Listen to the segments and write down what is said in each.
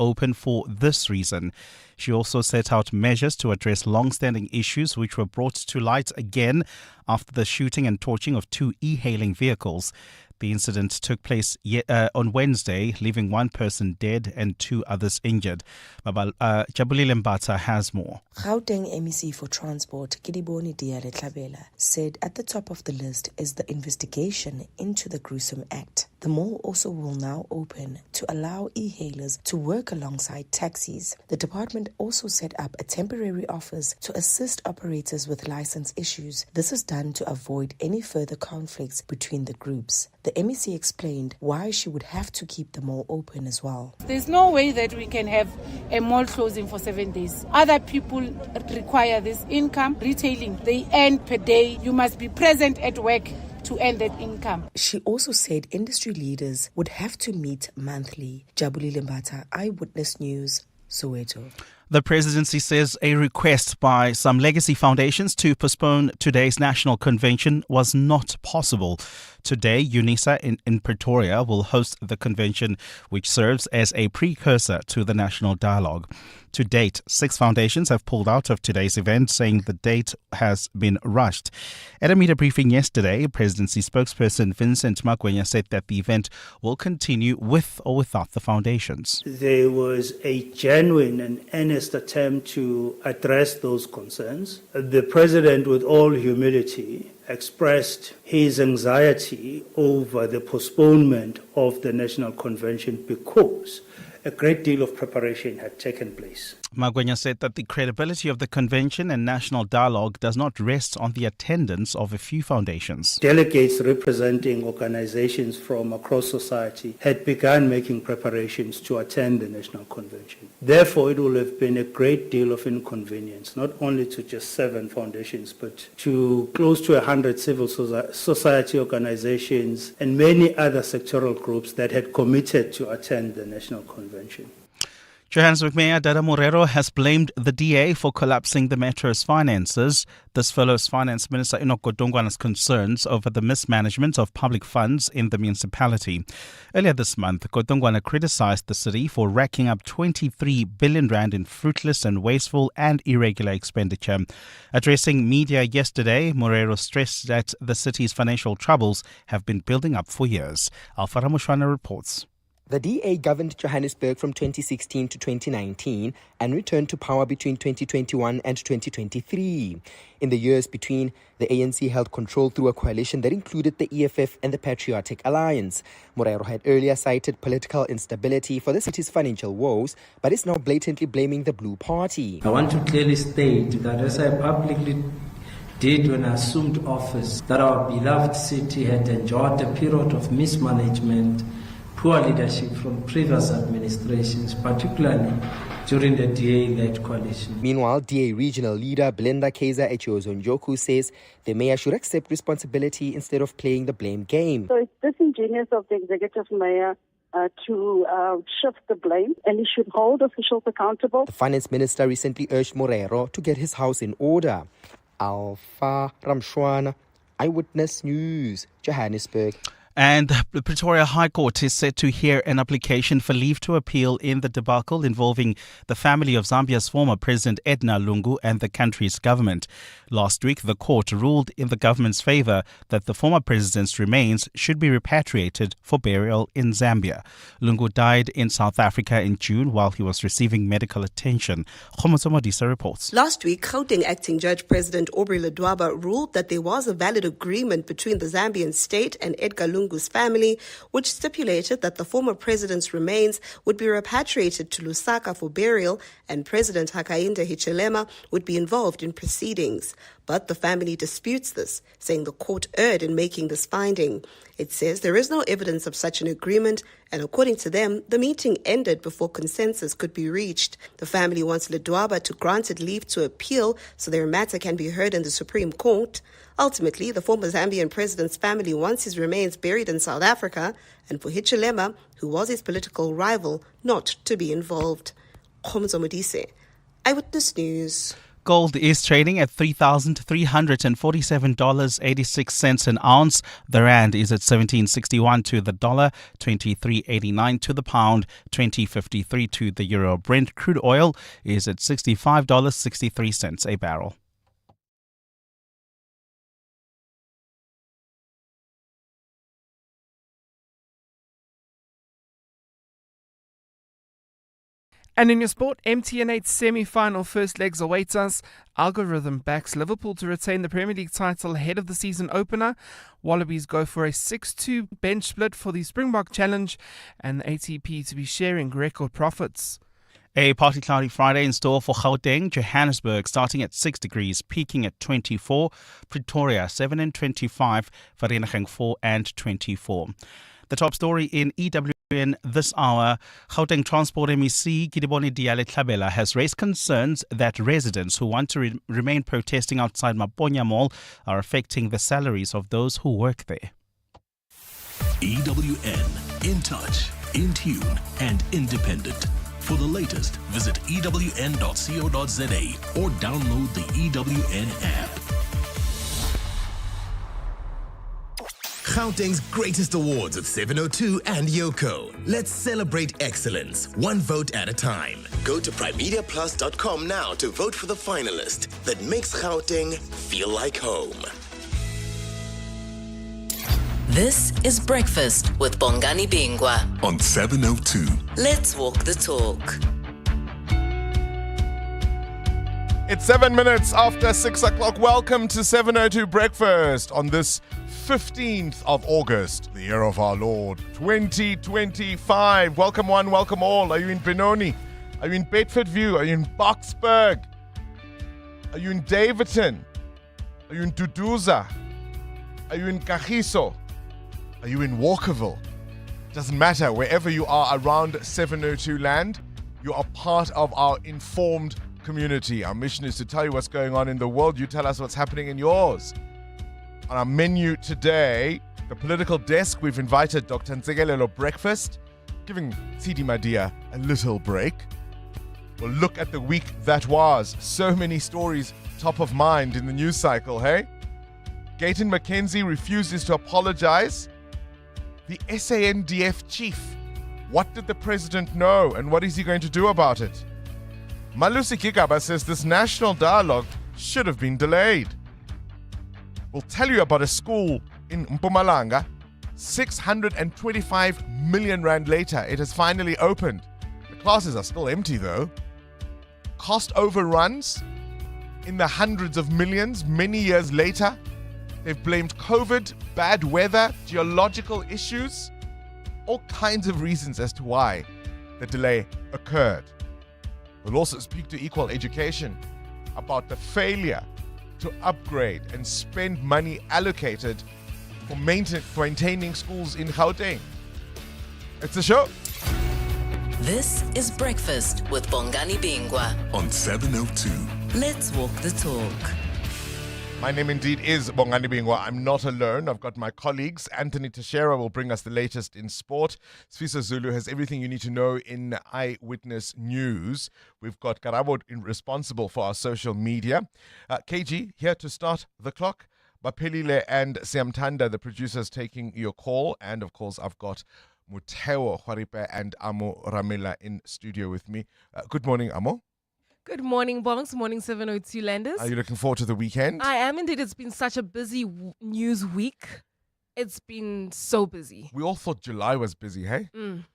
open for this reason. She also set out measures to address long-standing issues which were brought to light again after the shooting and torching of 2 e-hailing vehicles. The incident took place on Wednesday, leaving 1 person dead and 2 others injured. Jabulile Mbata has more. Gauteng MEC for Transport, Kidiboni Diale-Tlhabela, said at the top of the list is the investigation into the gruesome act. The mall also will now open to allow e-hailers to work alongside taxis. The department also set up a temporary office to assist operators with license issues. This is done to avoid any further conflicts between the groups. The MEC explained why she would have to keep the mall open as well. There's no way that we can have a mall closing for 7 days. Other people require this income. Retailing, they earn per day. You must be present at work to earn that income. She also said industry leaders would have to meet monthly. Jabulile Mbata, Eyewitness News, Soweto. The Presidency says a request by some legacy foundations to postpone today's national convention was not possible. Today, UNISA in Pretoria will host the convention, which serves as a precursor to the national dialogue. To date, 6 foundations have pulled out of today's event, saying the date has been rushed. At a media briefing yesterday, Presidency spokesperson Vincent Magwenya said that the event will continue with or without the foundations. There was a genuine and earnest attempt to address those concerns. The President, with all humility, expressed his anxiety over the postponement of the National Convention because a great deal of preparation had taken place. Magwenya said that the credibility of the convention and national dialogue does not rest on the attendance of a few foundations. Delegates representing organizations from across society had begun making preparations to attend the National Convention. Therefore, it will have been a great deal of inconvenience, not only to just 7 foundations, but to close to 100 civil society organizations and many other sectoral groups that had committed to attend the National Convention. Johannesburg Mayor Dada Morero has blamed the DA for collapsing the metro's finances. This follows Finance Minister Enoch Godongwana's concerns over the mismanagement of public funds in the municipality. Earlier this month, Godongwana criticized the city for racking up 23 billion rand in fruitless and wasteful and irregular expenditure. Addressing media yesterday, Morero stressed that the city's financial troubles have been building up for years. Alfara Mushwana reports. The DA governed Johannesburg from 2016 to 2019 and returned to power between 2021 and 2023. In the years between, the ANC held control through a coalition that included the EFF and the Patriotic Alliance. Morero had earlier cited political instability for the city's financial woes, but is now blatantly blaming the Blue Party. I want to clearly state that as I publicly did when I assumed office, that our beloved city had enjoyed a period of mismanagement, poor leadership from previous administrations, particularly during the DA-led coalition. Meanwhile, DA regional leader Belinda Kaiser Echozonjoku says the mayor should accept responsibility instead of playing the blame game. So it's disingenuous of the executive mayor to shift the blame, and he should hold officials accountable. The finance minister recently urged Morero to get his house in order. Alpha Ramshwana, Eyewitness News, Johannesburg. And the Pretoria High Court is set to hear an application for leave to appeal in the debacle involving the family of Zambia's former President Edna Lungu and the country's government. Last week, the court ruled in the government's favor that the former president's remains should be repatriated for burial in Zambia. Lungu died in South Africa in June while he was receiving medical attention. Khomoso Modisa reports. Last week, Gauteng Acting Judge President Aubrey Ledwaba ruled that there was a valid agreement between the Zambian state and Edgar Lungu's family, which stipulated that the former president's remains would be repatriated to Lusaka for burial and President Hakainde Hichilema would be involved in proceedings. But the family disputes this, saying the court erred in making this finding. It says there is no evidence of such an agreement, and according to them, the meeting ended before consensus could be reached. The family wants Ledwaba to grant it leave to appeal so their matter can be heard in the Supreme Court. Ultimately, the former Zambian president's family wants his remains buried in South Africa, and for Hichilema, who was his political rival, not to be involved. Khomoso Modise, Eyewitness News. Gold is trading at $3,347.86 an ounce. The rand is at 17.61 to the dollar, 23.89 to the pound, 20.53 to the euro. Brent crude oil is at $65.63 a barrel. And in your sport, MTN8 semi-final first legs awaits us. Algorithm backs Liverpool to retain the Premier League title ahead of the season opener. Wallabies go for a 6-2 bench split for the Springbok Challenge, and the ATP to be sharing record profits. A partly cloudy Friday in store for Gauteng, Johannesburg starting at 6 degrees, peaking at 24, Pretoria 7 and 25, Vereeniging 4 and 24. The top story in EWN this hour, Gauteng Transport MEC Bongani has raised concerns that residents who want to remain protesting outside Maponya Mall are affecting the salaries of those who work there. EWN, in touch, in tune and independent. For the latest, visit ewn.co.za or download the EWN app. Gauteng's greatest awards of 702 and Yoko. Let's celebrate excellence, one vote at a time. Go to primediaplus.com now to vote for the finalist that makes Gauteng feel like home. This is Breakfast with Bongani Bingwa on 702. Let's walk the talk. It's 7 minutes after 6 o'clock. Welcome to 702 Breakfast on this 15th of August, the year of our Lord, 2025. Welcome one, welcome all. Are you in Benoni? Are you in Bedfordview? Are you in Boksburg? Are you in Davidson? Are you in Duduza? Are you in Kagiso? Are you in Walkerville? Doesn't matter. Wherever you are around 702 land, you are part of our informed community. Our mission is to tell you what's going on in the world. You tell us what's happening in yours. On our menu today, the political desk, we've invited Dr Ntsikelelo Breakfast, giving Sidi Madia a little break. We'll look at the week that was. So many stories top of mind in the news cycle, hey? Gayton McKenzie refuses to apologize. The SANDF chief. What did the president know and what is he going to do about it? Malusi Gigaba says this national dialogue should have been delayed. We'll tell you about a school in Mpumalanga. 625 million rand later, it has finally opened. The classes are still empty though. Cost overruns in the hundreds of millions many years later. They've blamed COVID, bad weather, geological issues, all kinds of reasons as to why the delay occurred. We'll also speak to Equal Education about the failure to upgrade and spend money allocated for maintaining schools in Gauteng. It's a show. This is Breakfast with Bongani Bingwa on 702. Let's walk the talk. My name indeed is Bongani Bingwa. I'm not alone. I've got my colleagues. Anthony Teixeira will bring us the latest in sport. Sfiso Zulu has everything you need to know in Eyewitness News. We've got Karabo responsible for our social media. KG here to start the clock. Bapelile and Siamtanda, the producers, taking your call. And of course, I've got Muteo Khwaripe and Amo Ramela in studio with me. Good morning, Amo. Good morning, Bongs. Morning, 702 Landers. Are you looking forward to the weekend? I am indeed. It's been such a busy news week. It's been so busy. We all thought July was busy, hey?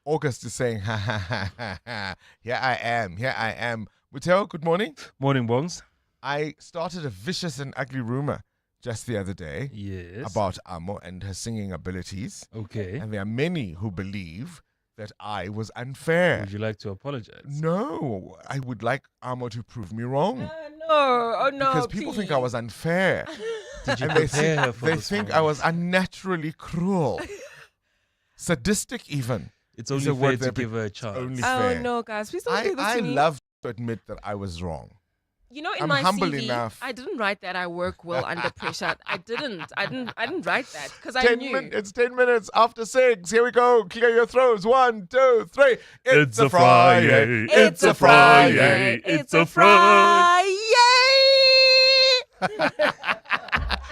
August is saying, ha, ha, ha, ha, ha. Here I am. Muteo, good morning. Morning, Bongs. I started a vicious and ugly rumor just the other day about Amo and her singing abilities. Okay. And there are many who believe that I was unfair. Would you like to apologize? No, I would like Amo to prove me wrong. No, because people think I was unfair. Did you and prepare her for they this think one? I was unnaturally cruel. Sadistic even. It's only fair to give her a chance. Only Oh fair. no, guys, please don't do this I to me. love to admit that I was wrong. You know, in I'm my humble CV, enough. I didn't write that I work well under pressure. I didn't write that because I knew. It's 10 minutes after 6. Here we go. Clear your throats. 1, 2, 3. It's a Friday. It's a Friday. It's a Friday.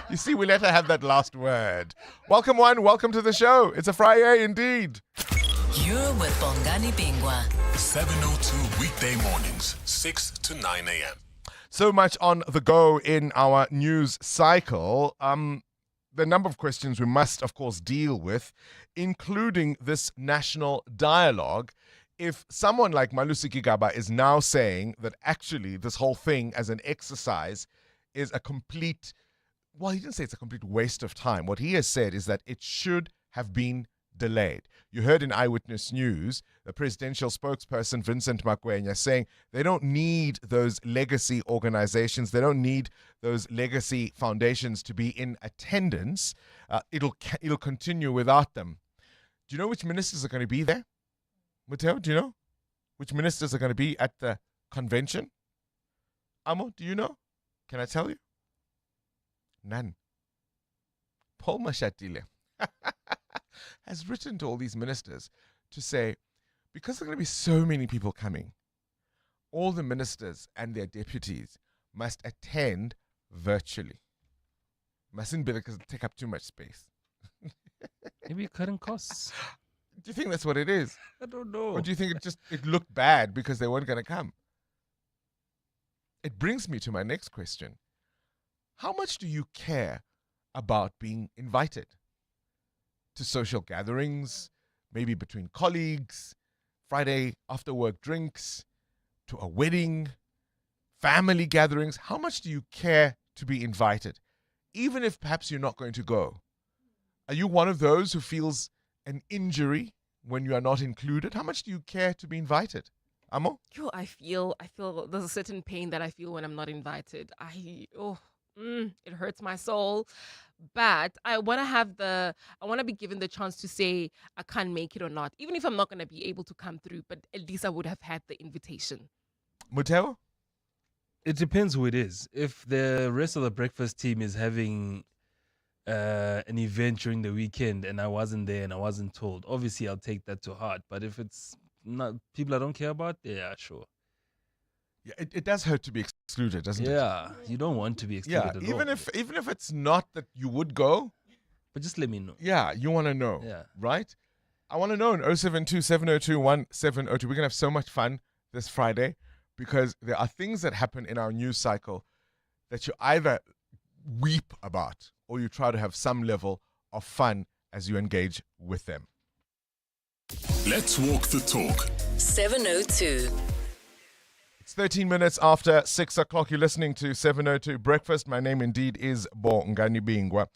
You see, we let her have that last word. Welcome to the show. It's a Friday indeed. You're with Bongani Bingwa. 7:02 weekday mornings, 6 to 9 a.m. So much on the go in our news cycle. The number of questions we must, of course, deal with, including this national dialogue. If someone like Malusi Gigaba is now saying that actually this whole thing as an exercise is a complete, well, he didn't say it's a complete waste of time. What he has said is that it should have been delayed. You heard in Eyewitness News, the presidential spokesperson, Vincent Makwenya, saying they don't need those legacy organizations. They don't need those legacy foundations to be in attendance. It'll continue without them. Do you know which ministers are going to be there? Mateo, do you know which ministers are going to be at the convention? Amo, do you know? Can I tell you? None. Paul Mashatile has written to all these ministers to say, because there are going to be so many people coming, all the ministers and their deputies must attend virtually. Mustn't be because it take up too much space. Maybe cutting costs. Do you think that's what it is? I don't know. Or do you think it looked bad because they weren't going to come? It brings me to my next question. How much do you care about being invited to social gatherings, maybe between colleagues, Friday after work drinks, to a wedding, family gatherings? How much do you care to be invited, even if perhaps you're not going to go? Are you one of those who feels an injury when you are not included? How much do you care to be invited? Amo? I feel there's a certain pain that I feel when I'm not invited. It hurts my soul. But I want to be given the chance to say I can't make it or not, even if I'm not going to be able to come through, but at least I would have had the invitation. Muteo? It depends who it is. If the rest of the breakfast team is having an event during the weekend and I wasn't there and I wasn't told, obviously I'll take that to heart. But if it's not people I don't care about, yeah, sure. Yeah, it does hurt to be excluded, doesn't it? Yeah, you don't want to be excluded at all. Even if it's not that you would go, but just let me know. Yeah, you want to know. Yeah. Right? I want to know in 072 702 1702. We're going to have so much fun this Friday because there are things that happen in our news cycle that you either weep about or you try to have some level of fun as you engage with them. Let's walk the talk. 7:02. It's 13 minutes after 6 o'clock. You're listening to 702 Breakfast. My name indeed is Bongani Bingwa.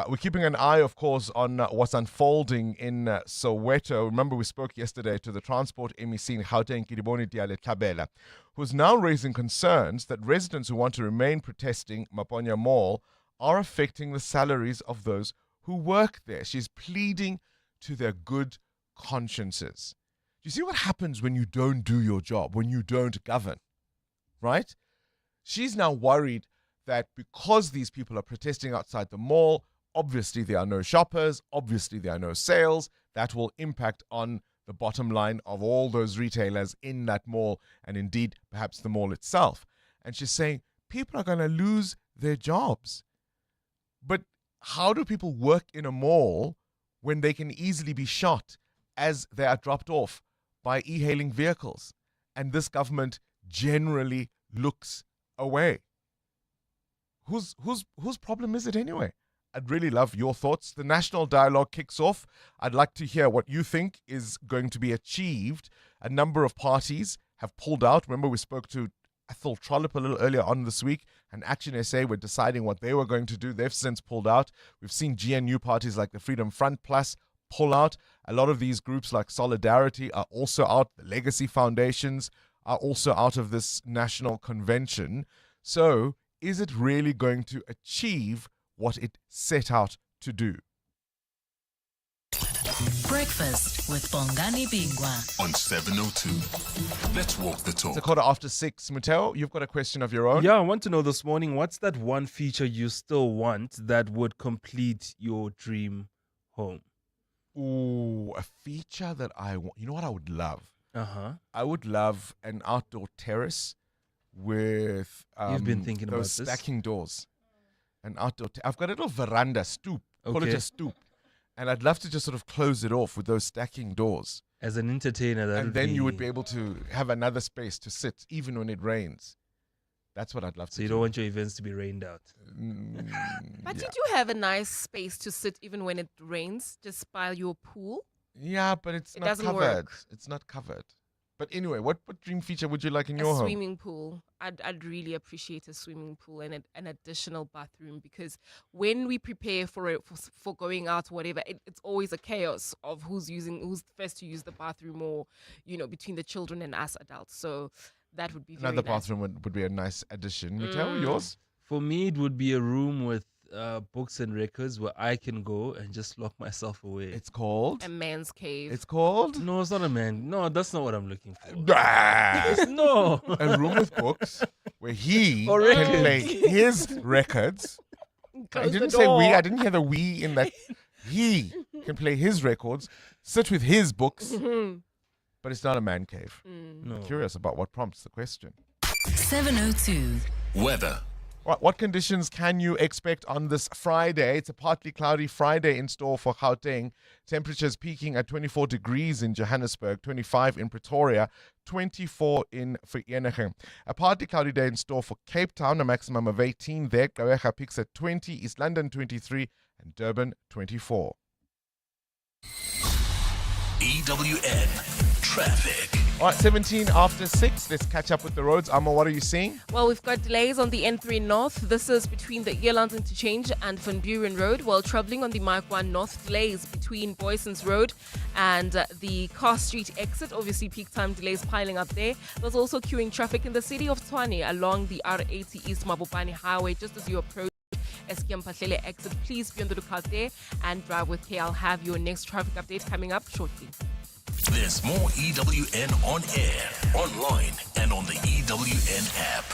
We're keeping an eye, of course, on what's unfolding in Soweto. Remember, we spoke yesterday to the Transport MEC in Gauteng, Tlhabela, who's now raising concerns that residents who want to remain protesting Maponya Mall are affecting the salaries of those who work there. She's pleading to their good consciences. Do you see what happens when you don't do your job, when you don't govern, right? She's now worried that because these people are protesting outside the mall, obviously there are no shoppers, obviously there are no sales. That will impact on the bottom line of all those retailers in that mall and indeed perhaps the mall itself. And she's saying people are going to lose their jobs. But how do people work in a mall when they can easily be shot as they are dropped off by e-hailing vehicles, and this government generally looks away? Whose problem is it anyway? I'd really love your thoughts. The national dialogue kicks off. I'd like to hear what you think is going to be achieved. A number of parties have pulled out. Remember, we spoke to Ethel Trollip a little earlier on this week, and Action SA were deciding what they were going to do. They've since pulled out. We've seen GNU parties like the Freedom Front Plus pull out. A lot of these groups like Solidarity are also out. The Legacy Foundations are also out of this national convention. So is it really going to achieve what it set out to do? Breakfast with Bongani Bingwa on 702. Let's walk the talk. It's 6:15. Mateo, you've got a question of your own? Yeah, I want to know this morning, what's that one feature you still want that would complete your dream home? Ooh, a feature that I want. You know what I would love? I would love an outdoor terrace with You've been thinking those about stacking doors. an outdoor. I've got a little veranda stoop. Call it Okay. a stoop, and I'd love to just sort of close it off with those stacking doors. As an entertainer, And then you would be able to have another space to sit, even when it rains. That's what I'd love to So do. you don't want your events to be rained out. But you do have a nice space to sit even when it rains, just by your pool. Yeah, but it's It not doesn't covered. work. It's not covered. But anyway, what dream feature would you like in your A home? swimming pool. I'd really appreciate a swimming pool and an additional bathroom, because when we prepare for going out, whatever, it's always a chaos of who's first to use the bathroom, or between the children and us adults. So that would be very Another nice. bathroom would be a nice addition. Mateo, yours? For me, it would be a room with books and records where I can go and just lock myself away. It's called? A man's cave. It's called? No, it's not a man. No, that's not what I'm looking for. Ah! No. A room with books where he Or can records. play his records. I Close the didn't say we. door. I didn't hear the we in that. He can play his records, sit with his books, but it's not a man cave. No. I'm curious about what prompts the question. 702. Weather. What conditions can you expect on this Friday? It's a partly cloudy Friday in store for Gauteng. Temperatures peaking at 24 degrees in Johannesburg, 25 in Pretoria, 24 in Vereeniging. A partly cloudy day in store for Cape Town, a maximum of 18 there. Gqeberha peaks at 20, East London 23, and Durban 24. EWN Traffic. All right, 17 after 6. Let's catch up with the roads. Amma, what are you seeing? Well, we've got delays on the N3 North. This is between the Earlands Interchange and Van Buren Road, while traveling on the Mark 1 North. Delays between Boyson's Road and the Car Street exit. Obviously, peak time delays piling up there. There's also queuing traffic in the city of Tshwane along the R80 East Mabopane Highway just as you approach Eskom Pahlele exit. Please be on the lookout there and drive with care. I'll have your next traffic update coming up shortly. There's more EWN on air, online, and on the EWN app.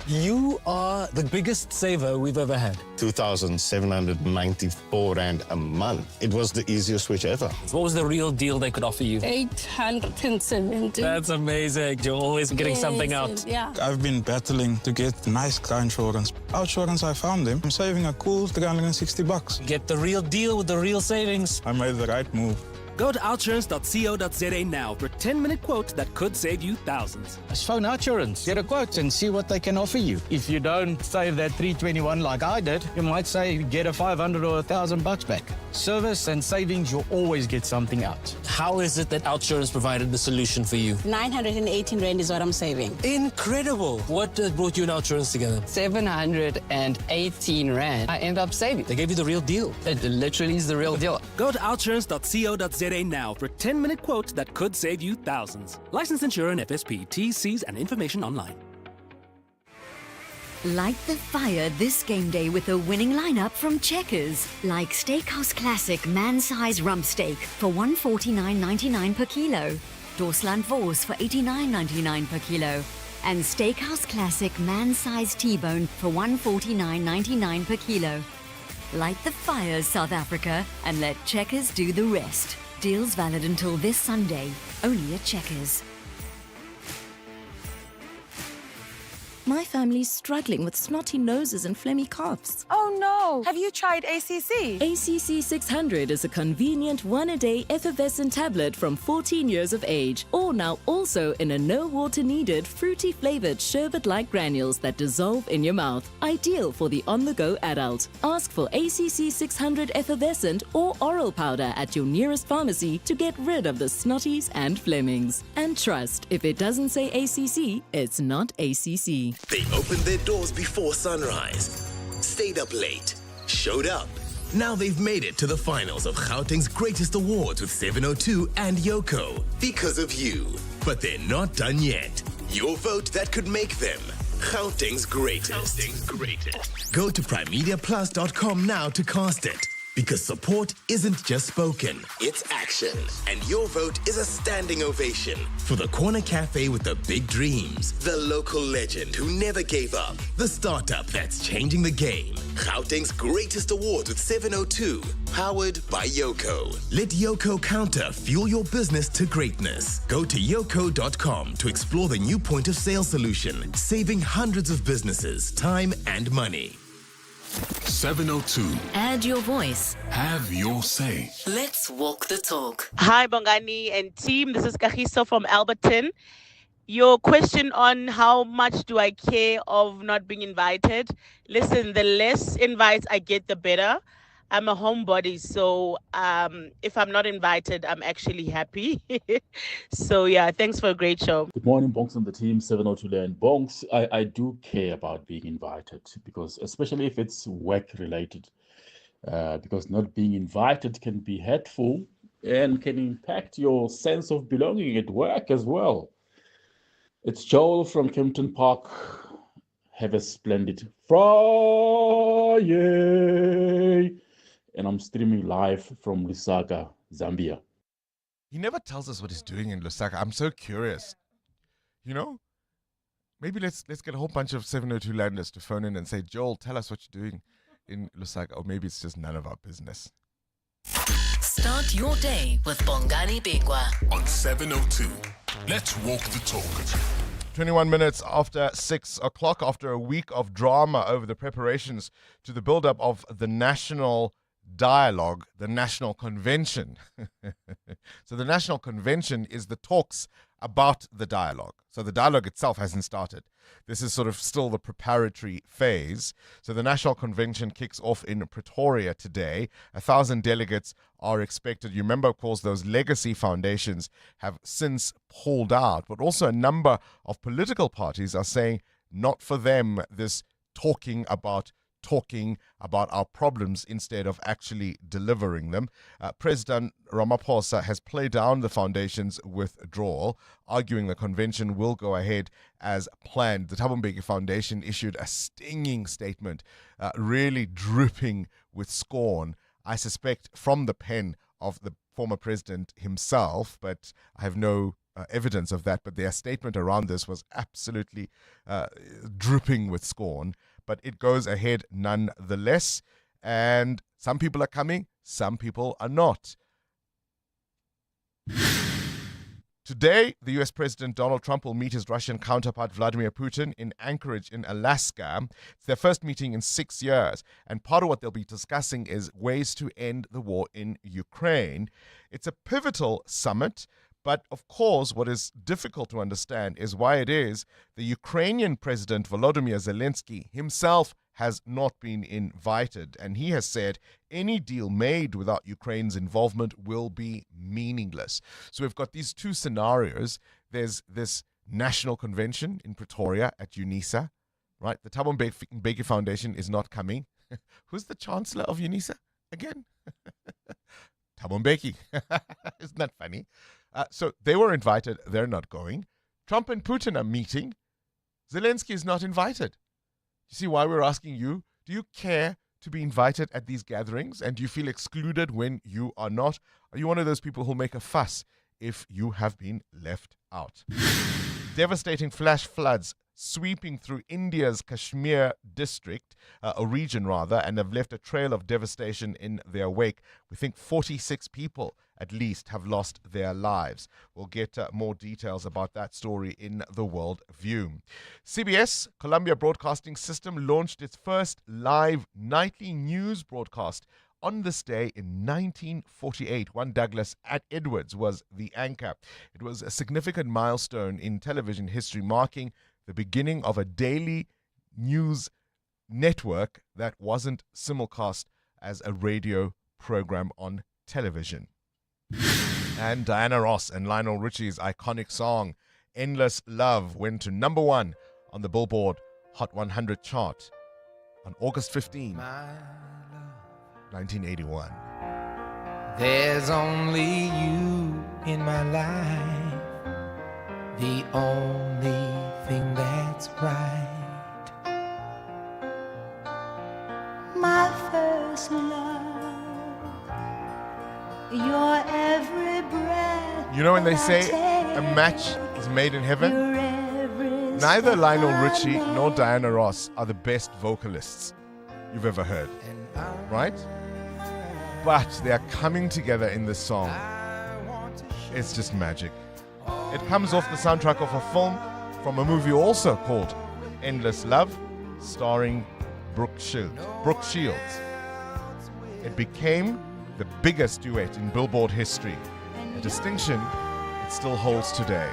You are the biggest saver we've ever had. 2,794 Rand a month. It was the easiest switch ever. What was the real deal they could offer you? 870. That's amazing. You're always getting something out. Yeah. I've been battling to get nice car insurance. Outsurance, I found them. I'm saving a cool $360. Get the real deal with the real savings. I made the right move. Go to outsurance.co.za now for a 10-minute quote that could save you thousands. Just phone Outsurance, get a quote and see what they can offer you. If you don't save that 321 like I did, you might say get a 500 or $1,000 back. Service and savings, you'll always get something out. How is it that Outsurance provided the solution for you? 918 Rand is what I'm saving. Incredible. What brought you and Outsurance together? 718 Rand. I end up saving. They gave you the real deal. It literally is the real deal. Go to outsurance.co.za now for a 10-minute quote that could save you thousands. Licensed insurer and FSP. T's, C's, and information online. Light the fire this game day with a winning lineup from Checkers. Like Steakhouse Classic man-size rump steak for $149.99 per kilo. Dorsland Vors for $89.99 per kilo. And Steakhouse Classic man-size T-bone for $149.99 per kilo. Light the fires, South Africa, and let Checkers do the rest. Deals valid until this Sunday. Only at Checkers. My family's struggling with snotty noses and phlegmy coughs. Oh no! Have you tried ACC? ACC 600 is a convenient one-a-day effervescent tablet from 14 years of age, or now also in a no-water-needed, fruity-flavored sherbet-like granules that dissolve in your mouth. Ideal for the on-the-go adult. Ask for ACC 600 effervescent or oral powder at your nearest pharmacy to get rid of the snotties and flemmings. And trust, if it doesn't say ACC, it's not ACC. They opened their doors before sunrise, stayed up late, showed up. Now they've made it to the finals of Gauteng's greatest awards with 702 and Yoko because of you. But they're not done yet. Your vote that could make them Gauteng's greatest. Go to primediaplus.com now to cast it. Because support isn't just spoken, it's action. And your vote is a standing ovation for the Corner Cafe with the big dreams, the local legend who never gave up, the startup that's changing the game. Gauteng's greatest awards with 702, powered by Yoko. Let Yoko Counter fuel your business to greatness. Go to yoko.com to explore the new point of sale solution, saving hundreds of businesses time and money. 702. Add your voice. Have your say. Let's walk the talk. Hi, Bongani and team. This is Kagiso from Alberton. Your question on how much do I care of not being invited? Listen, the less invites I get, the better. I'm a homebody, so if I'm not invited, I'm actually happy. So yeah, thanks for a great show. Good morning, Bonks and the team, 702 Land. Bonks, I do care about being invited, because especially if it's work related, because not being invited can be hurtful and can impact your sense of belonging at work as well. It's Joel from Kempton Park. Have a splendid Friday. And I'm streaming live from Lusaka, Zambia. He never tells us what he's doing in Lusaka. I'm so curious. You know, maybe let's get a whole bunch of 702 landers to phone in and say, Joel, tell us what you're doing in Lusaka. Or maybe it's just none of our business. Start your day with Bongani Bingwa on 702. Let's walk the talk. 21 minutes after 6 o'clock, after a week of drama over the preparations to the build-up of the National Dialogue, the National Convention. So the National Convention is the talks about the dialogue. So the dialogue itself hasn't started. This is sort of still the preparatory phase. So the National Convention kicks off in Pretoria today. 1,000 delegates are expected. You remember, of course, those legacy foundations have since pulled out, but also a number of political parties are saying not for them this talking about our problems instead of actually delivering them. President Ramaphosa has played down the foundation's withdrawal, arguing the convention will go ahead as planned. The Thabo Mbeki Foundation issued a stinging statement, really dripping with scorn, I suspect from the pen of the former president himself, but I have no evidence of that. But their statement around this was absolutely dripping with scorn. But it goes ahead nonetheless. And some people are coming, some people are not. Today, the US President Donald Trump will meet his Russian counterpart Vladimir Putin in Anchorage in Alaska. It's their first meeting in 6 years. And part of what they'll be discussing is ways to end the war in Ukraine. It's a pivotal summit. But of course, what is difficult to understand is why it is the Ukrainian President Volodymyr Zelensky himself has not been invited. And he has said any deal made without Ukraine's involvement will be meaningless. So we've got these two scenarios. There's this national convention in Pretoria at UNISA, right? The Thabo Mbeki Foundation is not coming. Who's the chancellor of UNISA again? Thabo Mbeki. Isn't that funny? So they were invited. They're not going. Trump and Putin are meeting. Zelensky is not invited. You see why we're asking you? Do you care to be invited at these gatherings? And do you feel excluded when you are not? Are you one of those people who'll make a fuss if you have been left out? Devastating flash floods sweeping through India's Kashmir district, a region rather, and have left a trail of devastation in their wake. We think 46 people at least have lost their lives. We'll get more details about that story in the World View. CBS, Columbia Broadcasting System, launched its first live nightly news broadcast on this day in 1948. One Douglas Edwards was the anchor. It was a significant milestone in television history, marking the beginning of a daily news network that wasn't simulcast as a radio program on television. And Diana Ross and Lionel Richie's iconic song, Endless Love, went to number 1 on the Billboard Hot 100 chart on August 15, 1981. There's only you in my life, the only thing that's right. My first love, your every breath. You know when they say a match is made in heaven? Neither Lionel Richie nor Diana Ross are the best vocalists you've ever heard, right? But they are coming together in this song. It's just magic. It comes off the soundtrack of a film from a movie also called Endless Love, starring Brooke Shields. It became the biggest duet in Billboard history, a distinction it still holds today.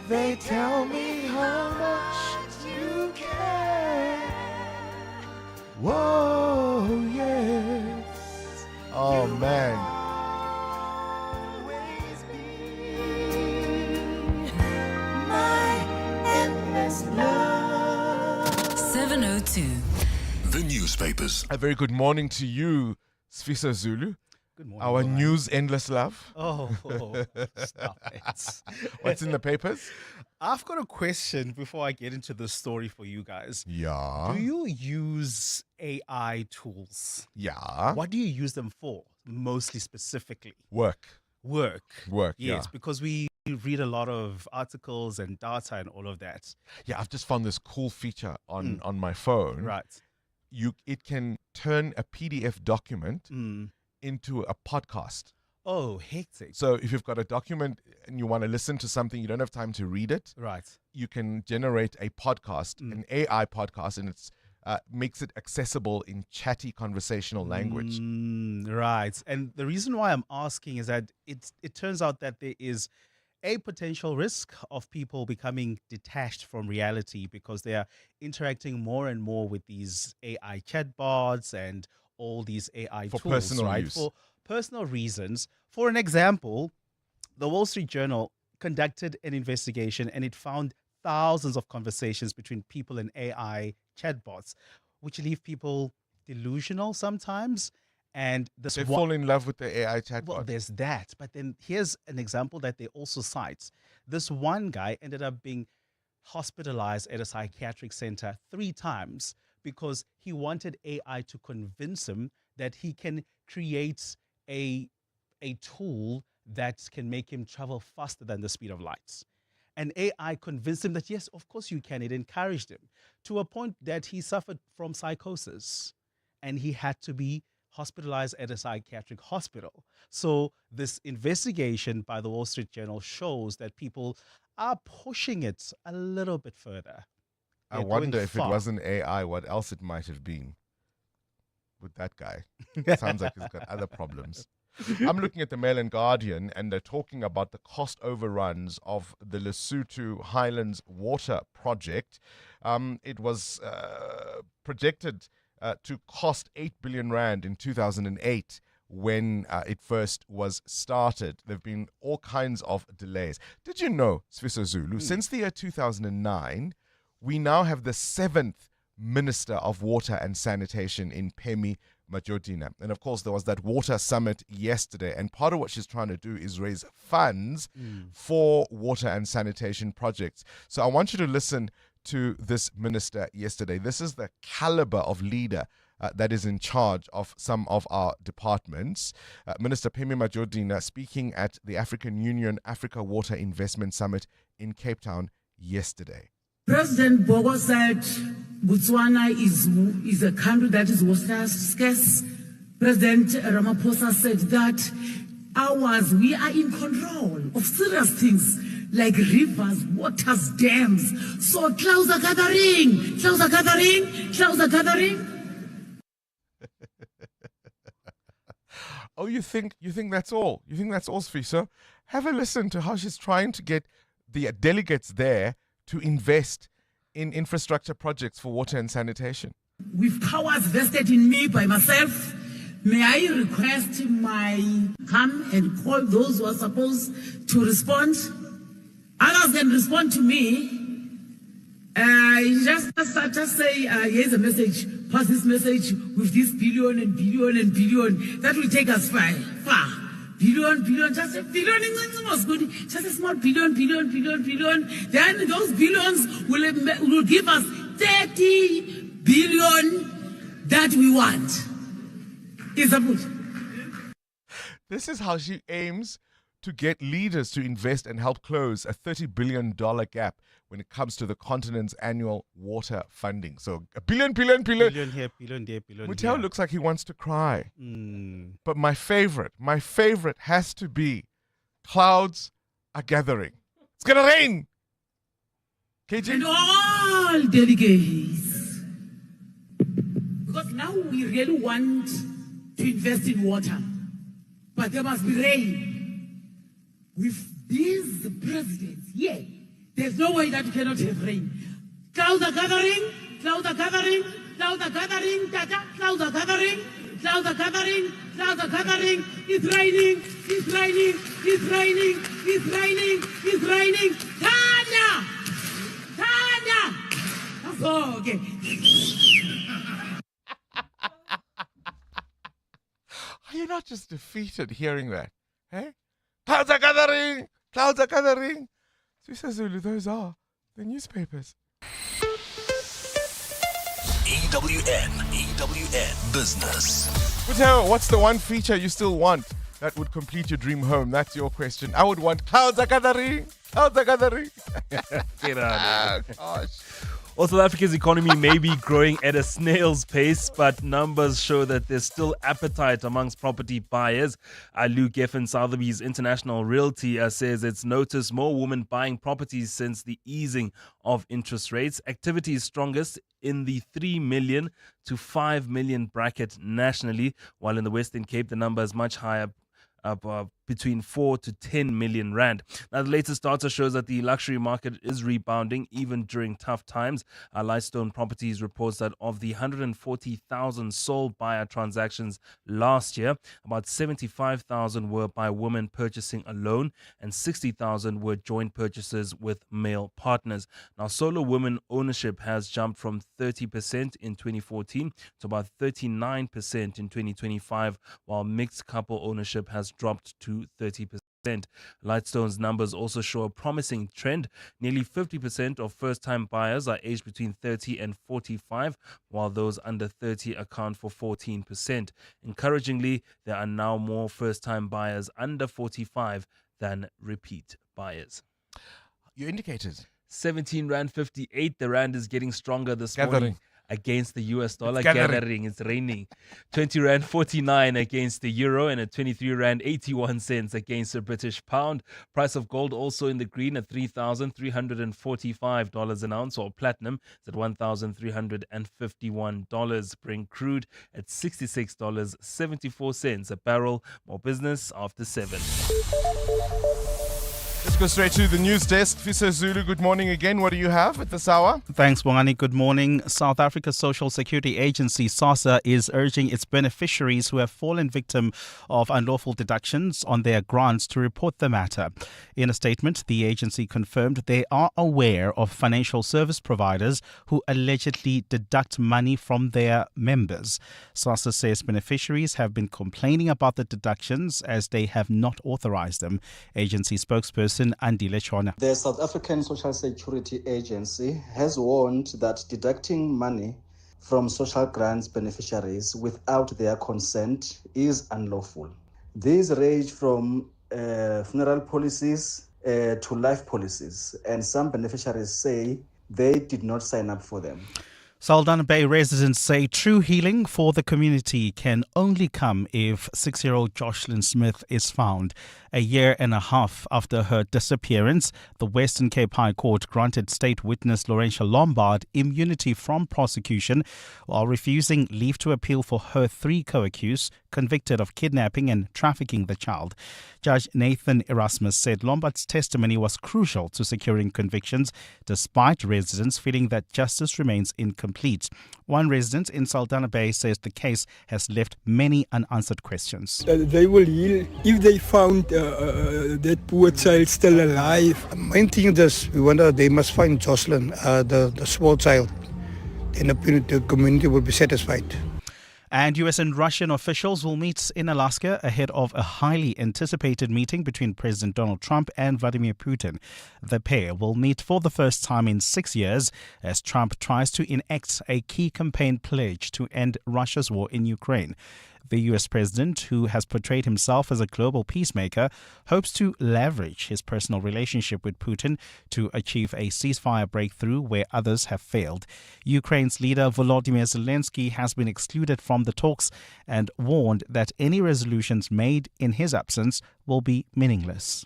They tell me how much you care. Whoa, yes. Oh, man. Love. 702. The newspapers. A very good morning to you, Sfiso Zulu. Good morning. Our news endless love. Oh, stop it. What's in the papers? I've got a question before I get into the story for you guys. Yeah. Do you use AI tools? Yeah. What do you use them for, mostly specifically? Work. Yes, yeah. because we read a lot of articles and data and all of that. Yeah, I've just found this cool feature on my phone. Right. It can turn a PDF document into a podcast. Oh, hectic. So if you've got a document and you want to listen to something, you don't have time to read it. Right. You can generate a podcast, an AI podcast, and it's makes it accessible in chatty conversational language. Right. And the reason why I'm asking is that it turns out that there is a potential risk of people becoming detached from reality because they are interacting more and more with these AI chatbots and all these AI For tools, personal right? use. For personal reasons. For an example, the Wall Street Journal conducted an investigation and it found thousands of conversations between people and AI chatbots, which leave people delusional sometimes. And They fall in love with the AI chatbot. well, there's that. But then here's an example that they also cite. This one guy ended up being hospitalized at a psychiatric center 3 times because he wanted AI to convince him that he can create a tool that can make him travel faster than the speed of light. And AI convinced him that, yes, of course you can. It encouraged him to a point that he suffered from psychosis and he had to be hospitalized at a psychiatric hospital. So this investigation by the Wall Street Journal shows that people are pushing it a little bit further. I They're wonder going if far. it wasn't AI, what else it might have been with that guy. Sounds like he's got other problems. I'm looking at the Mail and Guardian, and they're talking about the cost overruns of the Lesotho Highlands Water Project. It was projected to cost 8 billion rand in 2008 when it first was started. There have been all kinds of delays. Did you know, Sfiso Zulu, since the year 2009, we now have the 7th Minister of Water and Sanitation in Phemi Majodina. And of course, there was that water summit yesterday. And part of what she's trying to do is raise funds for water and sanitation projects. So I want you to listen to this minister yesterday. This is the caliber of leader that is in charge of some of our departments. Minister Phemi Majodina speaking at the African Union Africa Water Investment Summit in Cape Town yesterday. President Bogo said Botswana is a country that is water scarce. President Ramaphosa said that we are in control of serious things like rivers, waters, dams. So clouds are gathering, clouds are gathering, clouds are gathering. Oh, you think that's all? You think that's all, Sfiso? Have a listen to how she's trying to get the delegates there to invest in infrastructure projects for water and sanitation. With powers vested in me by myself, may I request come and call those who are supposed to respond? Others can respond to me. Just say, here's a message, pass this message with this billion and billion and billion. That will take us far. Billion, just a billion, just a small billion. Then those billions will give us 30 billion that we want. Is that good? This is how she aims to get leaders to invest and help close a $30 billion gap when it comes to the continent's annual water funding. So a billion. Billion here, billion there, billion Muteo here. looks like he wants to cry. But my favorite has to be clouds are gathering. It's going to rain. KG? And all delegates, Because now we really want to invest in water, but there must be rain. With these presidents, there's no way that you cannot have rain. Clouds are gathering, clouds are gathering, clouds are gathering, clouds are gathering, clouds are gathering, clouds are gathering. It's raining, it's raining, it's raining, it's raining, it's raining. Tanya! That's all, okay. Are you not just defeated hearing that? Eh? Clouds are gathering! Clouds are gathering! Zulu, those are the newspapers. EWN Business. But what's the one feature you still want that would complete your dream home? That's your question. I would want clouds are gathering. Clouds are gathering. Get out of here. Gosh. Well, South Africa's economy may be growing at a snail's pace, but numbers show that there's still appetite amongst property buyers. Lou Geffen, Sotheby's International Realty, says it's noticed more women buying properties since the easing of interest rates. Activity is strongest in the 3 million to 5 million bracket nationally, while in the Western Cape, the number is much higher, between 4 to 10 million rand. Now, the latest data shows that the luxury market is rebounding even during tough times. Lightstone Properties reports that of the 140,000 sole buyer transactions last year, about 75,000 were by women purchasing alone and 60,000 were joint purchases with male partners. Now, solo women ownership has jumped from 30% in 2014 to about 39% in 2025, while mixed couple ownership has dropped to 30%. Lightstone's numbers also show a promising trend. Nearly 50% of first-time buyers are aged between 30 and 45, while those under 30 account for 14%. Encouragingly, there are now more first-time buyers under 45 than repeat buyers. You indicated 17 Rand 58. The Rand is getting stronger this Gathering. morning against the US dollar. It's gathering. It's raining. 20 Rand 49 against the euro and at 23 Rand 81 cents against the British pound. Price of gold also in the green at $3,345 an ounce, or platinum is at $1,351. Brent crude at $66.74 a barrel. More business after 7. Let's go straight to the news desk. Fisa Zulu, good morning again. What do you have at this hour? Thanks, Bongani. Good morning. South Africa's Social Security Agency, SASSA, is urging its beneficiaries who have fallen victim of unlawful deductions on their grants to report the matter. In a statement, the agency confirmed they are aware of financial service providers who allegedly deduct money from their members. SASSA says beneficiaries have been complaining about the deductions as they have not authorized them. Agency spokesperson Andile Chona. The South African Social Security Agency has warned that deducting money from social grants beneficiaries without their consent is unlawful. These range from funeral policies to life policies, and some beneficiaries say they did not sign up for them. Saldanha Bay residents say true healing for the community can only come if 6-year-old Jocelyn Smith is found. A year and a half after her disappearance, the Western Cape High Court granted state witness Laurentia Lombard immunity from prosecution while refusing leave to appeal for her 3 co-accused convicted of kidnapping and trafficking the child. Judge Nathan Erasmus said Lombard's testimony was crucial to securing convictions, despite residents feeling that justice remains incomplete. One resident in Saldanha Bay says the case has left many unanswered questions. They will heal if they found that poor child still alive. Main thing is they must find Jocelyn, the small child, and the community will be satisfied. And US and Russian officials will meet in Alaska ahead of a highly anticipated meeting between President Donald Trump and Vladimir Putin. The pair will meet for the first time in 6 years as Trump tries to enact a key campaign pledge to end Russia's war in Ukraine. The US president, who has portrayed himself as a global peacemaker, hopes to leverage his personal relationship with Putin to achieve a ceasefire breakthrough where others have failed. Ukraine's leader Volodymyr Zelensky has been excluded from the talks and warned that any resolutions made in his absence will be meaningless.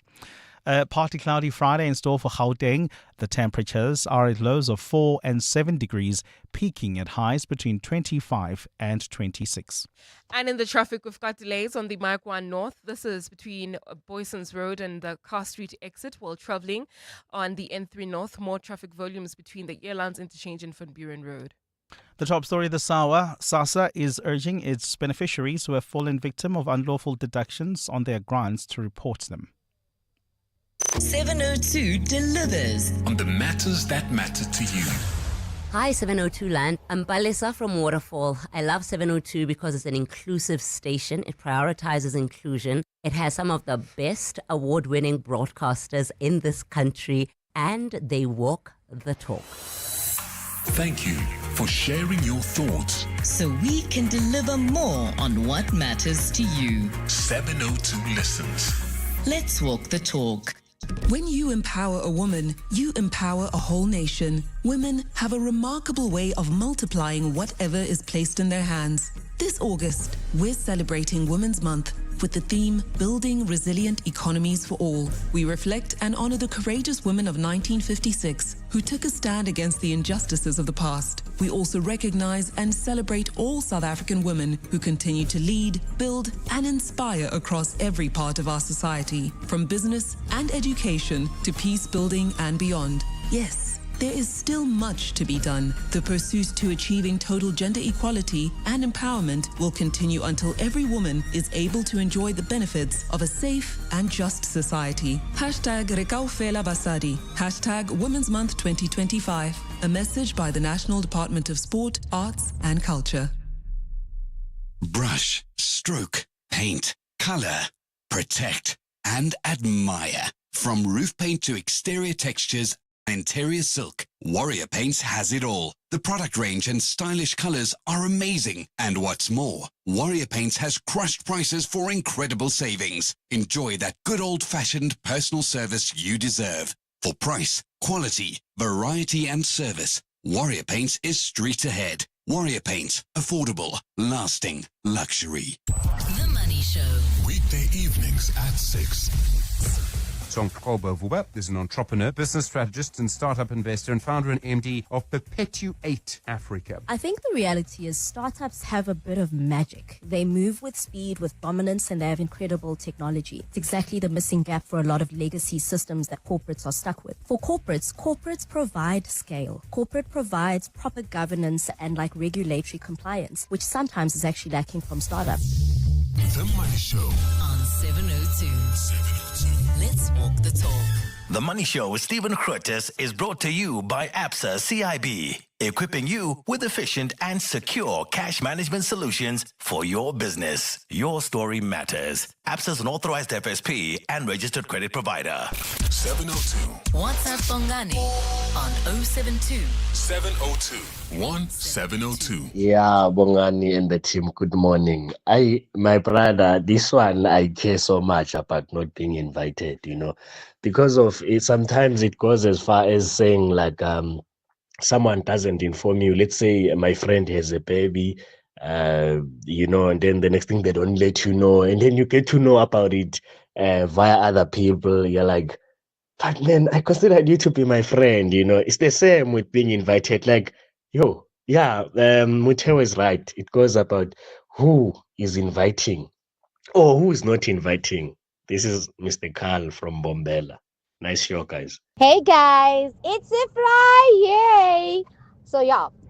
Partly cloudy Friday in store for Gauteng. The temperatures are at lows of 4 and 7 degrees, peaking at highs between 25 and 26. And in the traffic, we've got delays on the Mike 1 North. This is between Boyson's Road and the Car Street exit while traveling on the N3 North. More traffic volumes between the Airlines Interchange and Van Buren Road. The top story this hour, SASSA is urging its beneficiaries who have fallen victim of unlawful deductions on their grants to report them. 702 delivers on the matters that matter to you. Hi 702 Land, I'm Palesa from Waterfall. I love 702 because it's an inclusive station. It prioritizes inclusion. It has some of the best award-winning broadcasters in this country, and they walk the talk. Thank you for sharing your thoughts. so we can deliver more on what matters to you. 702 listens. Let's walk the talk. When you empower a woman, you empower a whole nation. Women have a remarkable way of multiplying whatever is placed in their hands. This August, we're celebrating Women's Month with the theme Building Resilient Economies for All. We reflect and honor the courageous women of 1956 who took a stand against the injustices of the past. We also recognize and celebrate all South African women who continue to lead, build, and inspire across every part of our society, from business and education to peace building and beyond. Yes, there is still much to be done. The pursuit to achieving total gender equality and empowerment will continue until every woman is able to enjoy the benefits of a safe and just society. Hashtag Rekaufela Basadi. Hashtag Women's Month 2025. A message by the National Department of Sport, Arts and Culture. Brush, stroke, paint, color, protect, and admire. From roof paint to exterior textures, interior silk, Warrior Paints has it all. The product range and stylish colors are amazing. And what's more, Warrior Paints has crushed prices for incredible savings. Enjoy that good old-fashioned personal service you deserve. For price, quality, variety and service, Warrior Paints is street ahead. Warrior Paints, affordable, lasting, luxury. The Money Show. Weekday evenings at 6. Vuba is an entrepreneur, business strategist and startup investor and founder and MD of Perpetuate Africa. I think the reality is startups have a bit of magic. They move with speed, with dominance, and they have incredible technology. It's exactly the missing gap for a lot of legacy systems that corporates are stuck with. For corporates provide scale. Corporate provides proper governance and regulatory compliance, which sometimes is actually lacking from startups. The Money Show on 702. Let's walk the talk. The Money Show with Stephen Curtis is brought to you by ABSA CIB, equipping you with efficient and secure cash management solutions for your business. Your story matters. ABSA is an authorized FSP and registered credit provider. 702. WhatsApp Bongani on 072 702 1702. Yeah, Bongani and the team, good morning. My brother, this one, I care so much about not being invited, because of it. Sometimes it goes as far as saying someone doesn't inform you. Let's say my friend has a baby, and then the next thing they don't let you know, and then you get to know about it via other people. You're like, but man, I considered you to be my friend. It's the same with being invited. Muteo is right. It goes about who is inviting or who is not inviting. This is Mr. Carl from Bombela. Nice show, guys. Hey guys, it's a Friday. So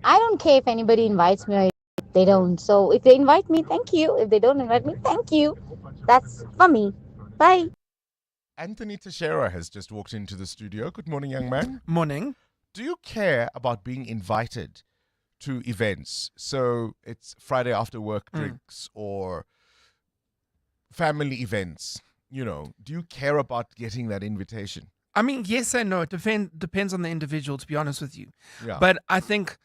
I don't care if anybody invites me or if they don't. So if they invite me, thank you. If they don't invite me, thank you. That's for me. Bye. Anthony Teixeira has just walked into the studio. Good morning, young man. Morning. Do you care about being invited to events? So it's Friday after work drinks or family events. Do you care about getting that invitation? I mean, yes and no. It depends on the individual, to be honest with you. Yeah. But I think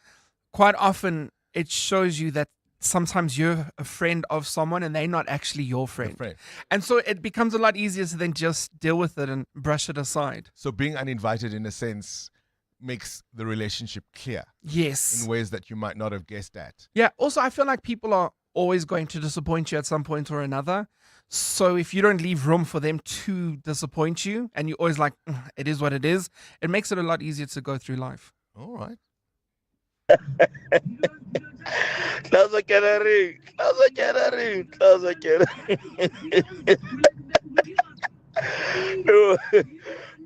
quite often it shows you that sometimes you're a friend of someone and they're not actually your friend. And so it becomes a lot easier to then just deal with it and brush it aside. So being uninvited, in a sense, makes the relationship clear. Yes. In ways that you might not have guessed at. Yeah. Also, I feel like people are always going to disappoint you at some point or another. So if you don't leave room for them to disappoint you, and you're always like, it is what it is, it makes it a lot easier to go through life. All right.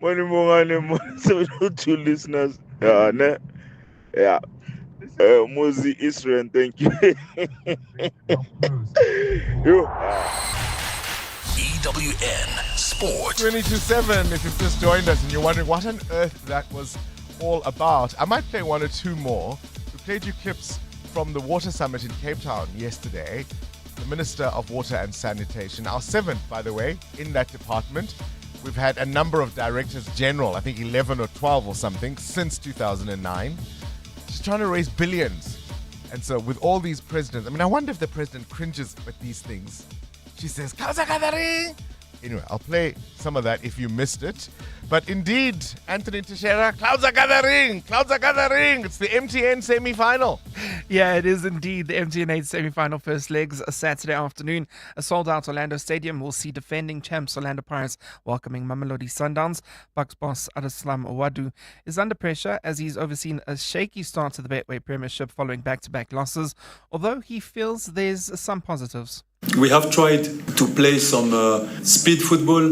Morning, Bongani, to listeners. Yeah. Mozi Israel, thank you. EWN Sport. 22-7, if you've just joined us and you're wondering what on earth that was all about, I might play one or two more. We played you clips from the Water Summit in Cape Town yesterday. The Minister of Water and Sanitation, our 7th, by the way, in that department. We've had a number of directors general, I think 11 or 12 or something, since 2009. Just trying to raise billions. And so with all these presidents, I wonder if the president cringes at these things. She says, Clouds are gathering. Anyway, I'll play some of that if you missed it. But indeed, Anthony Teixeira, clouds are gathering. Clouds are gathering. It's the MTN semi-final. Yeah, it is indeed the MTN 8 semi-final first legs a Saturday afternoon. A sold-out Orlando Stadium will see defending champs Orlando Pirates welcoming Mamelodi Sundowns. Bucks boss Adeslam Owadu is under pressure as he's overseen a shaky start to the Betway Premiership following back-to-back losses, although he feels there's some positives. We have tried to play some speed football,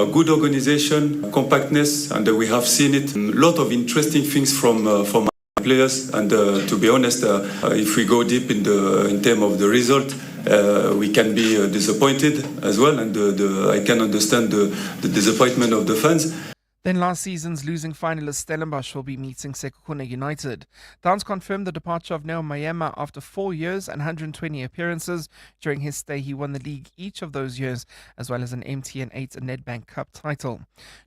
good organization, compactness, and we have seen it. A lot of interesting things from our players. And to be honest, if we go deep in terms of the result, we can be disappointed as well. And I can understand the disappointment of the fans. Then last season's losing finalist Stellenbosch will be meeting Sekhukhune United. Downs confirmed the departure of Neo Mayema after 4 years and 120 appearances. During his stay, he won the league each of those years, as well as an MTN 8 Nedbank Cup title.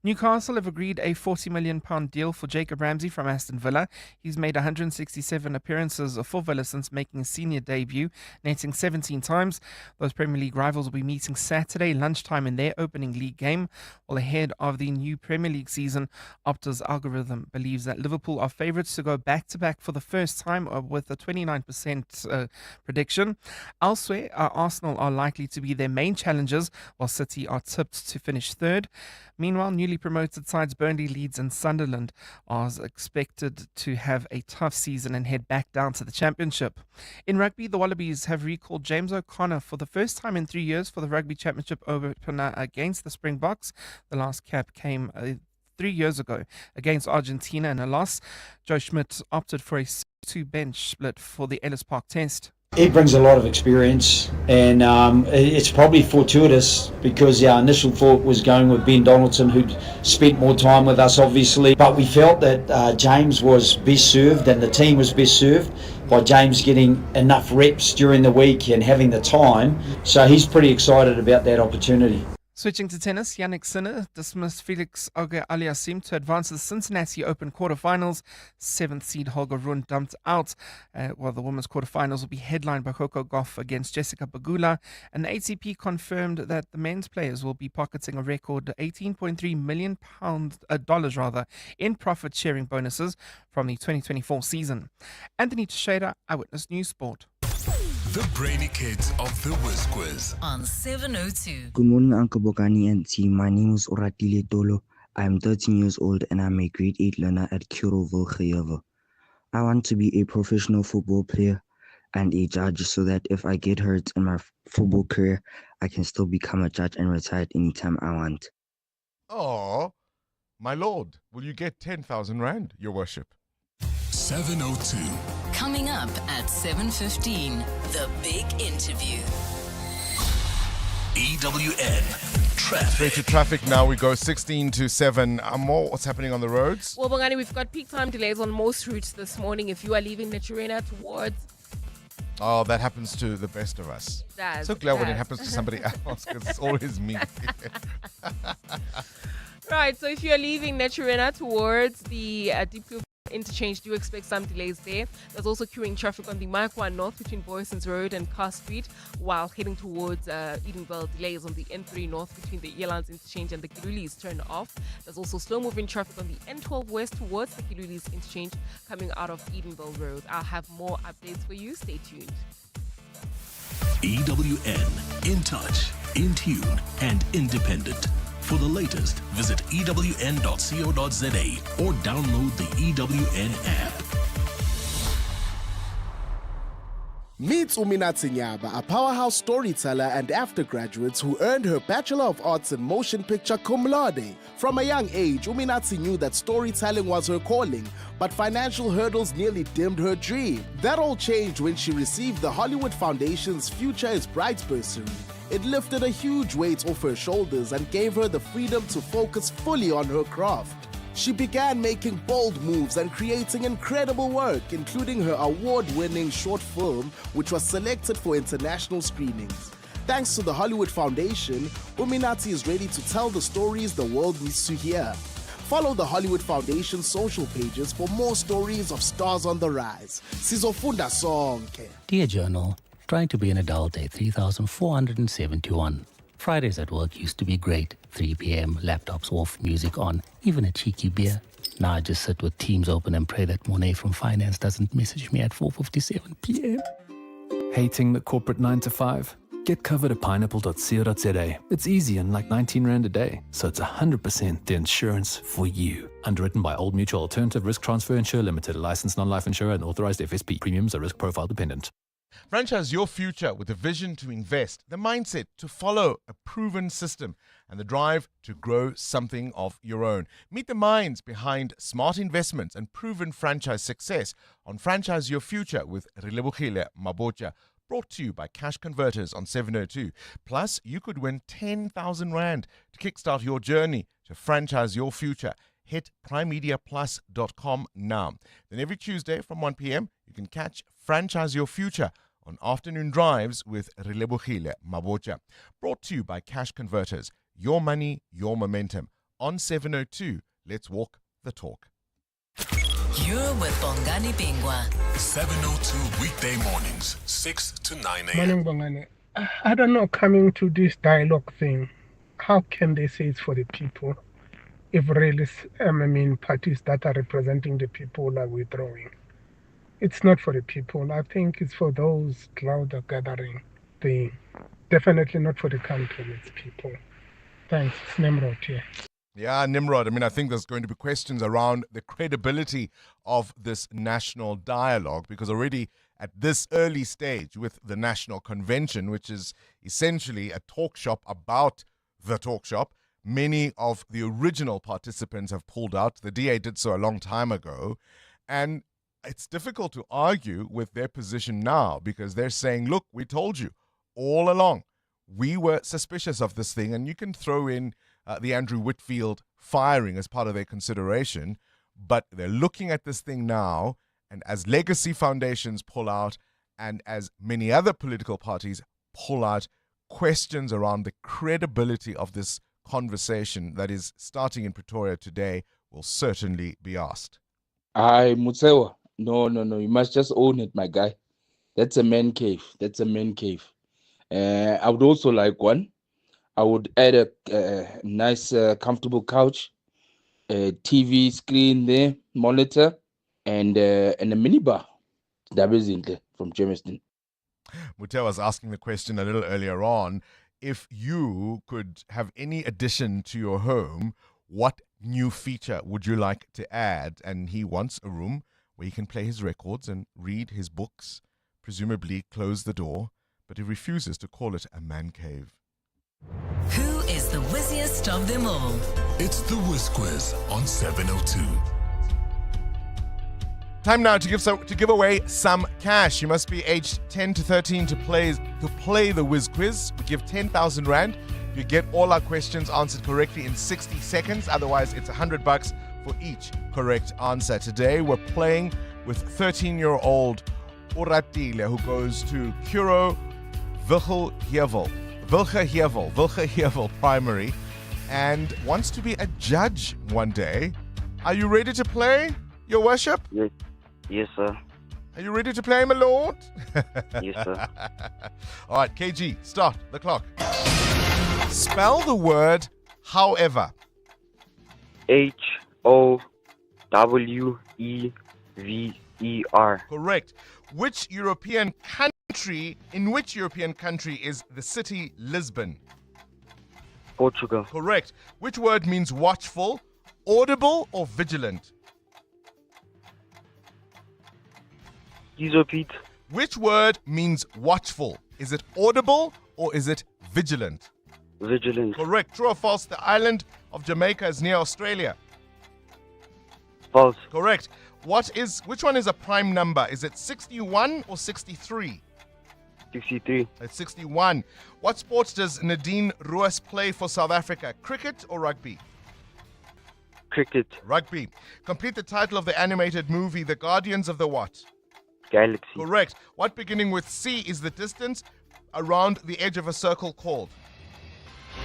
Newcastle have agreed a £40 million deal for Jacob Ramsey from Aston Villa. He's made 167 appearances for Villa since making his senior debut, netting 17 times. Those Premier League rivals will be meeting Saturday lunchtime in their opening league game, all ahead of the new Premier League season. Opta's algorithm believes that Liverpool are favourites to go back-to-back for the first time with a 29% prediction. Elsewhere, Arsenal are likely to be their main challengers, while City are tipped to finish third. Meanwhile, newly promoted sides Burnley, Leeds and Sunderland are expected to have a tough season and head back down to the Championship. In rugby, the Wallabies have recalled James O'Connor for the first time in 3 years for the Rugby Championship opener against the Springboks. The last cap came 3 years ago against Argentina in a loss. Joe Schmidt opted for a 2 bench split for the Ellis Park Test. He brings a lot of experience, and it's probably fortuitous because our initial thought was going with Ben Donaldson, who'd spent more time with us, obviously. But we felt that James was best served, and the team was best served by James getting enough reps during the week and having the time. So he's pretty excited about that opportunity. Switching to tennis, Yannick Sinner dismissed Felix Auger-Aliassime to advance to the Cincinnati Open quarterfinals. 7th seed Holger Rune dumped out, while the women's quarterfinals will be headlined by Coco Gauff against Jessica Pegula. And the ATP confirmed that the men's players will be pocketing a record $18.3 million in profit-sharing bonuses from the 2024 season. Anthony Teixeira, Eyewitness News Sport. The brainy kids of the Whiz Quiz on 702. Good morning, Uncle Bongani and team. My name is Oratile Tolo. I am 13 years old and I'm a grade 8 learner at Kuroville Geyava. I want to be a professional football player and a judge so that if I get hurt in my football career, I can still become a judge and retire anytime I want. Oh, my lord, will you get 10,000 rand, your worship? 702. Coming up at 7:15, the big interview. EWN Traffic. Straight to traffic now. We go 16 to 7. More, what's happening on the roads? Well, Bongani, we've got peak time delays on most routes this morning. If you are leaving Naturena towards... Oh, that happens to the best of us. So glad when it happens to somebody else because it's always me. Right, so if you're leaving Naturena towards the Deep Blue interchange, do expect some delays there. There's also queuing traffic on the Maikwa North between Boysons Road and Carr Street, while heading towards Edenville. Delays on the N3 North between the Elands interchange and the Kilulis turn off. There's also slow-moving traffic on the N12 West towards the Kilulis interchange coming out of Edenville Road. I'll have more updates for you. Stay tuned. EWN, in touch, in tune, and independent. For the latest, visit ewn.co.za or download the EWN app. Meet Uminati Nyaba, a powerhouse storyteller and after graduate who earned her Bachelor of Arts in Motion Picture cum laude. From a young age, Uminati knew that storytelling was her calling, but financial hurdles nearly dimmed her dream. That all changed when she received the Hollywood Foundation's Future is Bright bursary. It lifted a huge weight off her shoulders and gave her the freedom to focus fully on her craft. She began making bold moves and creating incredible work, including her award-winning short film, which was selected for international screenings. Thanks to the Hollywood Foundation, Uminati is ready to tell the stories the world needs to hear. Follow the Hollywood Foundation social pages for more stories of stars on the rise. Sizofunda sonke. Dear Journal, trying to be an adult day 3471. Fridays at work used to be great. 3 p.m., laptops off, music on, even a cheeky beer. Now I just sit with Teams open and pray that Monet from Finance doesn't message me at 4:57 p.m. Hating the corporate 9 to 5? Get covered at pineapple.co.za. It's easy and like 19 Rand a day, so it's 100% the insurance for you. Underwritten by Old Mutual Alternative Risk Transfer Insurer Limited, a licensed non-life insurer and authorized FSP. Premiums are risk profile dependent. Franchise your future with a vision to invest, the mindset to follow a proven system, and the drive to grow something of your own. Meet the minds behind smart investments and proven franchise success on Franchise Your Future with Relebogile Mabotja. Brought to you by Cash Converters on 702. Plus, you could win 10,000 Rand to kickstart your journey to franchise your future. Hit primemediaplus.com now. Then every Tuesday from 1 p.m., you can catch Franchise Your Future on afternoon drives with Relebogile Mabotja. Brought to you by Cash Converters. Your money, your momentum. On 702, let's walk the talk. You're with Bongani Bingwa. 702 weekday mornings, 6 to 9 a.m. Morning, Bongani. I don't know, coming to this dialogue thing, how can they say it's for the people if really, parties that are representing the people are withdrawing? It's not for the people. I think it's for those cloud gathering thing. Definitely not for the country, it's people. Thanks. It's Nimrod here. Yeah, Nimrod. I think there's going to be questions around the credibility of this national dialogue, because already at this early stage with the National Convention, which is essentially a talk shop about the talk shop, many of the original participants have pulled out. The DA did so a long time ago. And it's difficult to argue with their position now, because they're saying, look, we told you all along. We were suspicious of this thing, and you can throw in the Andrew Whitfield firing as part of their consideration, but they're looking at this thing now, and as legacy foundations pull out, and as many other political parties pull out, questions around the credibility of this conversation that is starting in Pretoria today will certainly be asked. Mutsewa, no, you must just own it, my guy. That's a man cave. I would also like one. I would add a nice, comfortable couch, a TV screen there, monitor, and a minibar. That is it from Jamestown. Mutea was asking the question a little earlier on. If you could have any addition to your home, what new feature would you like to add? And he wants a room where he can play his records and read his books, presumably close the door, but he refuses to call it a man cave. Who is the whizziest of them all? It's the Whiz Quiz on 702. Time now to give away some cash. You must be aged 10 to 13 to play the Whiz Quiz. We give 10,000 Rand. You get all our questions answered correctly in 60 seconds. Otherwise, it's 100 bucks for each correct answer. Today, we're playing with 13-year-old Oratile, who goes to Kuro Wilgehevel Primary, and wants to be a judge one day. Are you ready to play, Your Worship? Yes, sir. Are you ready to play, my lord? Yes, sir. All right, KG, start the clock. Spell the word however. HOWEVER. Correct. Which European country In which European country is the city Lisbon? Portugal. Correct. Which word means watchful, audible, or vigilant? Please repeat. Which word means watchful? Is it audible or is it vigilant? Vigilant. Correct. True or false? The island of Jamaica is near Australia. False. Correct. Which one is a prime number? Is it 61 or 63? 63. It's 61. What sport does Nadine Roos play for South Africa? Cricket or rugby? Cricket. Rugby. Complete the title of the animated movie The Guardians of the what? Galaxy. Correct. What beginning with C is the distance around the edge of a circle called?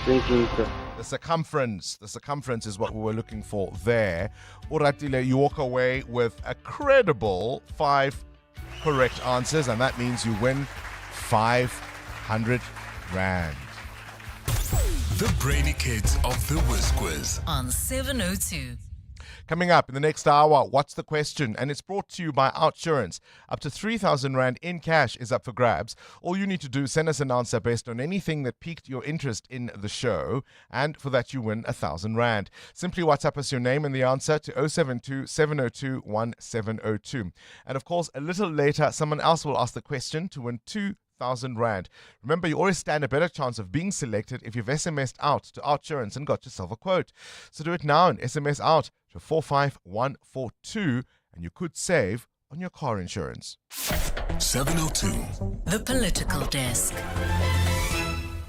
Centimeter. The circumference. The circumference is what we were looking for there. Oratile, you walk away with a credible 5 correct answers, and that means you win 500 Rand. The Brainy Kids of the Whiz Quiz on 702. Coming up in the next hour, what's the question? And it's brought to you by Outsurance. Up to 3,000 Rand in cash is up for grabs. All you need to do is send us an answer based on anything that piqued your interest in the show. And for that, you win 1,000 Rand. Simply WhatsApp us your name and the answer to 072 702 1702. And of course, a little later, someone else will ask the question to win 2,000 Rand. Remember, you always stand a better chance of being selected if you've SMS'd out to Outsurance and got yourself a quote. So do it now and SMS out to 45142 and you could save on your car insurance. 702. The Political Desk.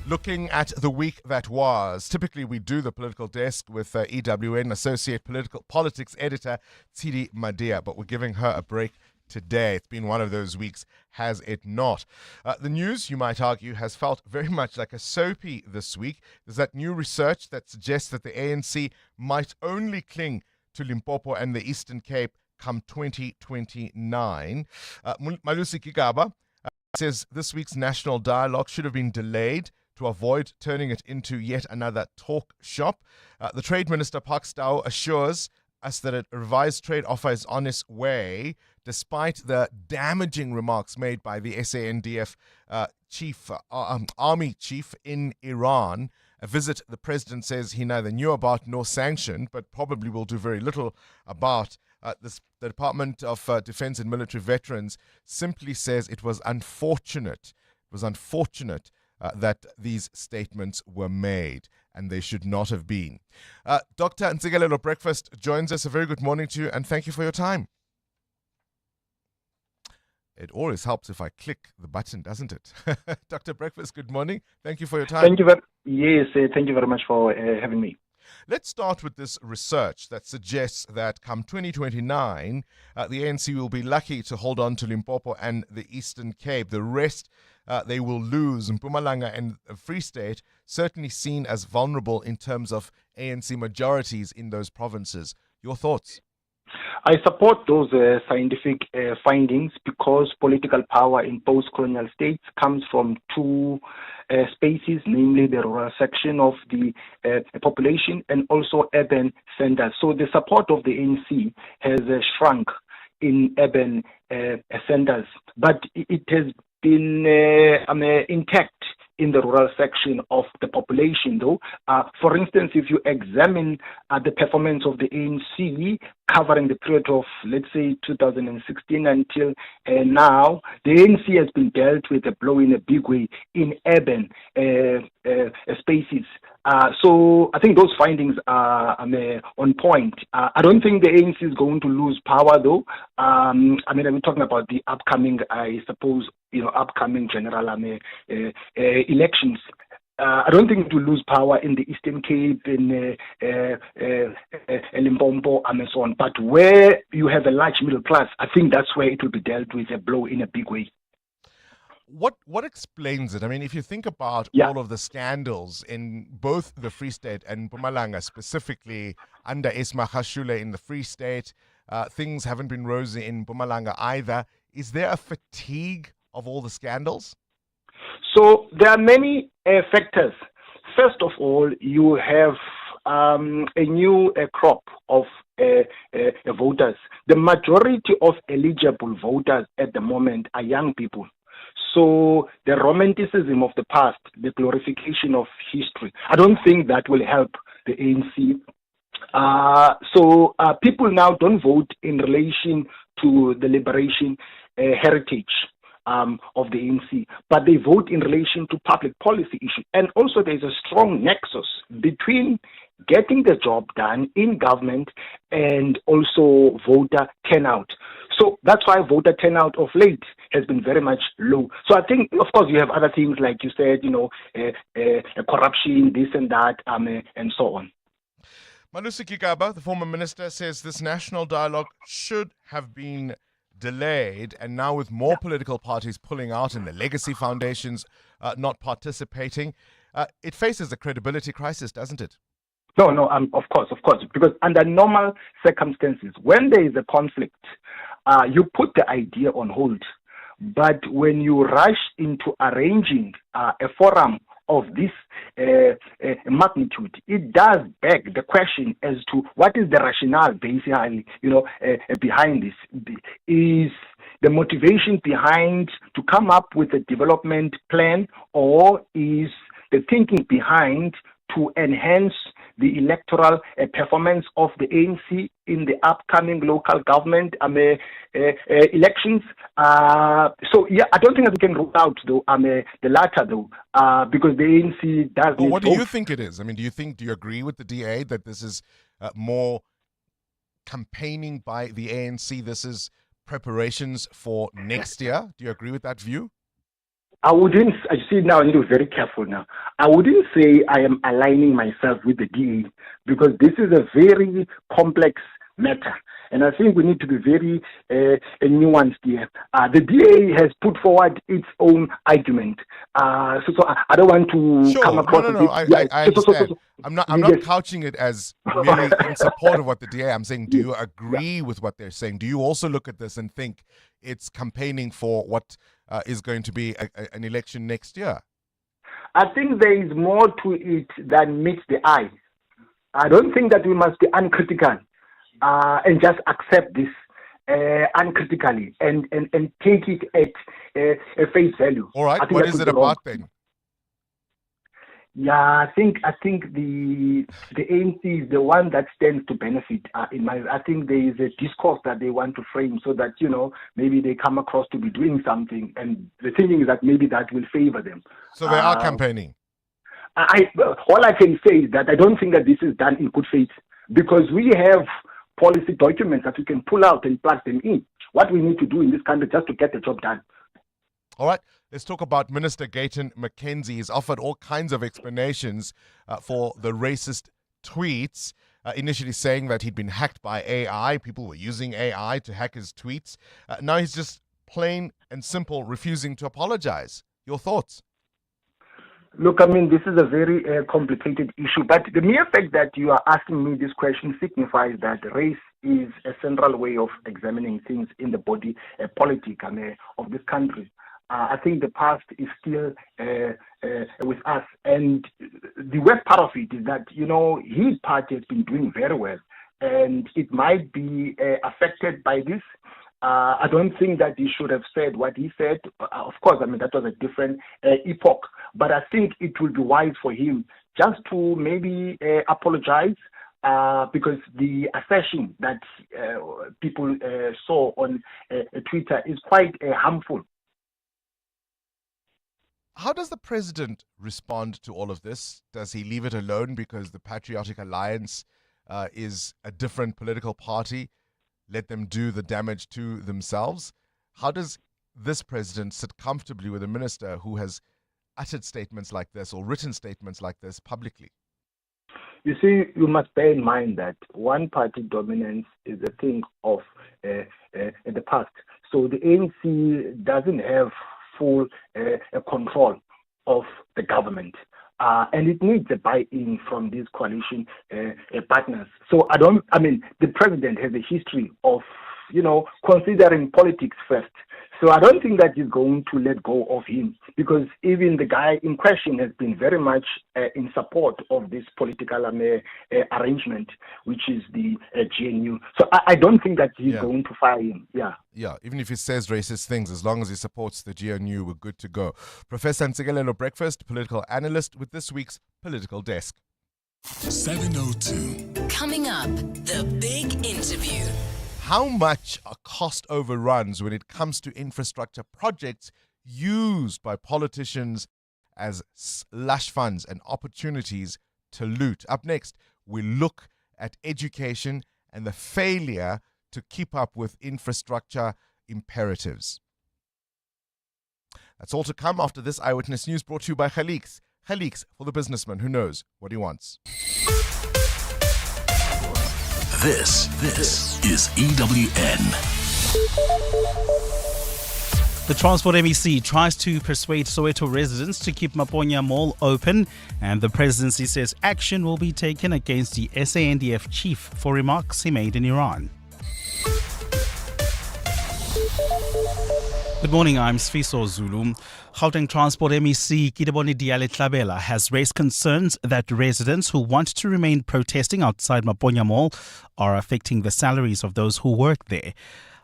Looking at the week that was. Typically, we do the Political Desk with EWN Associate Politics Editor Tsidi Madia, but we're giving her a break today. It's been one of those weeks, has it not? The news, you might argue, has felt very much like a soapy this week. There's that new research that suggests that the ANC might only cling to Limpopo and the Eastern Cape come 2029. Malusi Kigaba says this week's national dialogue should have been delayed to avoid turning it into yet another talk shop. The Trade Minister, Park Stau, assures us that a revised trade offer is on its way, despite the damaging remarks made by the SANDF army chief in Iran. A visit the president says he neither knew about nor sanctioned, but probably will do very little about. The Department of Defense and Military Veterans simply says it was unfortunate. That these statements were made, and they should not have been. Dr. Ntsikelelo Breakfast joins us. A very good morning to you, and thank you for your time. It always helps if I click the button, doesn't it? Dr. Breakfast, good morning. Thank you for your time. Thank you very much for having me. Let's start with this research that suggests that come 2029, the ANC will be lucky to hold on to Limpopo and the Eastern Cape. The rest they will lose. Mpumalanga and Free State certainly seen as vulnerable in terms of ANC majorities in those provinces. Your thoughts? I support those scientific findings because political power in post-colonial states comes from two spaces, namely the rural section of the population and also urban centers. So the support of the ANC has shrunk in urban centers, but it has been intact in the rural section of the population, though. For instance, if you examine the performance of the ANC covering the period of, let's say, 2016 until now, the ANC has been dealt with a blow in a big way in urban spaces. So I think those findings are on point. I don't think the ANC is going to lose power, though. I'm talking about the upcoming, upcoming general elections. I don't think it will lose power in the Eastern Cape, in Limpopo, and so on. But where you have a large middle class, I think that's where it will be dealt with a blow in a big way. What explains it? I mean, if you think about all of the scandals in both the Free State and Mpumalanga, specifically under Isma Khashule in the Free State, things haven't been rosy in Mpumalanga either. Is there a fatigue of all the scandals? So there are many factors. First of all, you have a new crop of voters. The majority of eligible voters at the moment are young people. So the romanticism of the past, the glorification of history, I don't think that will help the ANC. So people now don't vote in relation to the liberation heritage of the ANC, but they vote in relation to public policy issues. And also there's a strong nexus between getting the job done in government and also voter turnout. So that's why voter turnout of late has been very much low. So I think, of course, you have other things like you said, corruption, this and that, and so on. Malusi Gigaba, the former minister, says this national dialogue should have been delayed, and now with more political parties pulling out and the legacy foundations not participating, it faces a credibility crisis, doesn't it? No, of course, because under normal circumstances, when there is a conflict, you put the idea on hold. But when you rush into arranging a forum of this magnitude, it does beg the question as to what is the rationale, basically, behind this. Is the motivation behind to come up with a development plan, or is the thinking behind to enhance the electoral performance of the ANC in the upcoming local government elections? So, yeah, I don't think that we can rule out, though, the latter, though, because the ANC does need what do you think it is? I mean, do you agree with the DA that this is more campaigning by the ANC? This is preparations for next year? Do you agree with that view? I wouldn't, I see now, I need to be very careful now. I wouldn't say I am aligning myself with the DA, because this is a very complex matter. And I think we need to be very nuanced here. The DA has put forward its own argument. So I don't want to come across... No, I understand. I'm not couching it as merely in support of what the DA... I'm saying, do you agree with what they're saying? Do you also look at this and think it's campaigning for what is going to be an election next year? I think there is more to it than meets the eye. I don't think that we must be uncritical and just accept this uncritically and take it at face value. All right, what is it about then? Yeah, I think the ANC is the one that stands to benefit. I think there is a discourse that they want to frame so that maybe they come across to be doing something, and the thinking is that maybe that will favor them. So they are campaigning. All I can say is that I don't think that this is done in good faith, because we have policy documents that we can pull out and plug them in. What we need to do in this country just to get the job done. All right, let's talk about Minister Gayton McKenzie. He's offered all kinds of explanations for the racist tweets, initially saying that he'd been hacked by AI. People were using AI to hack his tweets. Now he's just plain and simple refusing to apologize. Your thoughts? Look, I mean, this is a very complicated issue, but the mere fact that you are asking me this question signifies that race is a central way of examining things in the body politic of this country. I think the past is still with us, and the worst part of it is that, his party has been doing very well, and it might be affected by this. I don't think that he should have said what he said. Of course, I mean, that was a different epoch. But I think it will be wise for him just to maybe apologize, because the assertion that people saw on Twitter is quite harmful. How does the president respond to all of this? Does he leave it alone because the Patriotic Alliance is a different political party? Let them do the damage to themselves? How does this president sit comfortably with a minister who has uttered statements like this or written statements like this publicly? You see, you must bear in mind that one-party dominance is a thing of the past. So the ANC doesn't have full control of the government. And it needs a buy-in from these coalition partners. So the president has a history of, considering politics first, So I don't think that he's going to let go of him, because even the guy in question has been very much in support of this political arrangement, which is the GNU. So I don't think that he's going to fire him. Yeah, even if he says racist things, as long as he supports the GNU, we're good to go. Professor Ntsikelelo Breakfast, political analyst, with this week's Political Desk. 702. Coming up, the big interview. How much are cost overruns when it comes to infrastructure projects used by politicians as slush funds and opportunities to loot? Up next, we look at education and the failure to keep up with infrastructure imperatives. That's all to come after this Eyewitness News, brought to you by Khalix. Khalix, for the businessman who knows what he wants. This is EWN. The Transport MEC tries to persuade Soweto residents to keep Maponya Mall open, and the Presidency says action will be taken against the SANDF chief for remarks he made in Iran. Good morning, I'm Sfiso Zulu. Gauteng Transport MEC Kidiboni Diale-Tlabela has raised concerns that residents who want to remain protesting outside Maponya Mall are affecting the salaries of those who work there.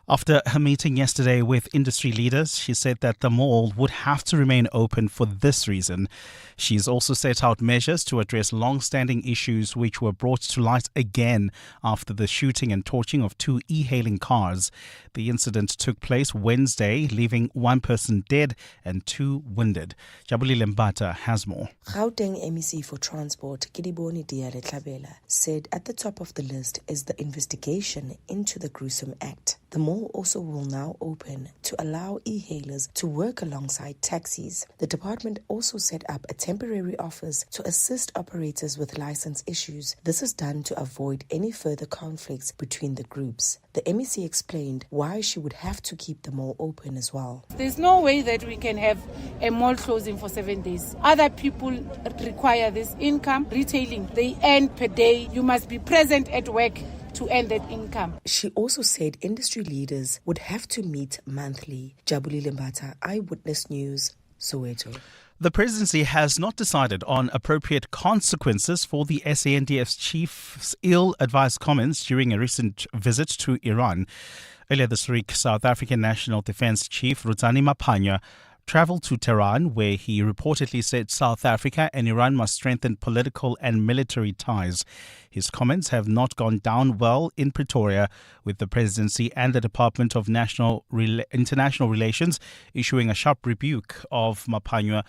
After her meeting yesterday with industry leaders, she said that the mall would have to remain open for this reason. She's also set out measures to address long-standing issues which were brought to light again after the shooting and torching of 2 e-hailing cars. The incident took place Wednesday, leaving 1 person dead and 2 wounded. Jabulile Mbata has more. Gauteng MEC for Transport Kidiboni Diale-Tlabela said at the top of the list is the investigation into the gruesome act. The mall also will now open to allow e-hailers to work alongside taxis. The department also set up a temporary office to assist operators with license issues. This is done to avoid any further conflicts between the groups. The MEC explained why she would have to keep the mall open as well. There's no way that we can have a mall closing for 7 days. Other people require this income. Retailing, they earn per day. You must be present at work to earn that income. She also said industry leaders would have to meet monthly. Jabulile Mbata, Eyewitness News, Soweto. The Presidency has not decided on appropriate consequences for the SANDF's chief's ill-advised comments during a recent visit to Iran. Earlier this week, South African National Defence Chief Ruzani Maponya travelled to Tehran, where he reportedly said South Africa and Iran must strengthen political and military ties. His comments have not gone down well in Pretoria, with the Presidency and the Department of International Relations issuing a sharp rebuke of Maponya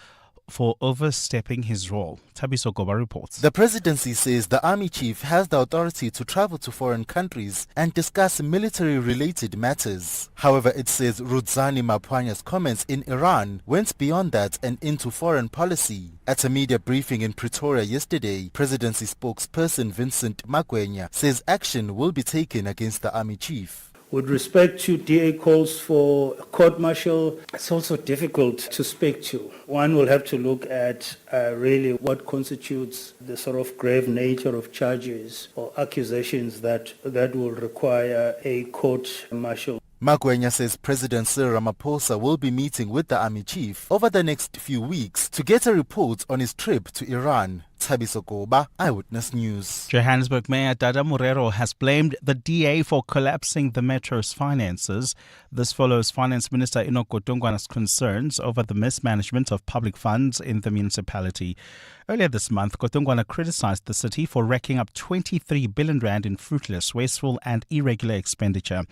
for overstepping his role. Tabiso Goba reports. The Presidency says the Army Chief has the authority to travel to foreign countries and discuss military-related matters. However, it says Ruzani Maponya's comments in Iran went beyond that and into foreign policy. At a media briefing in Pretoria yesterday, Presidency spokesperson Vincent Magwenya says action will be taken against the Army Chief. With respect to DA calls for a court-martial, it's also difficult to speak to. One will have to look at really what constitutes the sort of grave nature of charges or accusations that will require a court-martial. Magwenya says President Cyril Ramaphosa will be meeting with the Army Chief over the next few weeks to get a report on his trip to Iran. Tabiso Goba, Eyewitness News. Johannesburg Mayor Dada Morero has blamed the DA for collapsing the metro's finances. This follows Finance Minister Enoch Godongwana's concerns over the mismanagement of public funds in the municipality. Earlier this month, Godongwana criticized the city for racking up 23 billion rand in fruitless, wasteful and irregular expenditure.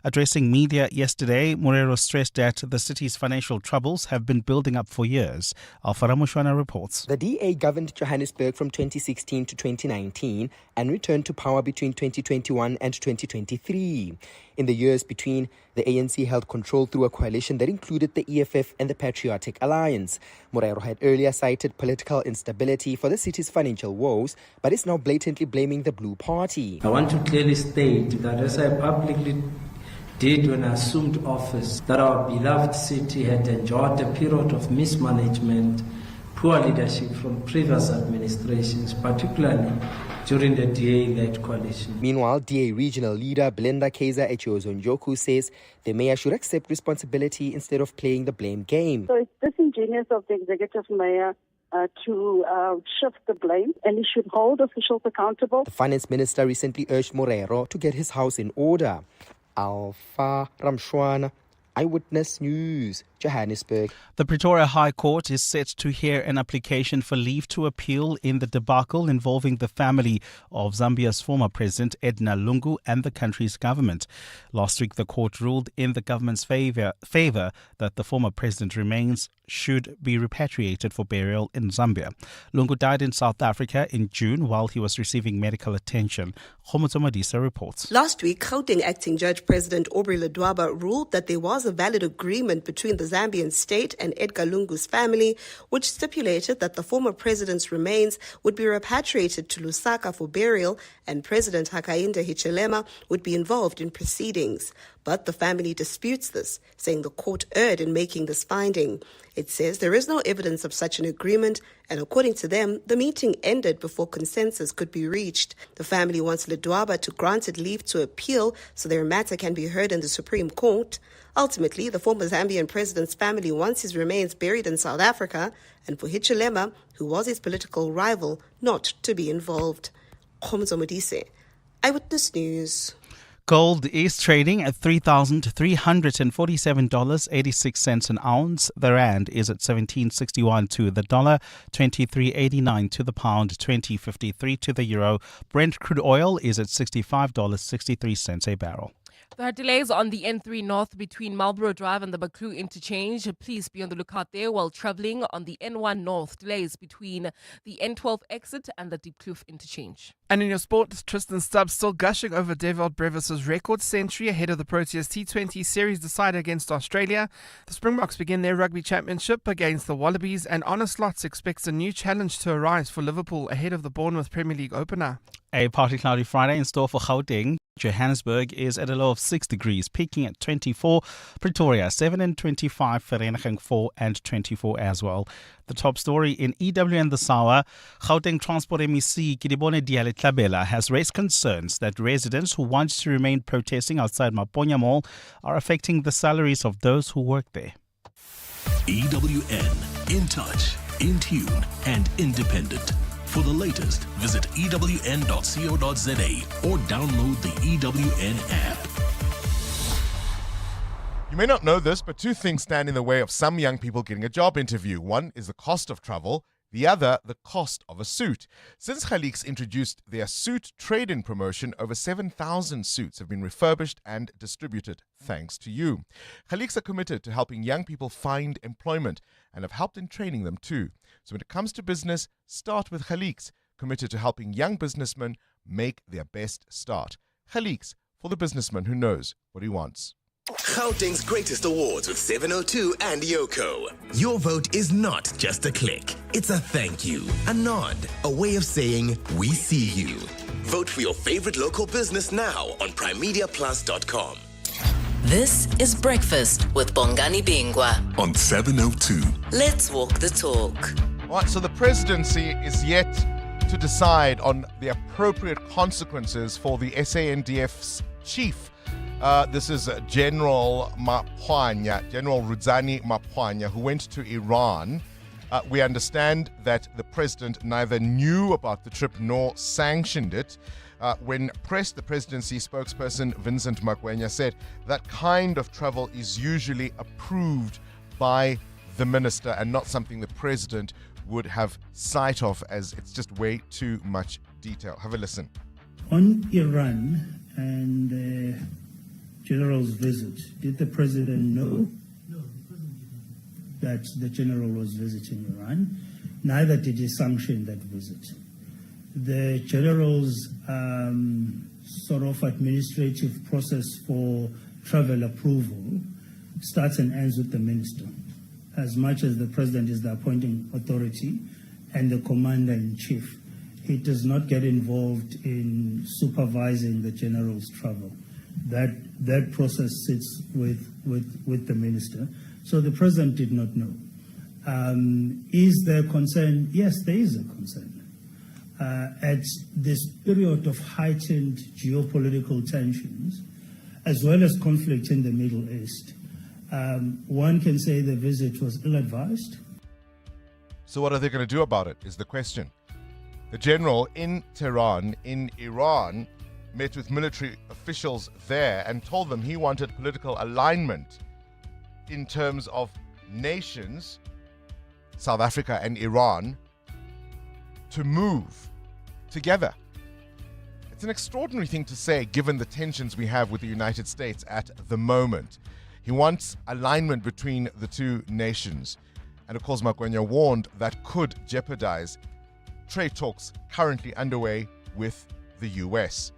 Addressing media yesterday, Morero stressed that the city's financial troubles have been building up for years. Alfara Mushwana reports. The DA governed Johannesburg from 2016 to 2019 and returned to power between 2021 and 2023. In the years between, the ANC held control through a coalition that included the EFF and the Patriotic Alliance. Morero had earlier cited political instability for the city's financial woes, but is now blatantly blaming the Blue Party. I want to clearly state that, as I publicly did when I assumed office, that our beloved city had endured a period of mismanagement, poor leadership from previous administrations, particularly during the DA-led coalition. Meanwhile, DA regional leader Blenda Kaiser Echozonjoku says the mayor should accept responsibility instead of playing the blame game. So it's disingenuous of the executive mayor to shift the blame, and he should hold officials accountable. The finance minister recently urged Morero to get his house in order. Alpha Ramshwana, Eyewitness News, Johannesburg. The Pretoria High Court is set to hear an application for leave to appeal in the debacle involving the family of Zambia's former president Edna Lungu and the country's government. Last week, the court ruled in the government's favor that the former president's remains should be repatriated for burial in Zambia. Lungu died in South Africa in June while he was receiving medical attention. Khomotso Madisa reports. Last week, Gauteng Acting Judge President Aubrey Ledwaba ruled that there was a valid agreement between the Zambian state and Edgar Lungu's family, which stipulated that the former president's remains would be repatriated to Lusaka for burial and President Hakainde Hichilema would be involved in proceedings. But the family disputes this, saying the court erred in making this finding. It says there is no evidence of such an agreement, and according to them, the meeting ended before consensus could be reached. The family wants Ledwaba to grant it leave to appeal so their matter can be heard in the Supreme Court. Ultimately, the former Zambian president's family wants his remains buried in South Africa, and for Hichilema, who was his political rival, not to be involved. Khomotso Modise, Eyewitness News. Gold is trading at $3,347.86 an ounce. The rand is at 17.61 to the dollar, 23.89 to the pound, 20.53 to the euro. Brent crude oil is at $65.63 a barrel. There are delays on the N3 North between Marlborough Drive and the Baklu interchange. Please be on the lookout there while travelling on the N1 North. Delays between the N12 exit and the Diepkloof interchange. And in your sport, Tristan Stubbs still gushing over Develd Brevis' record century ahead of the Proteas T20 series decider against Australia. The Springboks begin their rugby championship against the Wallabies, and Honest Lots expects a new challenge to arise for Liverpool ahead of the Bournemouth Premier League opener. A partly cloudy Friday in store for Gauteng. Johannesburg is at a low of 6 degrees, peaking at 24. Pretoria 7 and 25, Vereeniging 4 and 24 as well. The top story in EW and the Sawa, Gauteng Transport MEC Kidibone Diale-Tlabela has raised concerns that residents who want to remain protesting outside Maponya Mall are affecting the salaries of those who work there. EWN, in touch, in tune and independent. For the latest, visit ewn.co.za or download the EWN app. You may not know this, but two things stand in the way of some young people getting a job interview. One is the cost of travel, the other, the cost of a suit. Since Khaliks introduced their suit trade-in promotion, over 7,000 suits have been refurbished and distributed, thanks to you. Khaliks are committed to helping young people find employment and have helped in training them too. So when it comes to business, start with Khaliks, committed to helping young businessmen make their best start. Khaliks, for the businessman who knows what he wants. Gauteng's greatest awards with 702 and Yoko. Your vote is not just a click. It's a thank you, a nod, a way of saying we see you. Vote for your favorite local business now on primemediaplus.com. This is Breakfast with Bongani Bingwa on 702. Let's walk the talk. All right, so the presidency is yet to decide on the appropriate consequences for the SANDF's chief. This is General Rudzani Mapwanya, who went to Iran. We understand that the president neither knew about the trip nor sanctioned it. When pressed, the presidency spokesperson Vincent Makwenya said that kind of travel is usually approved by the minister and not something the president would have sight of, as it's just way too much detail. Have a listen. On Iran and the general's visit, did the president know that the general was visiting Iran? Neither did he sanction that visit. The general's sort of administrative process for travel approval starts and ends with the minister. As much as the president is the appointing authority and the commander-in-chief, he does not get involved in supervising the general's travel. That process sits with the minister. So the president did not know. Is there concern? Yes, there is a concern. at this period of heightened geopolitical tensions, as well as conflict in the Middle East. One can say the visit was ill-advised. So what are they going to do about it is the question. The general in Tehran, in Iran, met with military officials there and told them he wanted political alignment in terms of nations, South Africa and Iran, to move together. It's an extraordinary thing to say given the tensions we have with the United States at the moment. He wants alignment between the two nations. And of course, Makwenya warned that could jeopardize trade talks currently underway with the US.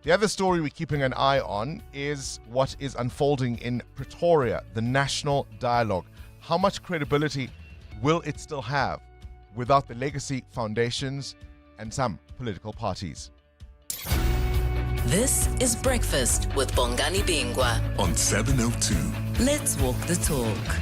The other story we're keeping an eye on is what is unfolding in Pretoria, the national dialogue. How much credibility will it still have without the legacy foundations and some political parties? This is Breakfast with Bongani Bingwa on 702. Let's walk the talk.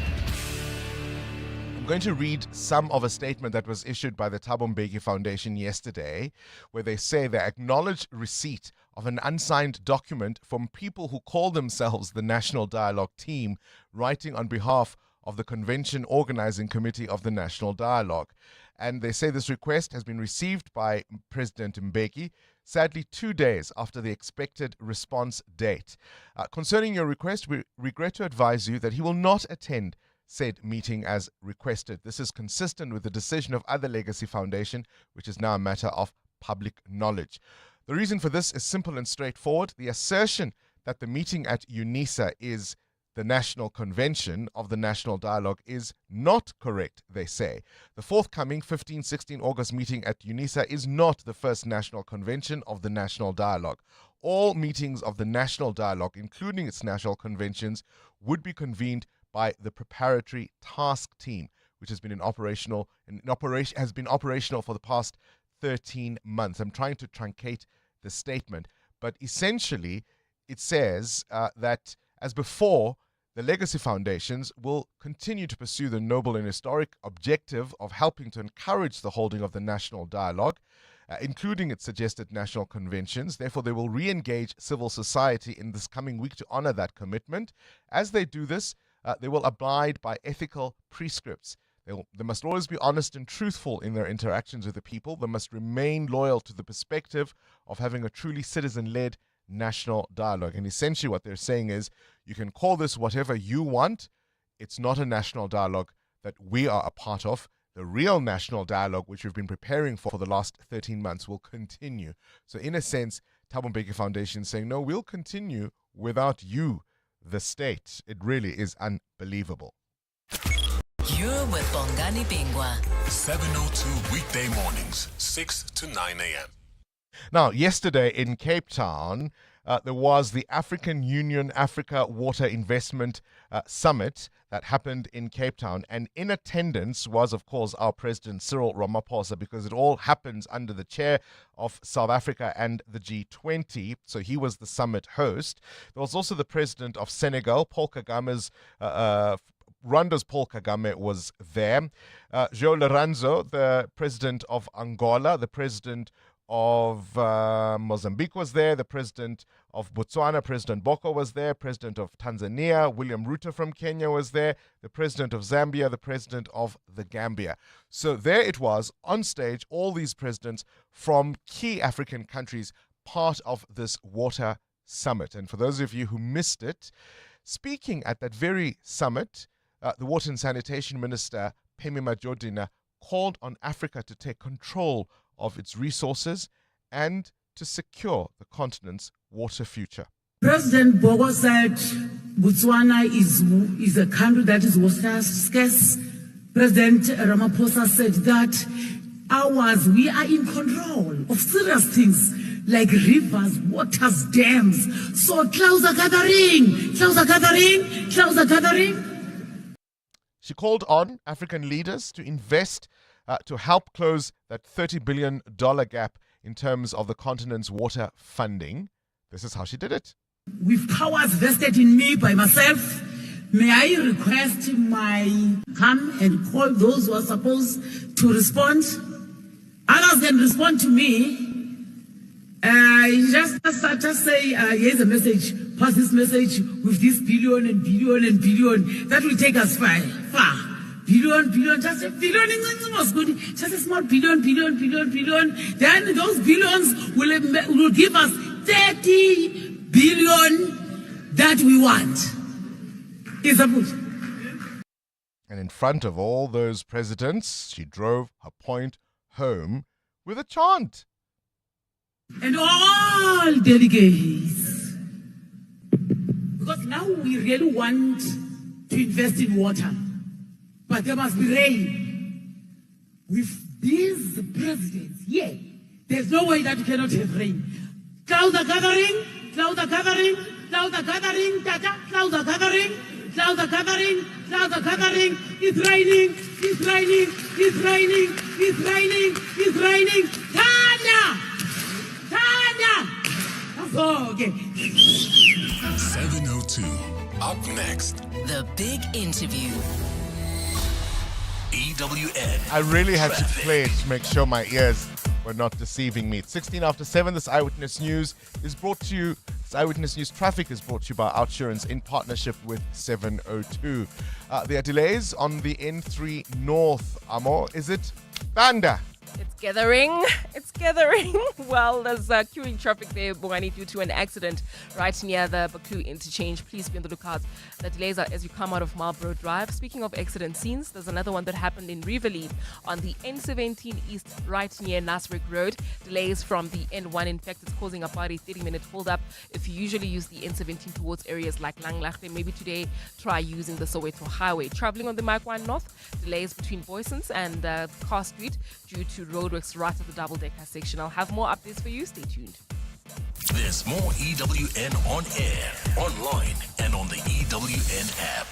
I'm going to read some of a statement that was issued by the Thabo Mbeki Foundation yesterday, where they say they acknowledge receipt of an unsigned document from people who call themselves the National Dialogue Team, writing on behalf of the Convention Organizing Committee of the National Dialogue. And they say this request has been received by President Mbeki, sadly 2 days after the expected response date. Concerning your request, we regret to advise you that he will not attend said meeting as requested. This is consistent with the decision of other legacy foundation, which is now a matter of public knowledge. The reason for this is simple and straightforward. The assertion that the meeting at UNISA is the national convention of the National Dialogue is not correct, they say. The forthcoming 15-16 August meeting at UNISA is not the first national convention of the National Dialogue. All meetings of the National Dialogue, including its national conventions, would be convened by the preparatory task team, which has been operational for the past 13 months. I'm trying to truncate the statement, but essentially it says that, as before, the legacy foundations will continue to pursue the noble and historic objective of helping to encourage the holding of the national dialogue, including its suggested national conventions. Therefore, they will re-engage civil society in this coming week to honor that commitment. As they do this, they will abide by ethical prescripts. They must always be honest and truthful in their interactions with the people. They must remain loyal to the perspective of having a truly citizen-led national dialogue. And essentially what they're saying is, you can call this whatever you want. It's not a national dialogue that we are a part of. The real national dialogue, which we've been preparing for the last 13 months, will continue. So in a sense, Thabo Mbeki Foundation is saying, no, we'll continue without you, the state. It really is unbelievable. You're with Bongani Bingwa. 702 weekday mornings, 6 to 9 a.m. Now, yesterday in Cape Town, there was the African Union Africa Water Investment Summit that happened in Cape Town. And in attendance was, of course, our President Cyril Ramaphosa, because it all happens under the chair of South Africa and the G20. So he was the summit host. There was also the President of Senegal, Paul Kagame's Rwanda's Paul Kagame was there. João Lourenço, the President of Angola, the President of Mozambique was there, the President of Botswana, President Boko was there, President of Tanzania, William Ruto from Kenya was there, the President of Zambia, the President of the Gambia. So there it was, on stage, all these presidents from key African countries, part of this water summit. And for those of you who missed it, speaking at that very summit, the Water and Sanitation Minister, Phemi Majodina, called on Africa to take control of its resources and to secure the continent's water future. President Boko said Botswana is a country that is water scarce. President Ramaphosa said that we are in control of serious things like rivers, waters, dams. So clouds are gathering, clouds are gathering, clouds are gathering. She called on African leaders to invest to help close that $30 billion gap in terms of the continent's water funding. This is how she did it. With powers vested in me by myself, may I request come and call those who are supposed to respond? Others can respond to me. Just say, here's a message, pass this message with this billion and billion and billion. That will take us far. Billion, just a billion, just a small billion. Then those billions will give us 30 billion that we want. Is that good? And in front of all those presidents, she drove her point home with a chant. And all delegates, because now we really want to invest in water, but there must be rain. With these presidents, there's no way that you cannot have rain. Clouds are gathering, clouds are gathering, clouds are gathering, clouds are gathering, clouds are gathering, clouds are gathering. It's raining, it's raining, it's raining, it's raining, it's raining. Tanya! Okay. 702. Up next. The big interview. EWN. I really had to play it to make sure my ears were not deceiving me. It's 16 after 7. This Eyewitness News is brought to you. This Eyewitness News traffic is brought to you by Outsurance in partnership with 702. There are delays on the N3 North. Amo, is it Banda? It's gathering. It's gathering. Well, there's queuing traffic there, Bongani, due to an accident right near the Baklu interchange. Please be on the lookout. The delays are as you come out of Marlborough Drive. Speaking of accident scenes, there's another one that happened in Rivoli on the N17 East, right near Naswick Road. Delays from the N1. In fact, it's causing about a 30-minute hold-up. If you usually use the N17 towards areas like Langlaagte, maybe today try using the Soweto Highway. Traveling on the Mike-1 North, delays between Boysons and Car Street due to roadworks right at the double-decker section. I'll have more updates for you. Stay tuned. There's more EWN on air, online, and on the EWN app.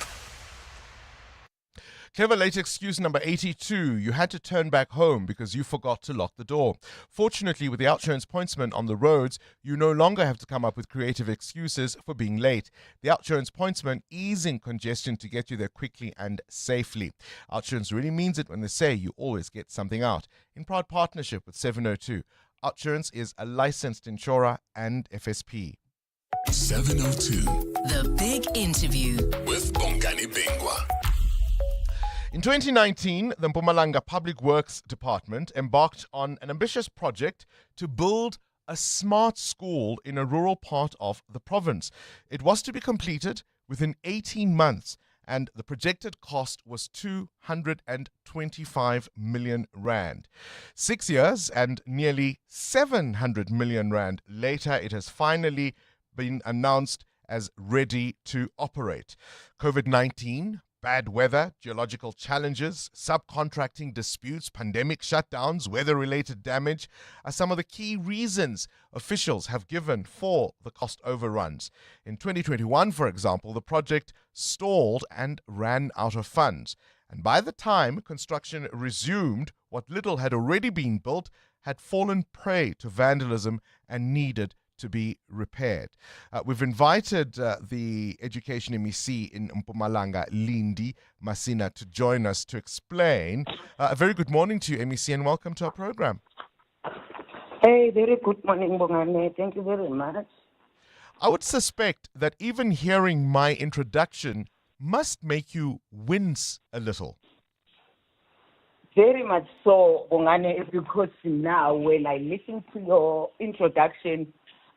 Clever late excuse number 82. You had to turn back home because you forgot to lock the door. Fortunately, with the Outsurance pointsman on the roads, you no longer have to come up with creative excuses for being late. The Outsurance pointsman easing congestion to get you there quickly and safely. Outsurance really means it when they say you always get something out. In proud partnership with 702, Outsurance is a licensed insurer and FSP. 702. The big interview with Bongani Bingwa. In 2019, the Mpumalanga Public Works Department embarked on an ambitious project to build a smart school in a rural part of the province. It was to be completed within 18 months, and the projected cost was 225 million rand. 6 years and nearly 700 million rand later, it has finally been announced as ready to operate. COVID-19, bad weather, geological challenges, subcontracting disputes, pandemic shutdowns, weather-related damage are some of the key reasons officials have given for the cost overruns. In 2021, for example, the project stalled and ran out of funds. And by the time construction resumed, what little had already been built had fallen prey to vandalism and needed to be repaired. We've invited the Education MEC in Mpumalanga, Lindy Masina, to join us to explain. A very good morning to you, MEC, and welcome to our program. Hey, very good morning, Bongani. Thank you very much. I would suspect that even hearing my introduction must make you wince a little. Very much so, Bongani, because now when I listen to your introduction,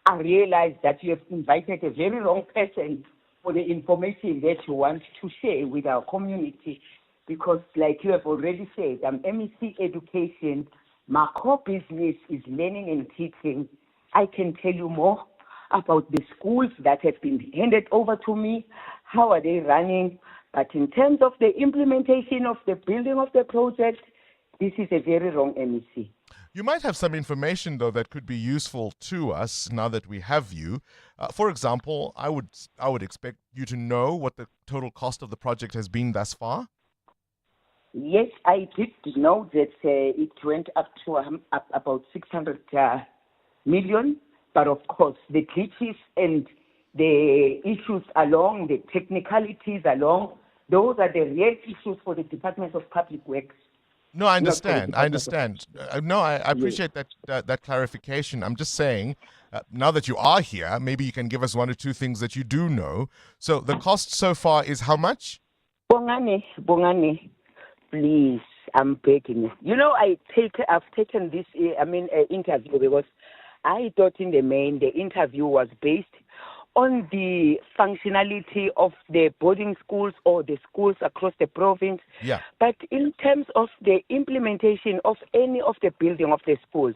I realize that you have invited a very wrong person for the information that you want to share with our community. Because like you have already said, I'm MEC Education. My core business is learning and teaching. I can tell you more about the schools that have been handed over to me. How are they running? But in terms of the implementation of the building of the project, this is a very wrong MEC. You might have some information, though, that could be useful to us now that we have you. For example, I would expect you to know what the total cost of the project has been thus far. Yes, I did know that it went up to about 600 million. But of course, the glitches and the issues along, the technicalities along, those are the real issues for the Department of Public Works. No, I understand. I understand. No, I appreciate that clarification. I'm just saying, now that you are here, maybe you can give us one or two things that you do know. So the cost so far is how much? Bongani, please, I'm begging you. You know, I've taken this, interview because I thought in the main the interview was based on the functionality of the boarding schools or the schools across the province. Yeah. But in terms of the implementation of any of the building of the schools,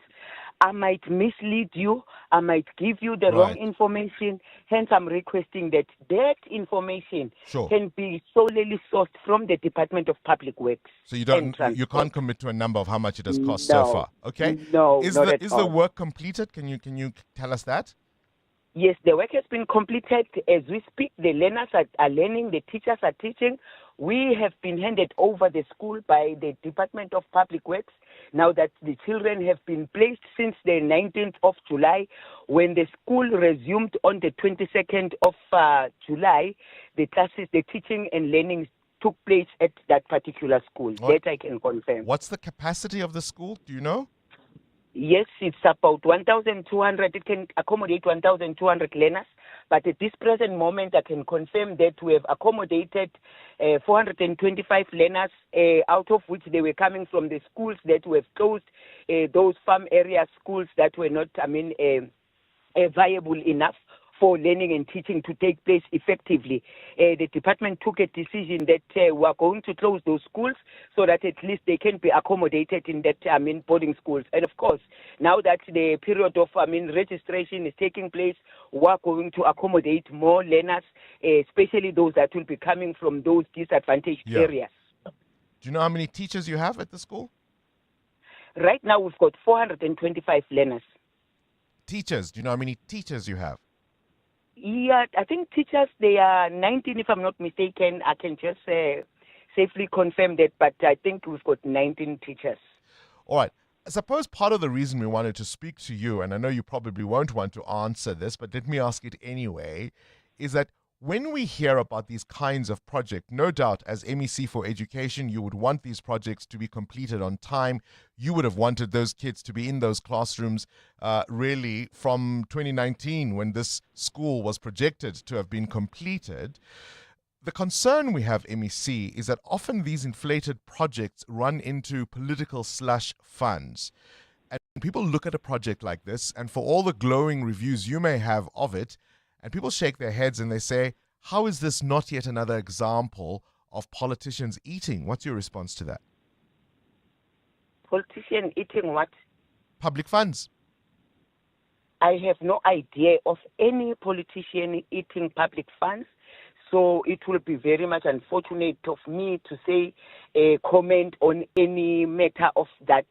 I might mislead you, I might give you the wrong information. Hence, I'm requesting that information can be solely sourced from the Department of Public Works. So you can't commit to a number of how much it has cost No. so far. Okay. No, Is not at the all. work completed? Can you tell us that? Yes, the work has been completed. As we speak, the learners are learning, the teachers are teaching. We have been handed over the school by the Department of Public Works now that the children have been placed since the 19th of July. When the school resumed on the 22nd of July, the classes, the teaching and learning took place at that particular school. That I can confirm. What's the capacity of the school? Do you know? Yes, it's about 1,200. It can accommodate 1,200 learners. But at this present moment, I can confirm that we have accommodated 425 learners, out of which they were coming from the schools that were closed, those farm area schools that were not, viable enough for learning and teaching to take place effectively. The department took a decision that we are going to close those schools so that at least they can be accommodated in that boarding schools. And of course, now that the period of registration is taking place, we are going to accommodate more learners, especially those that will be coming from those disadvantaged areas. Do you know how many teachers you have at the school? Right now, we've got 425 learners. Teachers, do you know how many teachers you have? Yeah, I think teachers, they are 19, if I'm not mistaken. I can just safely confirm that, but I think we've got 19 teachers. All right. I suppose part of the reason we wanted to speak to you, and I know you probably won't want to answer this, but let me ask it anyway, is that when we hear about these kinds of projects, no doubt as MEC for Education, you would want these projects to be completed on time. You would have wanted those kids to be in those classrooms really from 2019 when this school was projected to have been completed. The concern we have, MEC, is that often these inflated projects run into political slush funds. And people look at a project like this, and for all the glowing reviews you may have of it, and people shake their heads and they say, how is this not yet another example of politicians eating? What's your response to that? Politician eating what? Public funds. I have no idea of any politician eating public funds. So it will be very much unfortunate of me to say comment on any matter of that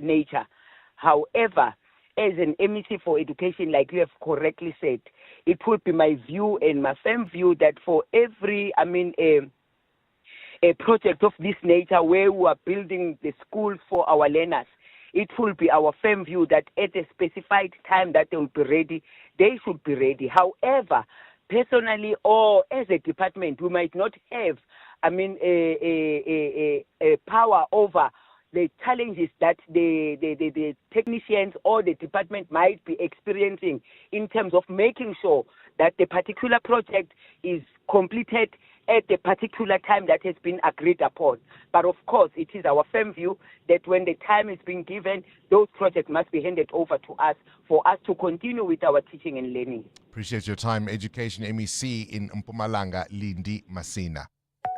nature. However, as an MEC for Education, like you have correctly said, it would be my view and my firm view that for every, a project of this nature where we are building the school for our learners, it will be our firm view that at a specified time that they will be ready, they should be ready. However, personally or as a department, we might not have, a power over the challenges that the technicians or the department might be experiencing in terms of making sure that the particular project is completed at the particular time that has been agreed upon. But of course, it is our firm view that when the time is being given, those projects must be handed over to us for us to continue with our teaching and learning. Appreciate your time, Education MEC in Mpumalanga, Lindy Masina.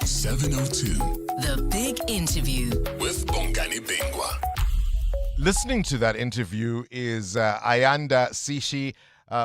702. The Big Interview with Bongani Bingwa. Listening to that interview is Ayanda Sishi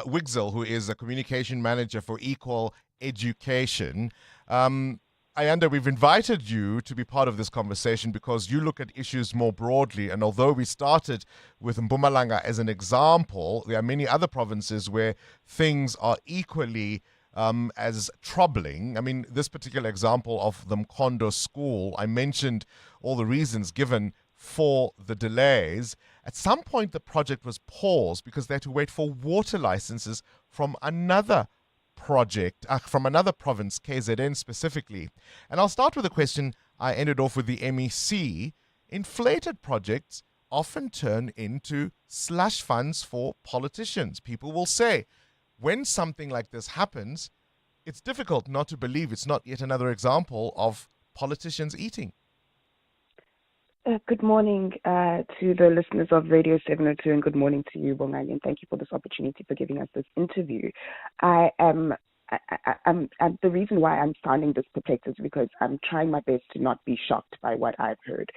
Wigzel, who is a communication manager for Equal Education. Ayanda, we've invited you to be part of this conversation because you look at issues more broadly. And although we started with Mpumalanga as an example, there are many other provinces where things are equally as troubling. I mean, this particular example of the Mkhondo School, I mentioned all the reasons given for the delays. At some point, the project was paused because they had to wait for water licenses from another project, from another province, KZN specifically. And I'll start with a question I ended off with the MEC inflated projects often turn into slush funds for politicians. People will say, when something like this happens, it's difficult not to believe it's not yet another example of politicians eating. Good morning to the listeners of Radio 702, and good morning to you, Bongani, and thank you for this opportunity for giving us this interview. The reason why I'm sounding this perplexed is because I'm trying my best to not be shocked by what I've heard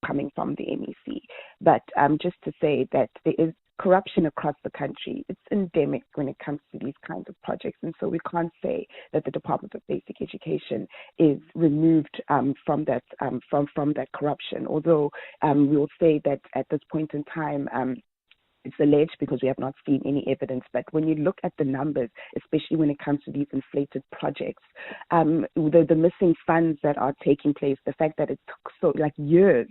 coming from the MEC. But just to say that there is corruption across the country. It's endemic when it comes to these kinds of projects, and so we can't say that the Department of Basic Education is removed from that corruption. Although we will say that at this point in time, it's alleged because we have not seen any evidence. But when you look at the numbers, especially when it comes to these inflated projects, the missing funds that are taking place, the fact that it took years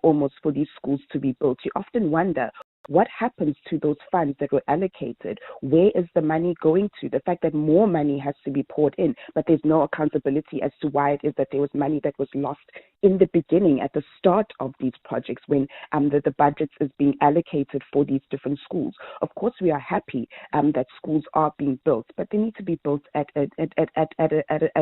almost for these schools to be built, you often wonder, what happens to those funds that were allocated? Where is the money going to? The fact that more money has to be poured in, but there's no accountability as to why it is that there was money that was lost in the beginning, at the start of these projects, when the budgets is being allocated for these different schools. Of course, we are happy that schools are being built, but they need to be built at a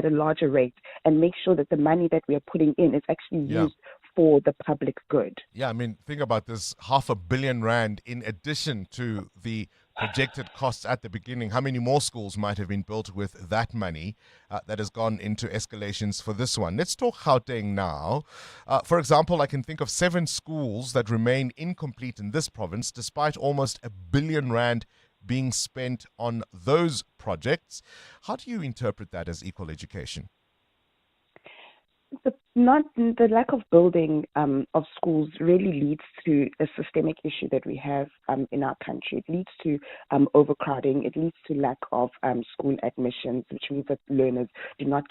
larger rate, and make sure that the money that we are putting in is actually used for the public good. Yeah, I mean, think about this, R500 million in addition to the projected costs at the beginning. How many more schools might have been built with that money that has gone into escalations for this one? Let's talk Gauteng now. For example, I can think of 7 schools that remain incomplete in this province, despite almost R1 billion being spent on those projects. How do you interpret that as equal education? The lack of building of schools really leads to a systemic issue that we have in our country. It leads to overcrowding. It leads to lack of school admissions, which means that learners do not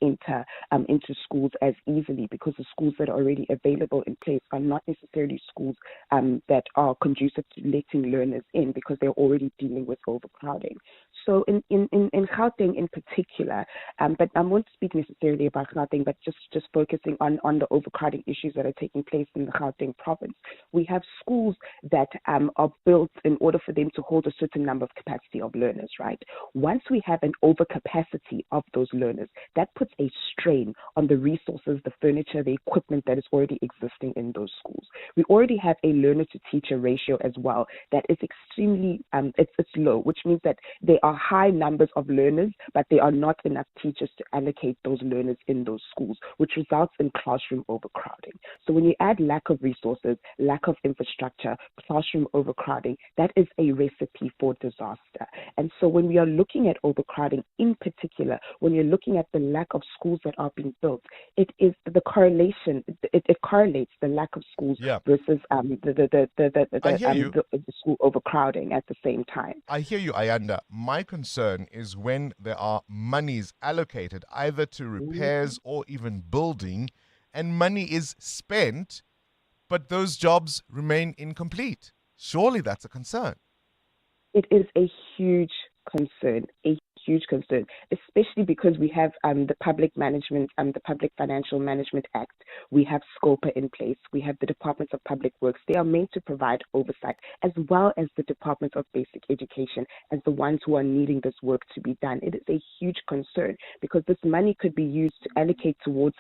enter into schools as easily, because the schools that are already available in place are not necessarily schools that are conducive to letting learners in, because they're already dealing with overcrowding. So in Gauteng in particular, but I won't speak necessarily about Gauteng, but just focusing on the overcrowding issues that are taking place in the Gauteng province. We have schools that are built in order for them to hold a certain number of capacity of learners, right? Once we have an overcapacity of those learners, that puts a strain on the resources, the furniture, the equipment that is already existing in those schools. We already have a learner-to-teacher ratio as well that is extremely, it's low, which means that there are high numbers of learners, but there are not enough teachers to allocate those learners in those schools, which results in classroom overcrowding. So when you add lack of resources, lack of infrastructure, classroom overcrowding, that is a recipe for disaster. And so when we are looking at overcrowding in particular, when you're looking at the lack of schools that are being built, it is the correlation, it correlates the lack of schools versus the school overcrowding at the same time. I hear you, Ayanda. My concern is when there are monies allocated either to repairs or even building, and money is spent, but those jobs remain incomplete. Surely that's a concern. It is a huge concern, especially because we have the Public Management, the Public Financial Management Act. We have SCOPA in place. We have the Department of Public Works. They are meant to provide oversight, as well as the Department of Basic Education, as the ones who are needing this work to be done. It is a huge concern, because this money could be used to allocate towards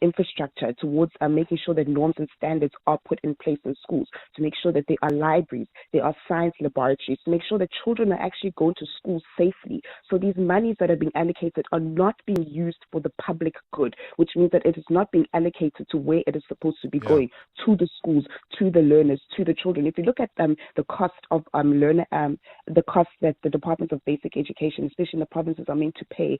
infrastructure, towards making sure that norms and standards are put in place in schools, to make sure that there are libraries, there are science laboratories, to make sure that children are actually going to school safely. So these monies that are being allocated are not being used for the public good, which means that it is not being allocated to where it is supposed to be going, to the schools, to the learners, to the children. If you look at the cost of the cost that the Department of Basic Education, especially in the provinces, are meant to pay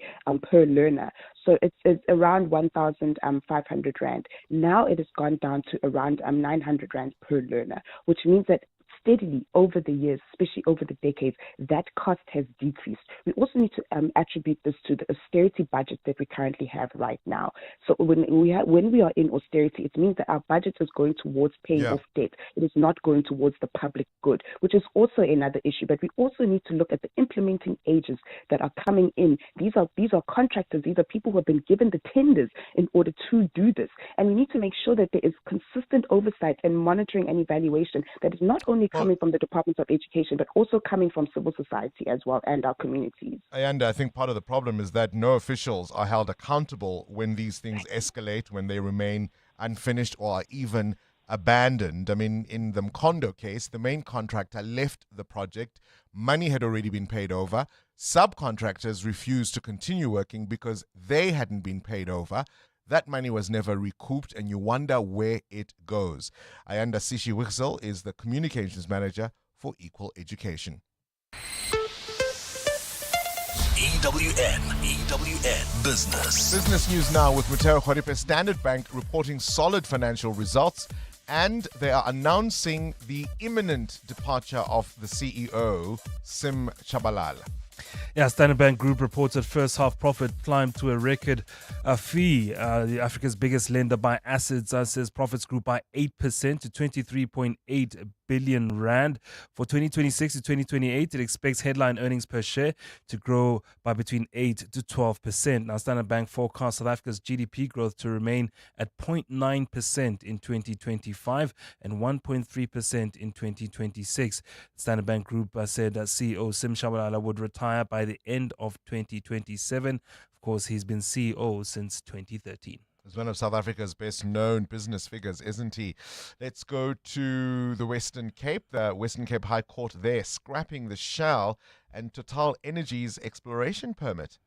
per learner. So it's around 1,500 rand. Now it has gone down to around 900 rand per learner, which means that steadily over the years, especially over the decades, that cost has decreased. We also need to attribute this to the austerity budget that we currently have right now. So when we are in austerity, it means that our budget is going towards paying off debt. It is not going towards the public good, which is also another issue. But we also need to look at the implementing agents that are coming in. These are contractors. These are people who have been given the tenders in order to do this. And we need to make sure that there is consistent oversight and monitoring and evaluation that is not only coming from the Department of Education, but also coming from civil society as well and our communities. And I think part of the problem is that no officials are held accountable when these things escalate, when they remain unfinished or are even abandoned. I mean, in the Mkhondo case, the main contractor left the project. Money had already been paid over. Subcontractors refused to continue working because they hadn't been paid over. That money was never recouped, and you wonder where it goes. Ayanda Sishi Wixel is the communications manager for Equal Education. EWN Business. Business news now with Mutero Khoripe. Standard Bank reporting solid financial results, and they are announcing the imminent departure of the CEO, Sim Tshabalala. Yeah, Standard Bank Group reported first half profit climbed to a record fee. The Africa's biggest lender by assets says profits grew by 8% to 23.8 billion rand. For 2026 to 2028, it expects headline earnings per share to grow by between 8 to 12%. Now, Standard Bank forecasts South Africa's GDP growth to remain at 0.9% in 2025 and 1.3% in 2026. Standard Bank Group said that CEO Sim Tshabalala would retire by the end of 2027. Of course, he's been CEO since 2013. He's one of South Africa's best known business figures, isn't he? Let's go to the Western Cape. The Western Cape High Court there scrapping the Shell and Total Energies exploration permit.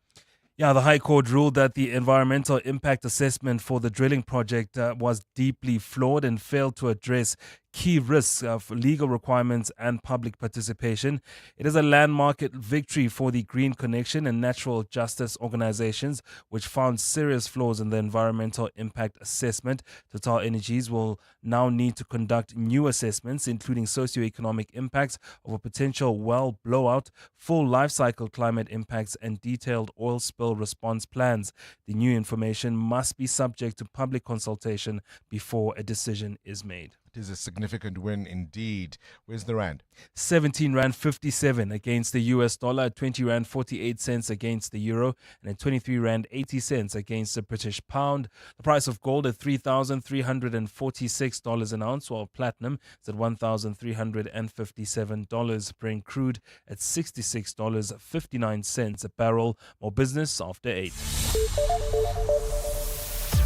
Yeah, the High Court ruled that the environmental impact assessment for the drilling project was deeply flawed and failed to address key risks of legal requirements and public participation. It is a landmark victory for the Green Connection and natural justice organizations, which found serious flaws in the environmental impact assessment. Total Energies will now need to conduct new assessments, including socioeconomic impacts of a potential well blowout, full life cycle climate impacts, and detailed oil spill response plans. The new information must be subject to public consultation before a decision is made. It is a significant win indeed. Where's the rand? 17 rand 57 against the US dollar, 20 rand 48 cents against the euro, and at 23 rand 80 cents against the British pound. The price of gold at $3,346 an ounce, while platinum is at $1,357. Brent crude at $66.59 a barrel. More business after 8.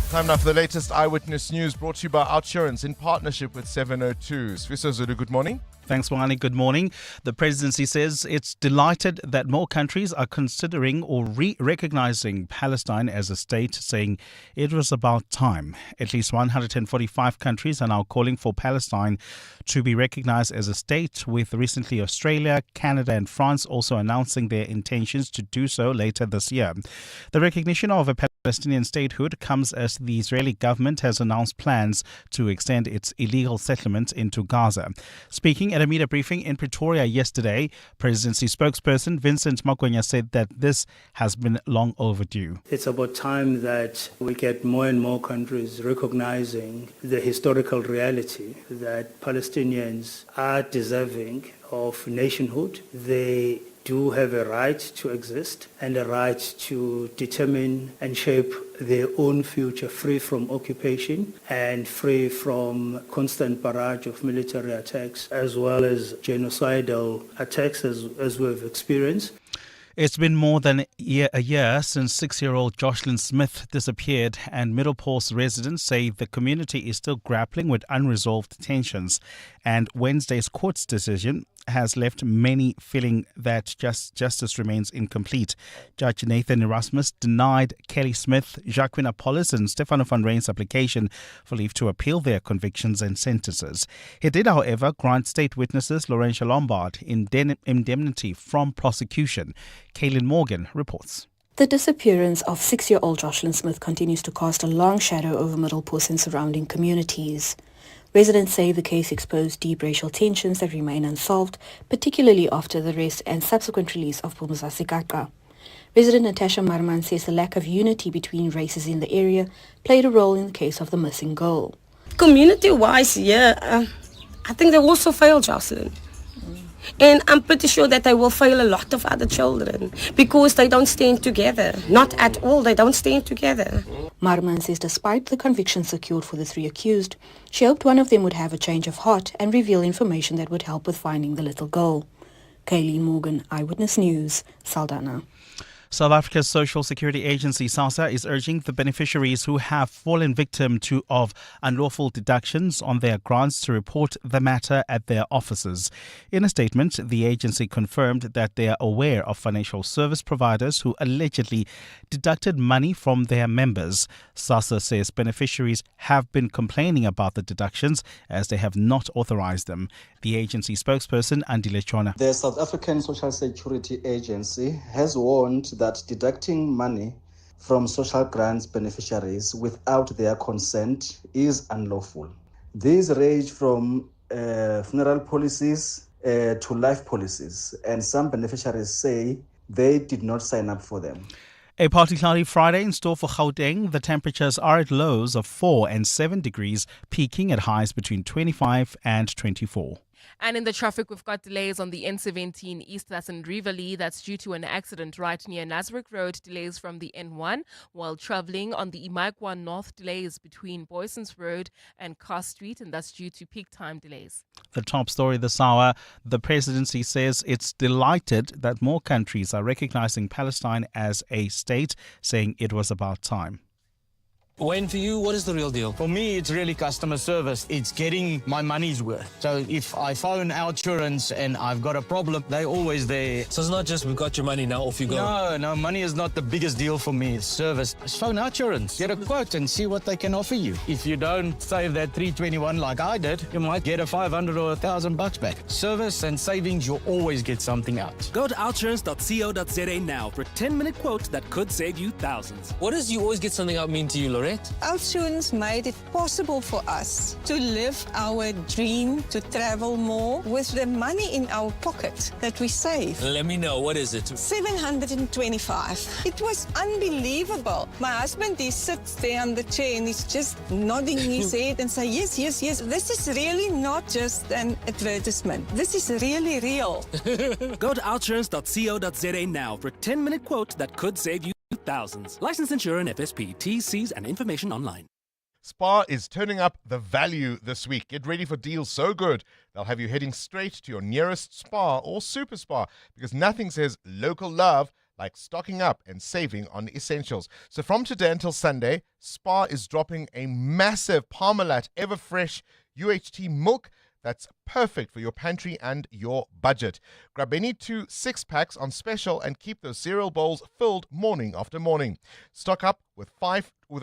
Time now for the latest Eyewitness news, brought to you by Outsurance in partnership with 702. Swiso Zulu, good morning. Thanks, Bongani. Good morning. The presidency says it's delighted that more countries are considering or recognizing Palestine as a state, saying it was about time. At least 145 countries are now calling for Palestine to be recognized as a state, with recently Australia, Canada and France also announcing their intentions to do so later this year. The recognition of a Palestinian statehood comes as the Israeli government has announced plans to extend its illegal settlements into Gaza. Speaking at a media briefing in Pretoria yesterday, Presidency spokesperson Vincent Magwenya said that this has been long overdue. It's about time that we get more and more countries recognizing the historical reality that Palestinians are deserving of nationhood. They do have a right to exist and a right to determine and shape their own future, free from occupation and free from constant barrage of military attacks, as well as genocidal attacks as we've experienced. It's been more than a year since 6-year-old Jocelyn Smith disappeared, and Middleport residents say the community is still grappling with unresolved tensions. And Wednesday's court's decision has left many feeling that justice remains incomplete. Judge Nathan Erasmus denied Kelly Smith, Jacqueline Apollos and Stefano van Ryn's application for leave to appeal their convictions and sentences. He did, however, grant state witnesses Laurentia Lombard indemnity from prosecution. Kaylin Morgan reports. The disappearance of 6-year-old Jocelyn Smith continues to cast a long shadow over Middleport and surrounding communities. Residents say the case exposed deep racial tensions that remain unsolved, particularly after the arrest and subsequent release of Phumuza Sikaka. Resident Natasha Marman says the lack of unity between races in the area played a role in the case of the missing girl. Community-wise, I think they also failed, Jocelyn. And I'm pretty sure that they will fail a lot of other children because they don't stand together. Not at all, they don't stand together. Marman says despite the conviction secured for the 3 accused, she hoped one of them would have a change of heart and reveal information that would help with finding the little girl. Kayleen Morgan, Eyewitness News, Saldanha. South Africa's Social Security Agency, SASSA, is urging the beneficiaries who have fallen victim of unlawful deductions on their grants to report the matter at their offices. In a statement, the agency confirmed that they are aware of financial service providers who allegedly deducted money from their members. SASSA says beneficiaries have been complaining about the deductions as they have not authorized them. The agency spokesperson, Andile Chona. The South African Social Security Agency has warned that deducting money from social grants beneficiaries without their consent is unlawful. These range from funeral policies to life policies, and some beneficiaries say they did not sign up for them. A partly cloudy Friday in store for Gauteng. The temperatures are at lows of 4 and 7 degrees, peaking at highs between 25 and 24. And in the traffic, we've got delays on the N17 East, that's in Rivoli. That's due to an accident right near Naswick Road. Delays from the N1 while traveling on the Imaikwa North. Delays between Boysons Road and Carr Street, and that's due to peak time delays. The top story this hour, the Presidency says it's delighted that more countries are recognizing Palestine as a state, saying it was about time. Wayne, for you, what is the real deal? For me, it's really customer service. It's getting my money's worth. So if I phone Outsurance and I've got a problem, they're always there. So it's not just, we've got your money, now off you go. No, money is not the biggest deal for me. It's service. Just phone Outsurance, get a quote and see what they can offer you. If you don't save that 321 like I did, you might get a 500 or $1,000 back. Service and savings, you'll always get something out. Go to outsurance.co.za now for a 10-minute quote that could save you thousands. What does you always get something out mean to you, Lorette? Outsurance made it possible for us to live our dream to travel more with the money in our pocket that we save. Let me know, what is it? 725. It was unbelievable. My husband, he sits there on the chair and he's just nodding his head and say, yes. This is really not just an advertisement. This is really real. Go to outsurance.co.za now for a 10-minute quote that could save you thousands. Licensed insurer and FSP. T's and information online. Spar is turning up the value this week. Get ready for deals so good they'll have you heading straight to your nearest Spar or Super Spar, because nothing says local love like stocking up and saving on essentials. So from today until Sunday, Spar is dropping a massive Parmalat Everfresh UHT milk that's perfect for your pantry and your budget. Grab any 2 6-packs on special and keep those cereal bowls filled morning after morning. Stock up with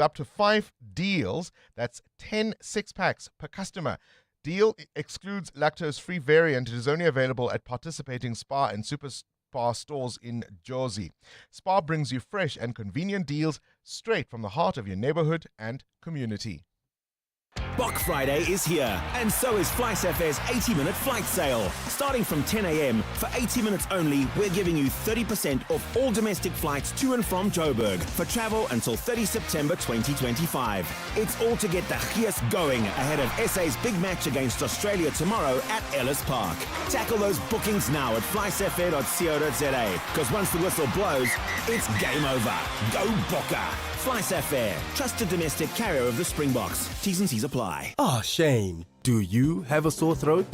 up to 5 deals. That's 10 6-packs per customer. Deal excludes lactose-free variant. It is only available at participating Spar and Super Spar stores in Jersey. Spar brings you fresh and convenient deals straight from the heart of your neighborhood and community. Bok Friday is here, and so is FlySFAir's 80-minute flight sale. Starting from 10 a.m, for 80 minutes only, we're giving you 30% off all domestic flights to and from Joburg for travel until 30 September 2025. It's all to get the Chias going ahead of SA's big match against Australia tomorrow at Ellis Park. Tackle those bookings now at flysafair.co.za, because once the whistle blows, it's game over. Go Bokke! FlySFAir, trusted domestic carrier of the Springboks. T's and C's apply. Oh, Shane, do you have a sore throat?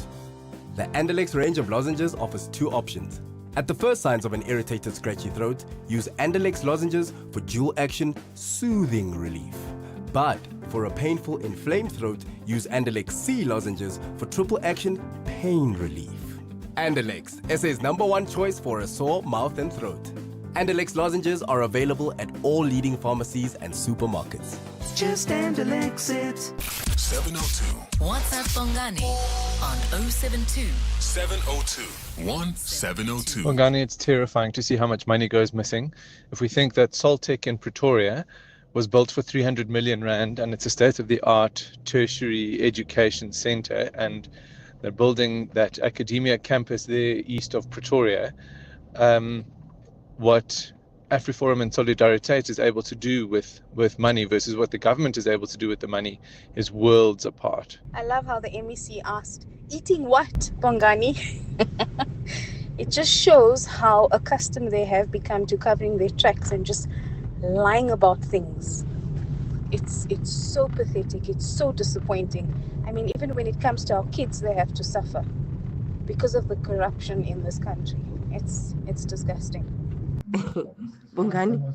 The Andalex range of lozenges offers 2 options. At the first signs of an irritated, scratchy throat, use Andalex lozenges for dual action, soothing relief. But for a painful, inflamed throat, use Andalex C lozenges for triple action, pain relief. Andalex, SA's #1 choice for a sore mouth and throat. Andalex lozenges are available at all leading pharmacies and supermarkets. Just Andalex it. 702. WhatsApp Bongani on 072 702 1702. Bongani, it's terrifying to see how much money goes missing. If we think that Saltec in Pretoria was built for 300 million rand, and it's a state-of-the-art tertiary education center, and they're building that academia campus there east of Pretoria. What AfriForum and Solidariteit is able to do with money versus what the government is able to do with the money is worlds apart. I love how the MEC asked, eating what, Bongani? It just shows how accustomed they have become to covering their tracks and just lying about things. It's so pathetic. It's so disappointing. I mean, even when it comes to our kids, they have to suffer because of the corruption in this country. It's disgusting. Bongani,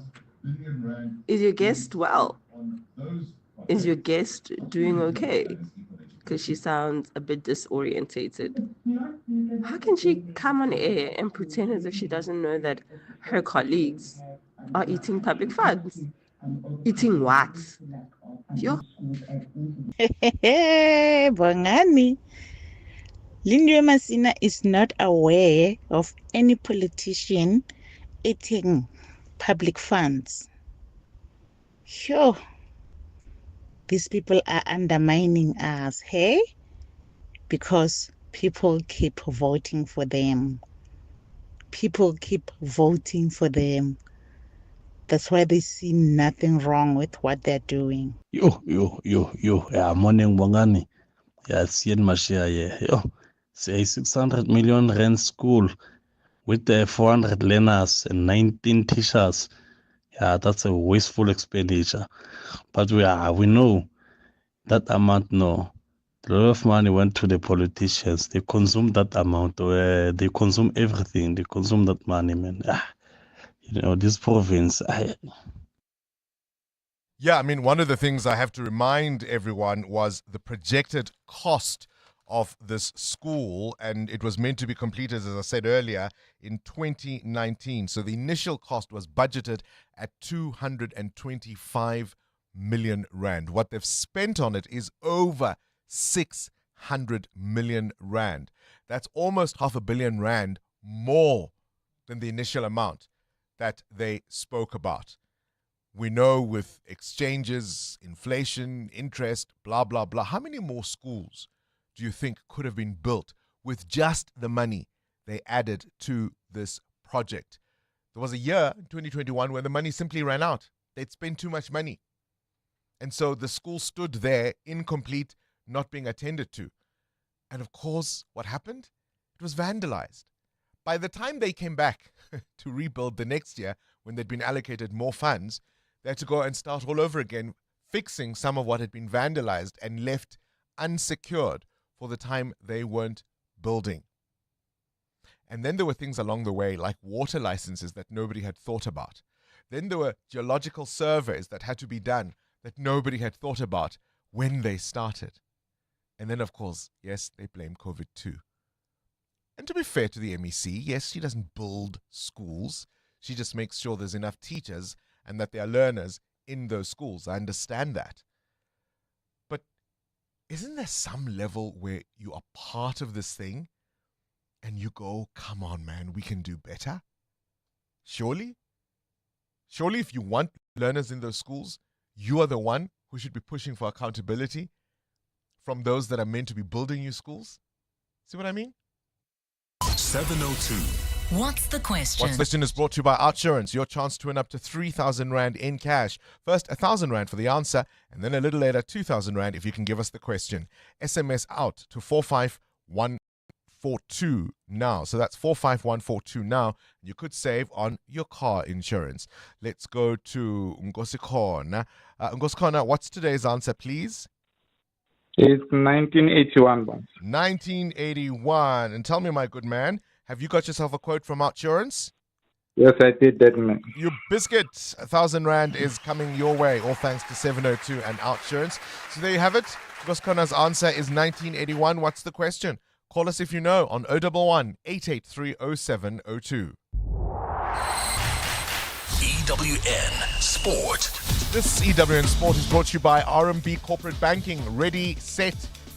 is your guest well? Is your guest doing okay? Because she sounds a bit disorientated. How can she come on air and pretend as if she doesn't know that her colleagues are eating public funds? Eating what? Yo. Bongani, Lindiwe Masina is not aware of any politician eating public funds. Sure. These people are undermining us, hey? Because people keep voting for them. People keep voting for them. That's why they see nothing wrong with what they're doing. Yo. Yeah, morning, Bongani. Yeah, Sien Mashia, yeah. Yo, say 600 million rand school with the 400 learners and 19 teachers. Yeah, that's a wasteful expenditure. But we know that amount, no. A lot of money went to the politicians. They consume that amount. They consume everything. They consume that money, man. This province. Yeah, I mean, one of the things I have to remind everyone was the projected cost of this school, and it was meant to be completed, as I said earlier, in 2019. So the initial cost was budgeted at 225 million rand. What they've spent on it is over 600 million rand. That's almost 500 million rand more than the initial amount that they spoke about. We know with exchanges, inflation, interest, blah, blah, blah, how many more schools do you think could have been built with just the money they added to this project? There was a year, 2021, where the money simply ran out. They'd spent too much money. And so the school stood there, incomplete, not being attended to. And of course, what happened? It was vandalized. By the time they came back to rebuild the next year, when they'd been allocated more funds, they had to go and start all over again, fixing some of what had been vandalized and left unsecured for the time they weren't building. And then there were things along the way like water licenses that nobody had thought about. Then there were geological surveys that had to be done that nobody had thought about when they started. And then, of course, yes, they blame COVID too. And to be fair to the MEC, yes, she doesn't build schools. She just makes sure there's enough teachers and that there are learners in those schools. I understand that. But isn't there some level where you are part of this thing and you go, come on, man, we can do better? Surely? Surely if you want learners in those schools, you are the one who should be pushing for accountability from those that are meant to be building you schools. See what I mean? 702. What's the question? What's the question is brought to you by Outsurance. Your chance to win up to 3,000 Rand in cash. First, 1,000 Rand for the answer, and then a little later, 2,000 Rand if you can give us the question. SMS out to 45142 now. So that's 45142 now. You could save on your car insurance. Let's go to Ngosikhona. Ngosikhona, what's today's answer, please? It's 1981. 1981. And tell me, my good man, have you got yourself a quote from Outsurance? Yes, I did that, man. You biscuit. 1,000 Rand is coming your way, all thanks to 702 and Outsurance. So there you have it. Ngosikhona's answer is 1981. What's the question? Call us if you know on 011 883 0702. EWN Sport. This EWN Sport is brought to you by RMB Corporate Banking. Ready, set,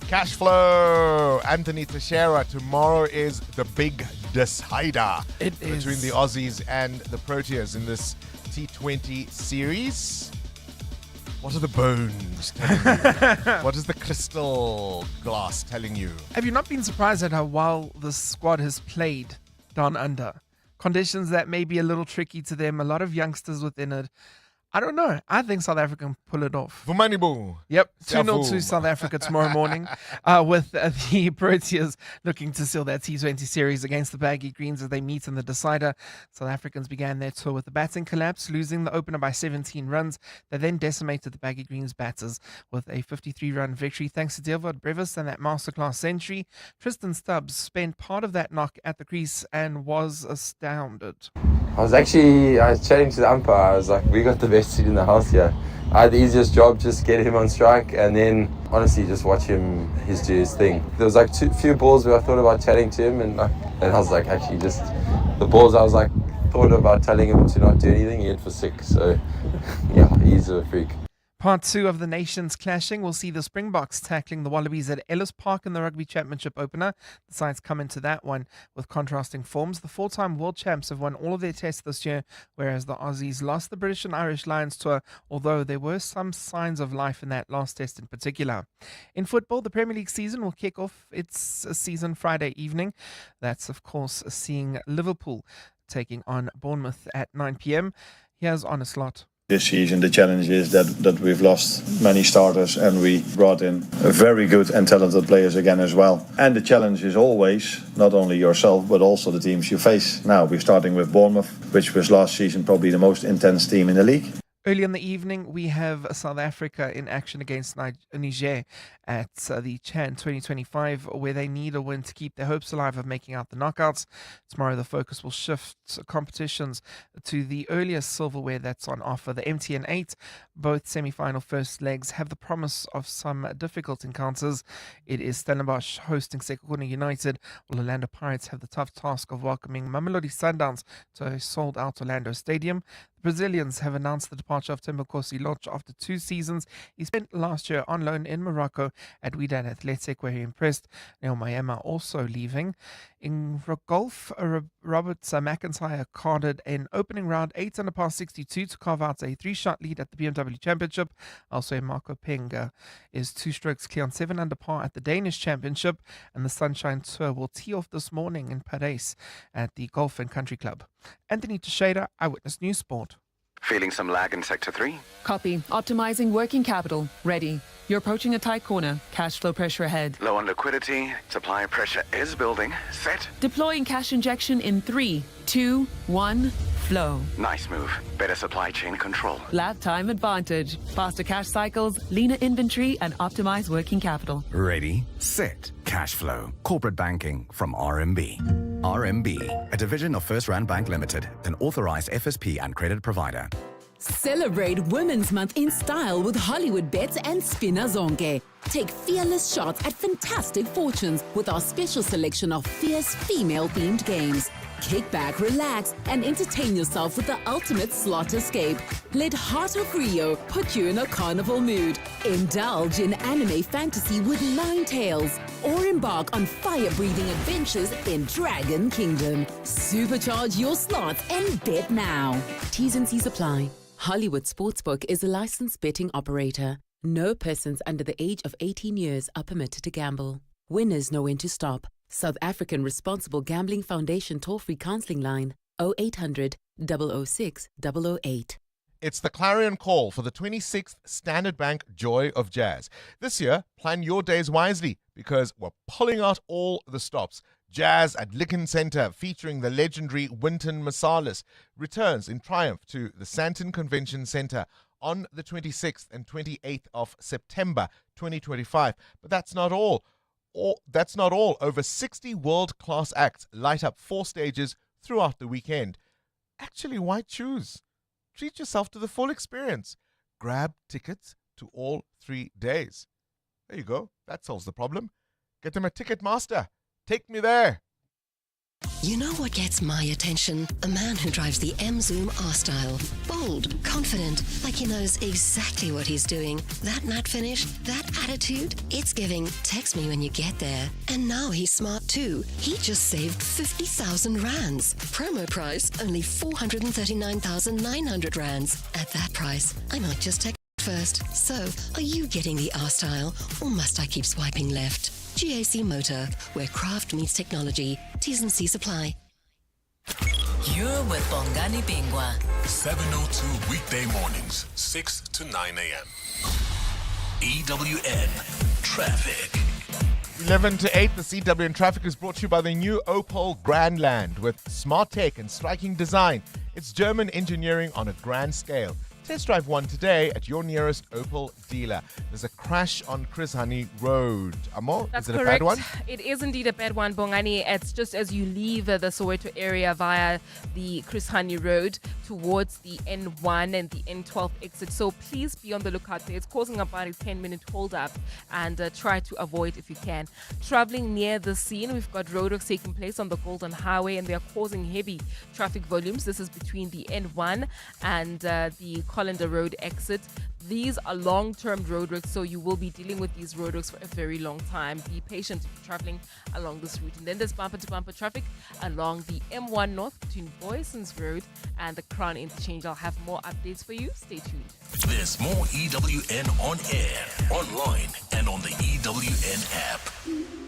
cash flow. Anthony Teixeira, tomorrow is the big decider between the Aussies and the Proteas in this T20 series. What are the bones telling you? What is the crystal glass telling you? Have you not been surprised at how well the squad has played down under? Conditions that may be a little tricky to them, a lot of youngsters within it. I don't know. I think South Africa can pull it off. Vumanibu. Yep, 2-0 to South Africa tomorrow morning, with the Proteas looking to seal their T20 series against the Baggy Greens as they meet in the decider. South Africans began their tour with the batting collapse, losing the opener by 17 runs. They then decimated the Baggy Greens batters with a 53-run victory thanks to Deelwood Brevis and that masterclass century. Tristan Stubbs spent part of that knock at the crease and was astounded. I was chatting to the umpire. I was like, we got the best seat in the house here. I had the easiest job, just get him on strike, and then honestly just watch him do his thing. There was like few balls where I thought about chatting to him, and I was like, actually just the balls I was like thought about telling him to not do anything. He hit for 6, so yeah, he's a freak. Part 2 of the nations clashing will see the Springboks tackling the Wallabies at Ellis Park in the Rugby Championship opener. The sides come into that one with contrasting forms. The 4-time world champs have won all of their tests this year, whereas the Aussies lost the British and Irish Lions tour, although there were some signs of life in that last test in particular. In football, the Premier League season will kick off its season Friday evening. That's, of course, seeing Liverpool taking on Bournemouth at 9 p.m. Here's Honest Lot. This season, the challenge is that we've lost many starters and we brought in very good and talented players again as well. And the challenge is always not only yourself, but also the teams you face. Now, we're starting with Bournemouth, which was last season probably the most intense team in the league. Early in the evening, we have South Africa in action against Niger at the Chan 2025, where they need a win to keep their hopes alive of making out the knockouts. Tomorrow, the focus will shift competitions to the earliest silverware that's on offer, the MTN 8. Both semi-final first legs have the promise of some difficult encounters. It is Stellenbosch hosting Sekhukhune United, while Orlando Pirates have the tough task of welcoming Mamelodi Sundowns to a sold-out Orlando Stadium. Brazilians have announced the departure of Thembakosi Lodge after 2 seasons. He spent last year on loan in Morocco at Wydad Athletic, where he impressed. Neil Mayema also leaving. In golf, Robert McIntyre carded an opening round 8 under par 62 to carve out a 3-shot lead at the BMW Championship. Also, Marco Penga is 2 strokes clear on 7 under par at the Danish Championship, and the Sunshine Tour will tee off this morning in Paris at the Golf and Country Club. Anthony Teixeira, Eyewitness News Sport. Feeling some lag in Sector 3? Copy. Optimizing working capital. Ready. You're approaching a tight corner. Cash flow pressure ahead. Low on liquidity. Supply pressure is building. Set. Deploying cash injection in 3, 2, 1, flow. Nice move. Better supply chain control. Lab time advantage. Faster cash cycles, leaner inventory, and optimized working capital. Ready, set, cash flow. Corporate banking from RMB. RMB, a division of First Rand Bank Limited, an authorized FSP and credit provider. Celebrate Women's Month in style with Hollywood bets and Spina Zonke. Take fearless shots at fantastic fortunes with our special selection of fierce female-themed games. Kick back, relax, and entertain yourself with the ultimate slot escape. Let Heart of Rio put you in a carnival mood. Indulge in anime fantasy with 9 tails. Or embark on fire-breathing adventures in Dragon Kingdom. Supercharge your slots and bet now. T's and C's apply. Hollywood Sportsbook is a licensed betting operator. No persons under the age of 18 years are permitted to gamble. Winners know when to stop. South African Responsible Gambling Foundation toll-free counseling line 0800 006 008. It's the clarion call for the 26th Standard Bank Joy of Jazz. This year, plan your days wisely because we're pulling out all the stops. Jazz at Licken Centre, featuring the legendary Wynton Marsalis, returns in triumph to the Sandton Convention Centre on the 26th and 28th of September 2025. But that's not all. Over 60 world-class acts light up 4 stages throughout the weekend. Actually, why choose? Treat yourself to the full experience. Grab tickets to all 3 days. There you go. That solves the problem. Get them a Ticketmaster. Take me there. You know what gets my attention? A man who drives the M-Zoom R-Style. Bold, confident, like he knows exactly what he's doing. That matte finish, that attitude, it's giving, text me when you get there. And now he's smart too. He just saved 50,000 rands. Promo price, only 439,900 rands. At that price, I might just text First, so are you getting the R style or must I keep swiping left? GAC Motor, where craft meets technology. T's and C's apply. You're with Bongani Bingwa. 7:02 weekday mornings, 6 to 9 a.m. EWN Traffic. 11 to 8, the CWN Traffic is brought to you by the new Opel Grandland with smart tech and striking design. It's German engineering on a grand scale. Test drive one today at your nearest Opel dealer. There's a crash on Chris Honey Road. Amo, That's is it correct. a bad one? It is indeed a bad one, Bongani. It's just as you leave the Soweto area via the Chris Honey Road towards the N1 and the N12 exit. So please be on the lookout there. It's causing about a 10-minute hold up, and try to avoid if you can. Traveling near the scene, we've got roadworks taking place on the Golden Highway, and they are causing heavy traffic volumes. This is between the N1 and the Colander Road exit. These are long-term roadworks, so you will be dealing with these roadworks for a very long time. Be patient if you're traveling along this route. And then there's bumper-to-bumper traffic along the M1 North between Boyson's Road and the Crown Interchange. I'll have more updates for you. Stay tuned. There's more EWN on air, online, and on the EWN app.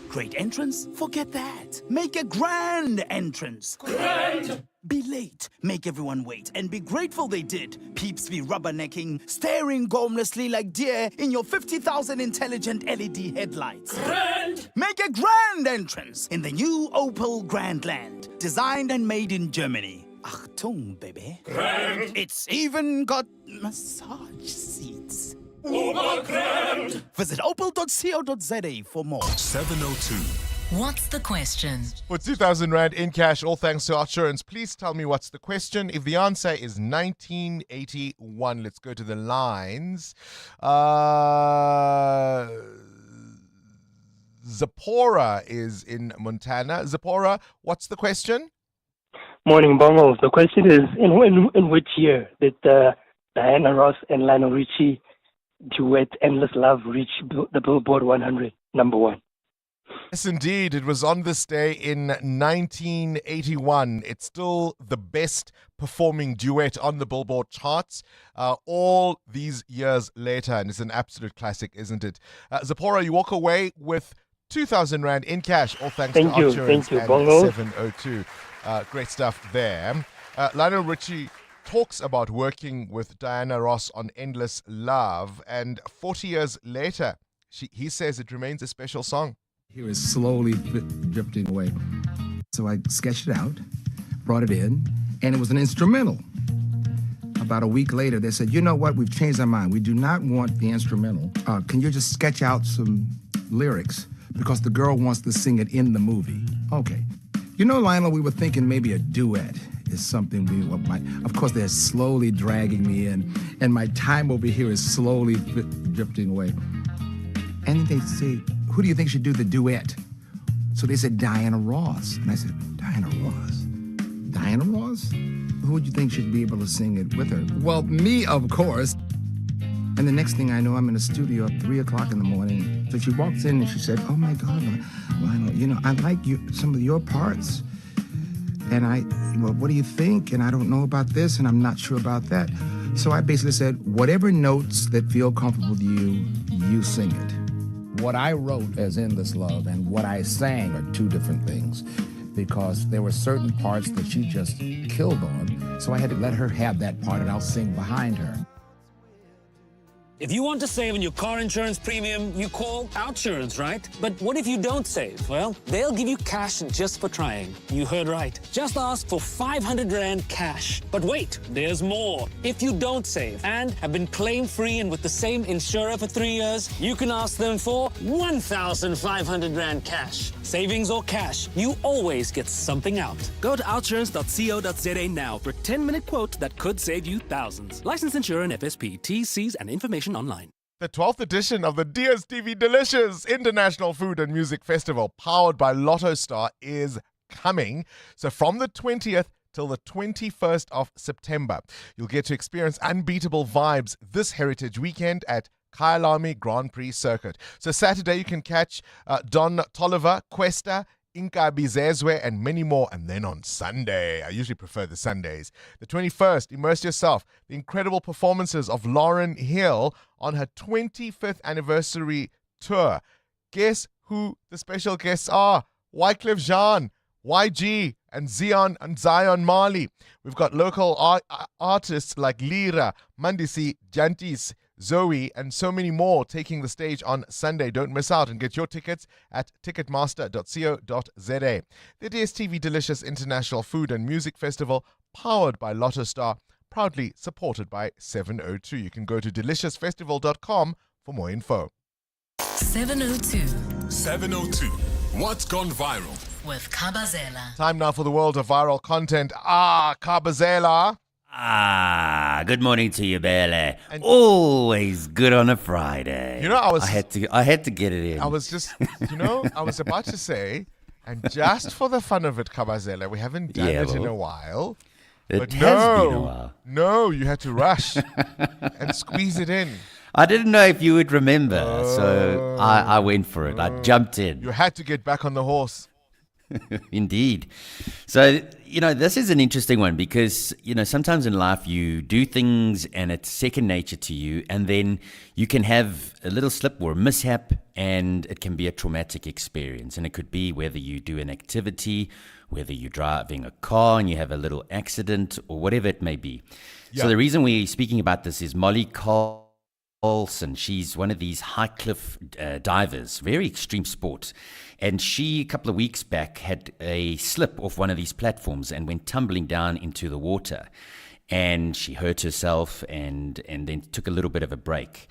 Great entrance? Forget that. Make a grand entrance. Grand! Be late, make everyone wait, and be grateful they did. Peeps be rubbernecking, staring gormlessly like deer in your 50,000 intelligent LED headlights. Grand! Make a grand entrance in the new Opel Grandland, designed and made in Germany. Achtung, baby. Grand! It's even got massage seats. Grand! Visit opel.co.za for more. 7:02. What's the question? For 2,000 Rand in cash, all thanks to Outsurance. Please tell me what's the question. If the answer is 1981, let's go to the lines. Zipporah is in Montana. Zipporah, what's the question? Morning, Bongo. The question is, in which year did Diana Ross and Lionel Richie duet Endless Love reach the Billboard 100 number one? Yes, indeed. It was on this day in 1981. It's still the best performing duet on the Billboard charts all these years later. And it's an absolute classic, isn't it? Zipporah, you walk away with 2,000 Rand in cash, all thanks to Outsurance. Thank you, and Bongo. 702. Great stuff there. Lionel Richie talks about working with Diana Ross on Endless Love. And 40 years later, he says it remains a special song. Here is slowly drifting away. So I sketched it out, brought it in, and it was an instrumental. About a week later, they said, you know what, we've changed our mind. We do not want the instrumental. Can you just sketch out some lyrics? Because the girl wants to sing it in the movie. Okay. You know, Lionel, we were thinking maybe a duet is something we might. Of course, they're slowly dragging me in, and my time over here is slowly drifting away. And they say, who do you think should do the duet? So they said Diana Ross. And I said, Diana Ross? Diana Ross? Who would you think should be able to sing it with her? Well, me, of course. And the next thing I know, I'm in the studio at 3 o'clock in the morning. So she walks in and she said, oh my God, Lionel, you know, I like some of your parts. And well, what do you think? And I don't know about this, and I'm not sure about that. So I basically said, whatever notes that feel comfortable with you, you sing it. What I wrote as Endless Love and what I sang are two different things, because there were certain parts that she just killed on, so I had to let her have that part and I'll sing behind her. If you want to save on your car insurance premium, you call Outsurance, right? But what if you don't save? Well, they'll give you cash just for trying. You heard right. Just ask for 500 Rand cash. But wait, there's more. If you don't save and have been claim-free and with the same insurer for 3 years, you can ask them for 1,500 Rand cash. Savings or cash, you always get something out. Go to outsurance.co.za now for a 10-minute quote that could save you thousands. Licensed insurer and FSP, TCs and information online. The 12th edition of the DSTV Delicious International Food and Music Festival, powered by Lotto Star, is coming. So from the 20th till the 21st of September, you'll get to experience unbeatable vibes this heritage weekend at Kyalami Grand Prix Circuit. So Saturday, you can catch Don Tolliver, Questa, Inkabi Zezwe, and many more. And then on Sunday, I usually prefer the Sundays, the 21st, immerse yourself. The incredible performances of Lauryn Hill on her 25th anniversary tour. Guess who the special guests are? Wyclef Jean, YG, and Zion Mali. We've got local artists like Lira, Mandisi, Jantis, Zoe, and so many more taking the stage on Sunday. Don't miss out and get your tickets at ticketmaster.co.za. The DSTV Delicious International Food and Music Festival, powered by Lotto Star, proudly supported by 702. You can go to deliciousfestival.com for more info. 702. 702. What's gone viral? With Kabazela. Time now for the world of viral content. Kabazela. Good morning to you, Bele. Always good on a Friday. You know, I had to get it in. I was just, I was about to say, and just for the fun of it, Kabazela, we haven't done it in a while. It has been a while. No, you had to rush and squeeze it in. I didn't know if you would remember, so I went for it. I jumped in. You had to get back on the horse. Indeed. So, this is an interesting one because, sometimes in life you do things and it's second nature to you, and then you can have a little slip or a mishap and it can be a traumatic experience. And it could be whether you do an activity, whether you're driving a car and you have a little accident or whatever it may be. Yeah. So the reason we're speaking about this is Molly Carlson. She's one of these high cliff divers, very extreme sport. And she, a couple of weeks back, had a slip off one of these platforms and went tumbling down into the water. And she hurt herself and then took a little bit of a break.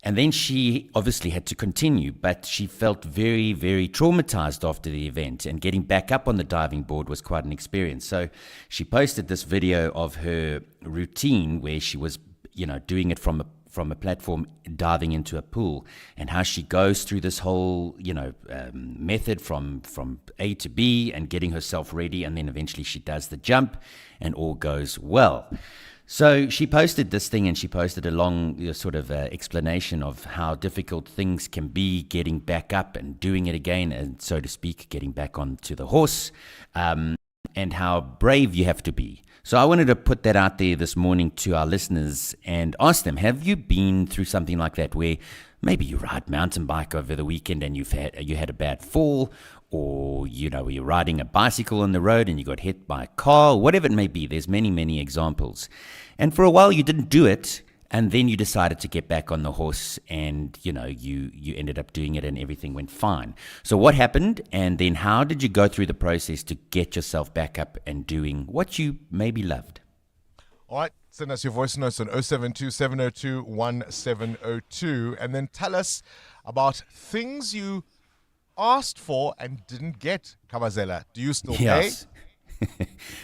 And then she obviously had to continue, but she felt very, very traumatized after the event. And getting back up on the diving board was quite an experience. So she posted this video of her routine where she was, doing it from a platform, diving into a pool, and how she goes through this whole, method from A to B and getting herself ready. And then eventually she does the jump and all goes well. So she posted this thing, and she posted a long sort of explanation of how difficult things can be getting back up and doing it again, and so to speak, getting back onto the horse, and how brave you have to be. So I wanted to put that out there this morning to our listeners and ask them, have you been through something like that where maybe you ride mountain bike over the weekend and you had a bad fall, or you're riding a bicycle on the road and you got hit by a car, whatever it may be. There's many, many examples. And for a while you didn't do it, and then you decided to get back on the horse, and you ended up doing it and everything went fine. So what happened, and then how did you go through the process to get yourself back up and doing what you maybe loved? All right, send us your voice notes on 072-702-1702, and then tell us about things you asked for and didn't get. Kabazela, do you still pay?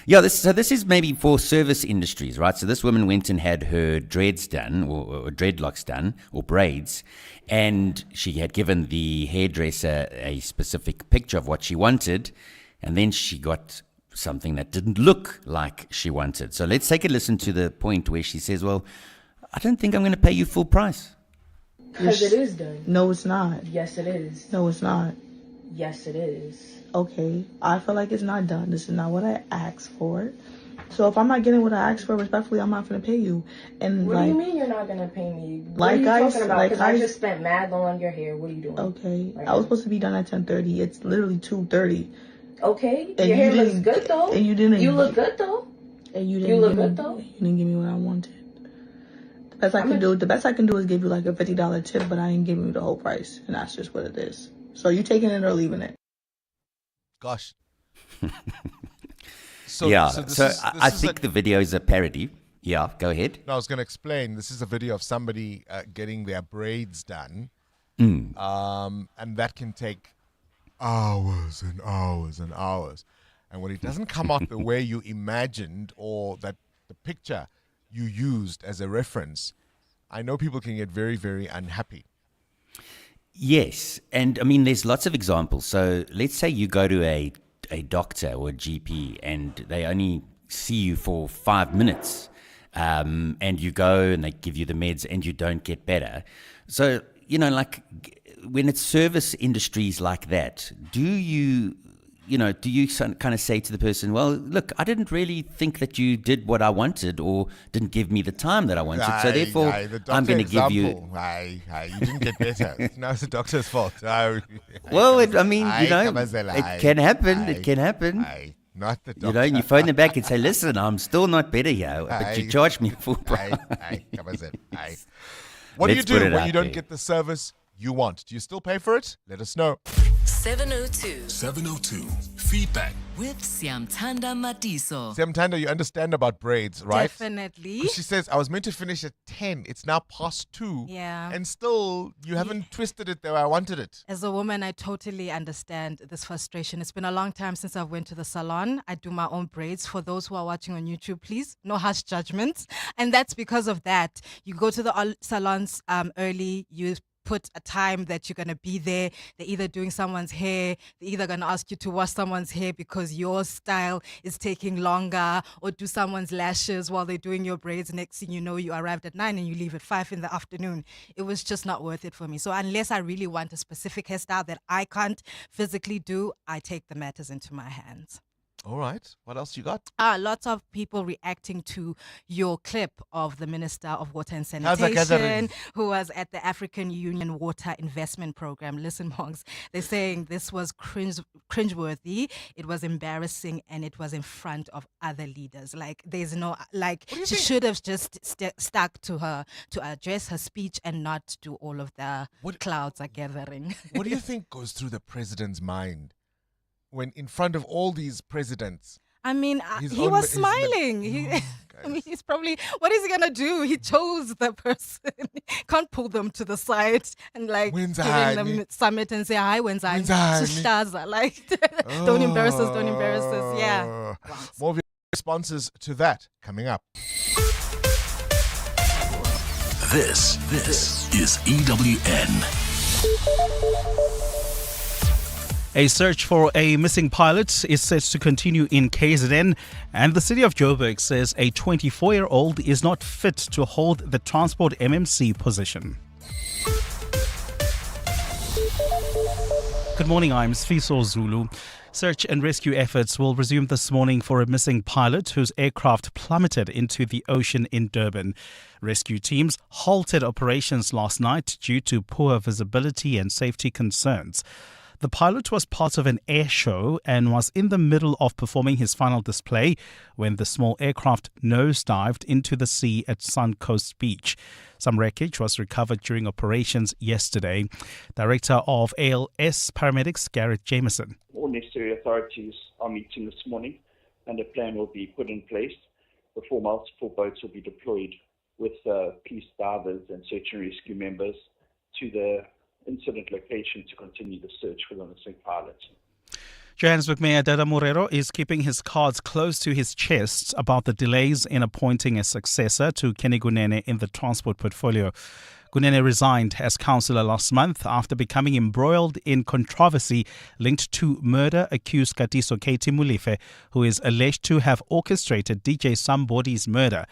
Yeah, this is maybe for service industries, right? So this woman went and had her dreads done, or dreadlocks done, or braids, and she had given the hairdresser a specific picture of what she wanted, and then she got something that didn't look like she wanted. So let's take a listen to the point where she says, well, I don't think I'm going to pay you full price. Because it is done. No, it's not. Yes, it is. No, it's not. Yes, it is. Okay, I feel like it's not done. This is not what I asked for. So if I'm not getting what I asked for, respectfully, I'm not going to pay you. And what do you mean you're not going to pay me? What are you talking about? Because I just spent mad on your hair. What are you doing? Okay, I was supposed to be done at 10:30. It's literally 2:30. Okay, your hair looks good though. And you didn't. You look good though. And you didn't. You look good though. You didn't give me what I wanted. The best I can do is give you like a $50 tip, but I ain't giving you the whole price, and that's just what it is. So you taking it or leaving it? Gosh. I think the video is a parody. Yeah, go ahead. No, I was going to explain. This is a video of somebody getting their braids done, and that can take hours and hours and hours. And when it doesn't come out the way you imagined, or that the picture you used as a reference, I know people can get very, very unhappy. Yes, and I mean, there's lots of examples. So let's say you go to a doctor or a GP and they only see you for 5 minutes, and you go and they give you the meds and you don't get better. So, like when it's service industries like that, do you do you kind of say to the person, well, look, I didn't really think that you did what I wanted or didn't give me the time that I wanted, so therefore I'm going to give you... You didn't get better. Now it's the doctor's fault. Well, it can happen. It can happen. Not the doctor. And you phone them back and say, listen, I'm still not better here, but you charge me full price. What do you do when you don't get the service you want? Do you still pay for it? Let us know. 702 Feedback with Siamtanda Matiso. Siamtanda, you understand about braids, right? Definitely. 'Cause she says, I was meant to finish at 10. It's now past 2. Yeah. And still, you haven't twisted it the way I wanted it. As a woman, I totally understand this frustration. It's been a long time since I went to the salon. I do my own braids. For those who are watching on YouTube, please, no harsh judgments. And that's because of that. You go to the salons early, you put a time that you're going to be there. They're either doing someone's hair, they're either going to ask you to wash someone's hair because your style is taking longer, or do someone's lashes while they're doing your braids. Next thing you know, you arrived at 9 and you leave at 5 in the afternoon. It was just not worth it for me. So unless I really want a specific hairstyle that I can't physically do, I take the matters into my hands. All right. What else you got? Lots of people reacting to your clip of the Minister of Water and How's that gathering? Sanitation who was at the African Union Water Investment Program. Listen, Monks, they're saying this was cringeworthy, it was embarrassing, and it was in front of other leaders. Like, there's no, she should have just stuck to her to address her speech and not do all of the clouds are gathering. What do you think goes through the president's mind when in front of all these presidents? I mean, he was smiling. He's probably, what is he going to do? He chose the person. Can't pull them to the side and giving them summit and say, hi, Wenzai. Don't embarrass us, don't embarrass us. Yeah. More of your responses to that coming up. This is EWN. A search for a missing pilot is set to continue in KZN, and the city of Joburg says a 24-year-old is not fit to hold the transport MMC position. Good morning, I'm Sfiso Zulu. Search and rescue efforts will resume this morning for a missing pilot whose aircraft plummeted into the ocean in Durban. Rescue teams halted operations last night due to poor visibility and safety concerns. The pilot was part of an air show and was in the middle of performing his final display when the small aircraft nosedived into the sea at Suncoast Beach. Some wreckage was recovered during operations yesterday. Director of ALS Paramedics, Garrett Jameson. All necessary authorities are meeting this morning and a plan will be put in place before multiple boats will be deployed with police divers and search and rescue members to the incident location to continue the search for the missing pilot. Johannesburg Mayor Dada Morero is keeping his cards close to his chest about the delays in appointing a successor to Kenny Gunene in the transport portfolio. Gunene resigned as councillor last month after becoming embroiled in controversy linked to murder-accused Katiso Katie Molefe, who is alleged to have orchestrated DJ Somebody's murder.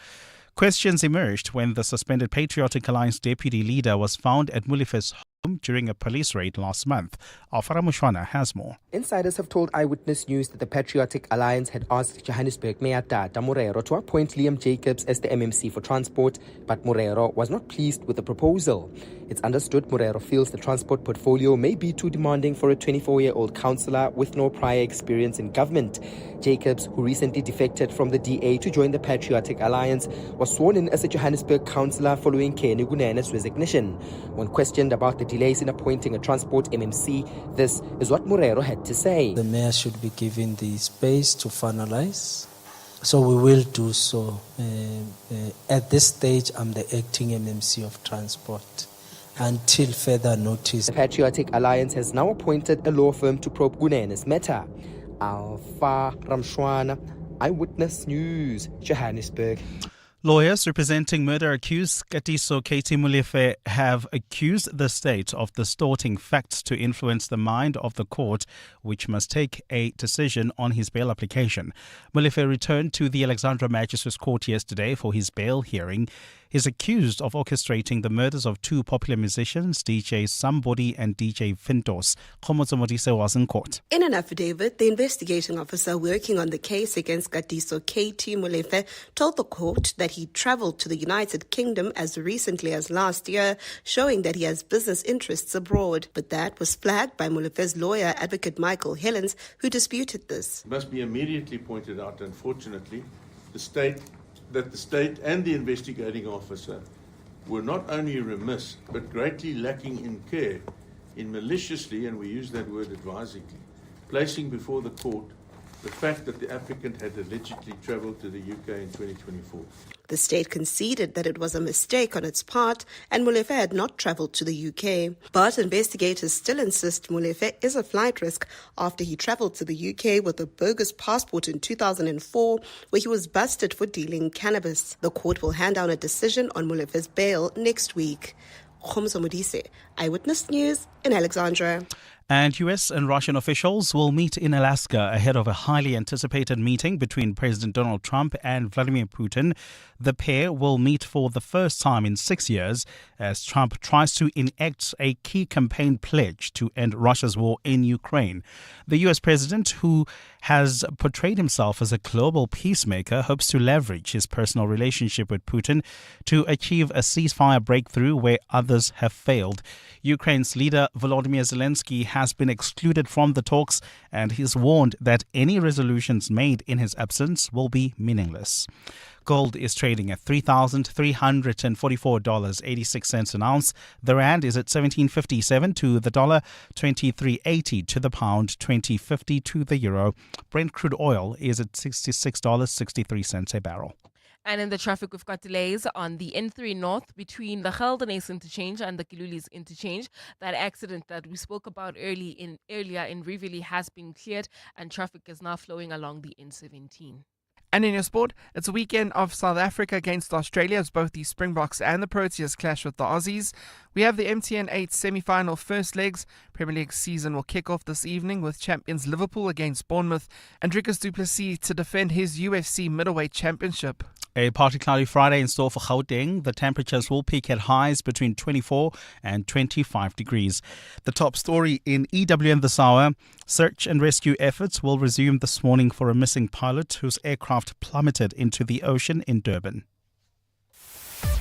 Questions emerged when the suspended Patriotic Alliance deputy leader was found at Molefe's home during a police raid last month. Alfara Mushwana has more. Insiders have told Eyewitness News that the Patriotic Alliance had asked Johannesburg Mayor Dada Morero to appoint Liam Jacobs as the MMC for transport, but Morero was not pleased with the proposal. It's understood Morero feels the transport portfolio may be too demanding for a 24-year-old councillor with no prior experience in government. Jacobs, who recently defected from the DA to join the Patriotic Alliance, was sworn in as a Johannesburg councillor following Kenny Gunene's resignation. When questioned about the delays in appointing a transport MMC, this is what Morero had to say. The mayor should be given the space to finalize, so we will do so. At this stage, I'm the acting MMC of transport until further notice. The Patriotic Alliance has now appointed a law firm to probe Gunene's matter. Alfa Ramshwana, Eyewitness News, Johannesburg. Lawyers representing murder-accused Katiso Katie Molefe have accused the state of distorting facts to influence the mind of the court, which must take a decision on his bail application. Molefe returned to the Alexandra Magistrates Court yesterday for his bail hearing. is accused of orchestrating the murders of two popular musicians, DJ Somebody and DJ Fintos. Khomotso Modise was in court. In an affidavit, the investigating officer working on the case against Katiso KT Molefe told the court that he travelled to the United Kingdom as recently as last year, showing that he has business interests abroad. But that was flagged by Molefe's lawyer, Advocate Michael Hellens, who disputed this. It must be immediately pointed out, unfortunately, the state and the investigating officer were not only remiss, but greatly lacking in care in maliciously, and we use that word advisedly, placing before the court the fact that the applicant had allegedly travelled to the UK in 2024. The state conceded that it was a mistake on its part and Molefe had not travelled to the UK. But investigators still insist Molefe is a flight risk after he travelled to the UK with a bogus passport in 2004, where he was busted for dealing cannabis. The court will hand down a decision on Molefe's bail next week. Khomso Modise, Eyewitness News in Alexandria. And US and Russian officials will meet in Alaska ahead of a highly anticipated meeting between President Donald Trump and Vladimir Putin. The pair will meet for the first time in 6 years as Trump tries to enact a key campaign pledge to end Russia's war in Ukraine. The US president, who has portrayed himself as a global peacemaker, hopes to leverage his personal relationship with Putin to achieve a ceasefire breakthrough where others have failed. Ukraine's leader Volodymyr Zelensky has been excluded from the talks, and he's warned that any resolutions made in his absence will be meaningless. Gold is trading at $3,344.86 an ounce. The rand is at 17.57 to the dollar, 23.80 to the pound, 20.50 to the euro. Brent crude oil is at $66.63 a barrel. And in the traffic, we've got delays on the N3 North between the Geldenes interchange and the Kilulis interchange. That accident that we spoke about earlier in Rivoli has been cleared, and traffic is now flowing along the N17. And in your sport, it's a weekend of South Africa against Australia as both the Springboks and the Proteas clash with the Aussies. We have the MTN 8 semi-final first legs. Premier League season will kick off this evening with champions Liverpool against Bournemouth and Dricus du Plessis to defend his UFC middleweight championship. A partly cloudy Friday in store for Gauteng. The temperatures will peak at highs between 24 and 25 degrees. The top story in EWN this hour: search and rescue efforts will resume this morning for a missing pilot whose aircraft plummeted into the ocean in Durban.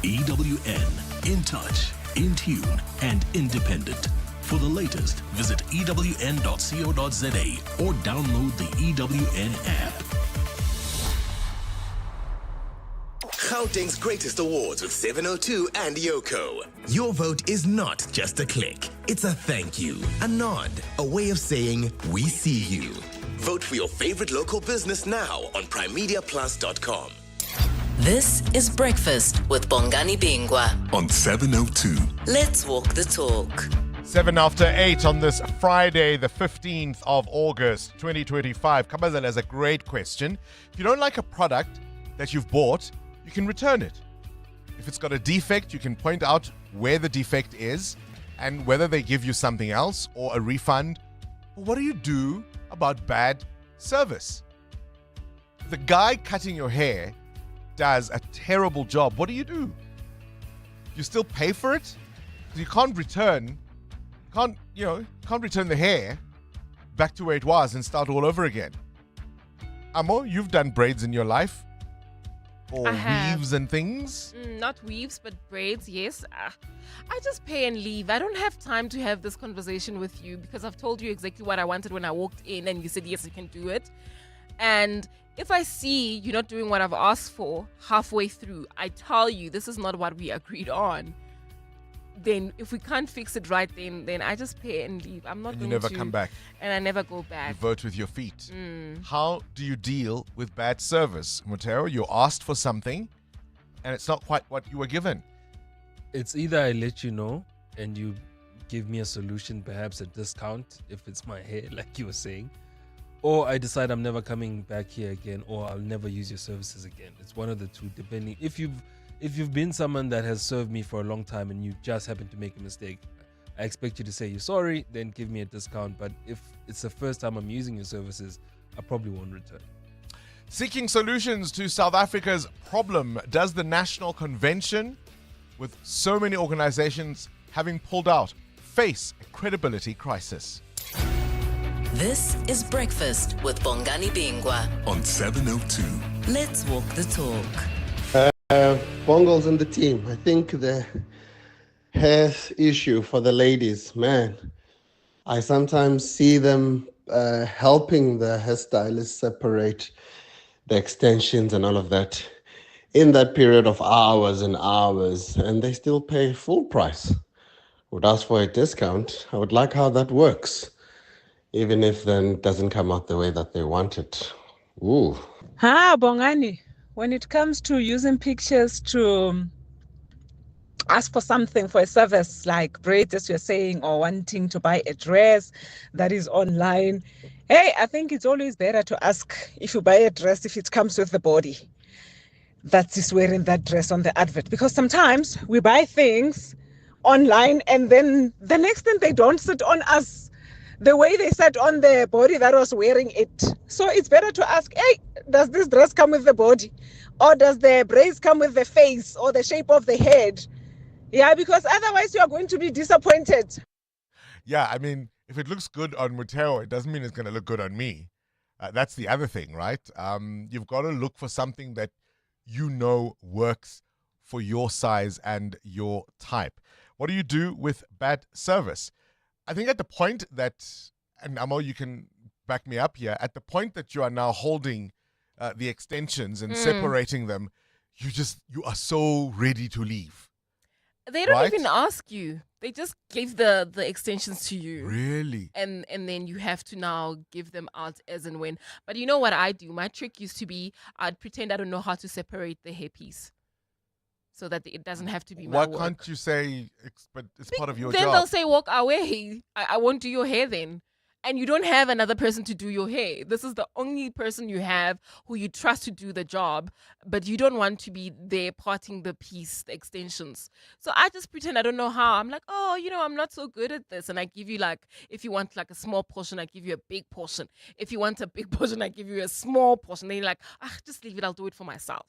EWN, in touch, in tune, and independent. For the latest, visit ewn.co.za or download the EWN app. Gauteng's greatest awards with 702 and Yoko. Your vote is not just a click. It's a thank you, a nod, a way of saying we see you. Vote for your favorite local business now on primemediaplus.com. This is Breakfast with Bongani Bingwa on 702. Let's walk the talk. 7 after 8 on this Friday, the 15th of August, 2025. Kabazal has a great question. If you don't like a product that you've bought, you can return it. If it's got a defect, you can point out where the defect is and whether they give you something else or a refund. But what do you do about bad service? The guy cutting your hair does a terrible job. What do? You still pay for it? You can't return the hair back to where it was and start all over again. Amo, you've done braids in your life? Or weaves and things? Not weaves, but braids, yes. I just pay and leave. I don't have time to have this conversation with you because I've told you exactly what I wanted when I walked in and you said, yes, you can do it. And if I see you're not doing what I've asked for halfway through, I tell you this is not what we agreed on. Then if we can't fix it right then I just pay and leave. I'm not going to. You never come back. And I never go back. You vote with your feet. How do you deal with bad service, Motero? You asked for something and it's not quite what you were given. It's either I let you know and you give me a solution, perhaps a discount if it's my hair, like you were saying, or I decide I'm never coming back here again, or I'll never use your services again. It's one of the two, depending. If you've been someone that has served me for a long time and you just happen to make a mistake, I expect you to say you're sorry, then give me a discount. But if it's the first time I'm using your services, I probably won't return. Seeking solutions to South Africa's problem, does the National Convention with so many organizations having pulled out, face a credibility crisis. This is Breakfast with Bongani Bingwa on 702. Let's walk the talk. Bongles and the team. I think the hair issue for the ladies, man, I sometimes see them helping the hairstylists separate the extensions and all of that in that period of hours and hours, and they still pay full price. Would ask for a discount. I would like how that works, even if then it doesn't come out the way that they want it. Ooh. Bongani, when it comes to using pictures to ask for something, for a service like braids, as you're saying, or wanting to buy a dress that is online, hey, I think it's always better to ask if you buy a dress if it comes with the body that is wearing that dress on the advert. Because sometimes we buy things online and then the next thing they don't sit on us the way they sat on the body that was wearing it. So it's better to ask, hey, does this dress come with the body? Or does the braids come with the face or the shape of the head? Yeah, because otherwise you are going to be disappointed. Yeah, I mean, if it looks good on Muteo, it doesn't mean it's going to look good on me. That's the other thing, right? You've got to look for something that you know works for your size and your type. What do you do with bad service? I think at the point that, and Amo, you can back me up here, at the point that you are now holding the extensions and separating them, you are so ready to leave. They don't even ask you. They just give the extensions to you. Really? And then you have to now give them out as and when. But you know what I do? My trick used to be I'd pretend I don't know how to separate the hairpiece so that it doesn't have to be my work. Why can't you say, but it's part of your then job? They'll say, walk away. I won't do your hair then. And you don't have another person to do your hair. This is the only person you have who you trust to do the job, but you don't want to be there parting the piece, the extensions. So I just pretend I don't know how. I'm like, oh, I'm not so good at this. And I give you if you want a small portion, I give you a big portion. If you want a big portion, I give you a small portion. Then you're like, just leave it. I'll do it for myself.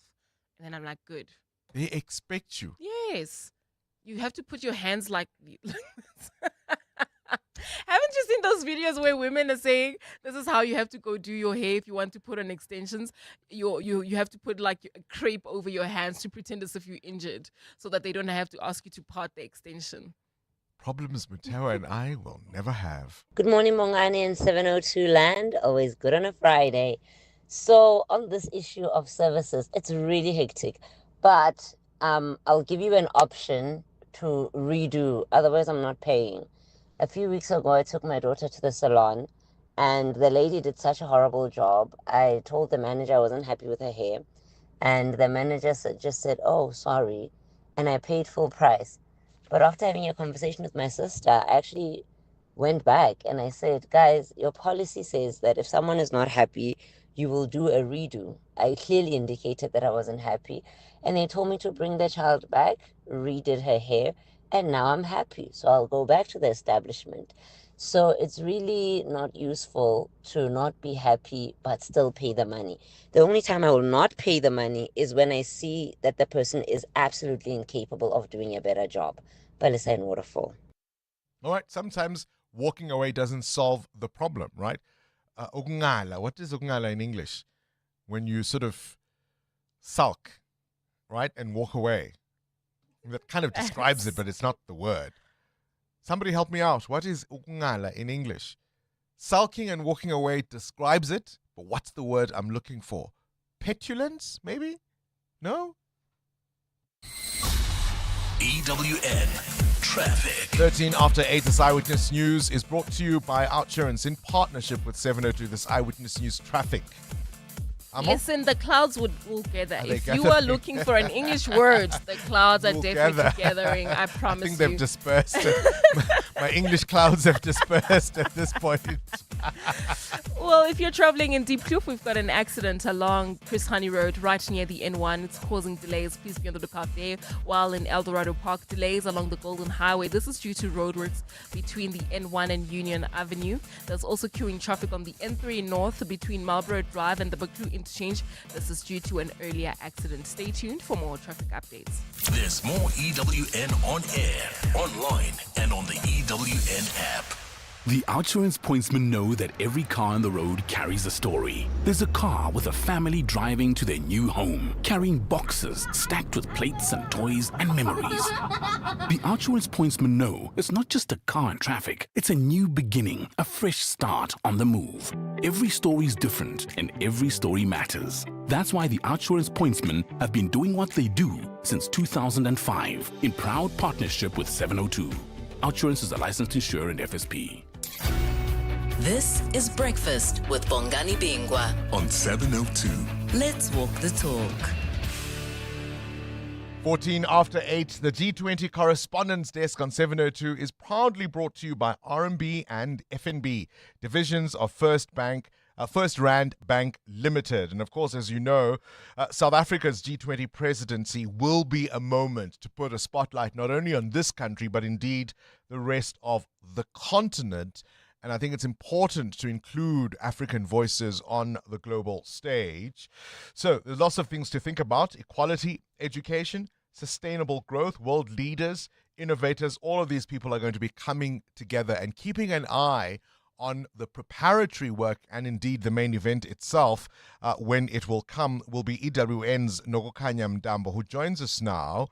And then I'm like, good. They expect you. Yes. You have to put your hands like Haven't you seen those videos where women are saying this is how you have to go do your hair if you want to put on extensions? You have to put a crepe over your hands to pretend as if you're injured so that they don't have to ask you to part the extension. Problems Muteo and I will never have. Good morning, Bongani and 702 Land. Always good on a Friday. So on this issue of services, it's really hectic. But I'll give you an option to redo. Otherwise, I'm not paying. A few weeks ago, I took my daughter to the salon and the lady did such a horrible job. I told the manager I wasn't happy with her hair. And the manager just said, oh, sorry. And I paid full price. But after having a conversation with my sister, I actually went back and I said, guys, your policy says that if someone is not happy, you will do a redo. I clearly indicated that I wasn't happy. And they told me to bring the child back, redid her hair, and now I'm happy. So I'll go back to the establishment. So it's really not useful to not be happy but still pay the money. The only time I will not pay the money is when I see that the person is absolutely incapable of doing a better job. Palisa and Waterfall. All right, sometimes walking away doesn't solve the problem, right? Ukungala, what is ukungala in English? When you sort of sulk, right, and walk away. That kind of describes it, but it's not the word. Somebody help me out. What is ukungala in English? Sulking and walking away describes it, but what's the word I'm looking for? Petulance, maybe? No? EWN Traffic. 13 after 8, this Eyewitness News is brought to you by Outsurance in partnership with 702, this Eyewitness News Traffic. Listen, the clouds will gather. If you are looking for an English word, the clouds are definitely gathering. I promise you. I think they've dispersed. My English clouds have dispersed at this point. Well, if you're traveling in Deep Kloof, we've got an accident along Chris Hani Road right near the N1. It's causing delays. Please be on the lookout there. While in El Dorado Park, delays along the Golden Highway. This is due to roadworks between the N1 and Union Avenue. There's also queuing traffic on the N3 North between Marlborough Drive and the Bakru Interchange. This is due to an earlier accident. Stay tuned for more traffic updates. There's more EWN on air, online, and on the EWN app. The Outsurance pointsmen know that every car on the road carries a story. There's a car with a family driving to their new home, carrying boxes stacked with plates and toys and memories. The Outsurance pointsmen know it's not just a car in traffic, it's a new beginning, a fresh start on the move. Every story's different and every story matters. That's why the Outsurance pointsmen have been doing what they do since 2005 in proud partnership with 702. Outsurance is a licensed insurer and FSP. This is Breakfast with Bongani Bingwa on 702. Let's walk the talk. 14 after 8, the G20 Correspondence Desk on 702 is proudly brought to you by RMB and FNB, divisions of First Rand Bank Limited. And of course, as you know, South Africa's G20 presidency will be a moment to put a spotlight not only on this country, but indeed the rest of the continent. And I think it's important to include African voices on the global stage. So there's lots of things to think about: equality, education, sustainable growth, world leaders, innovators. All of these people are going to be coming together and keeping an eye on the preparatory work and indeed the main event itself. When it will come, will be EWN's Nogokanya Mdambo, who joins us now.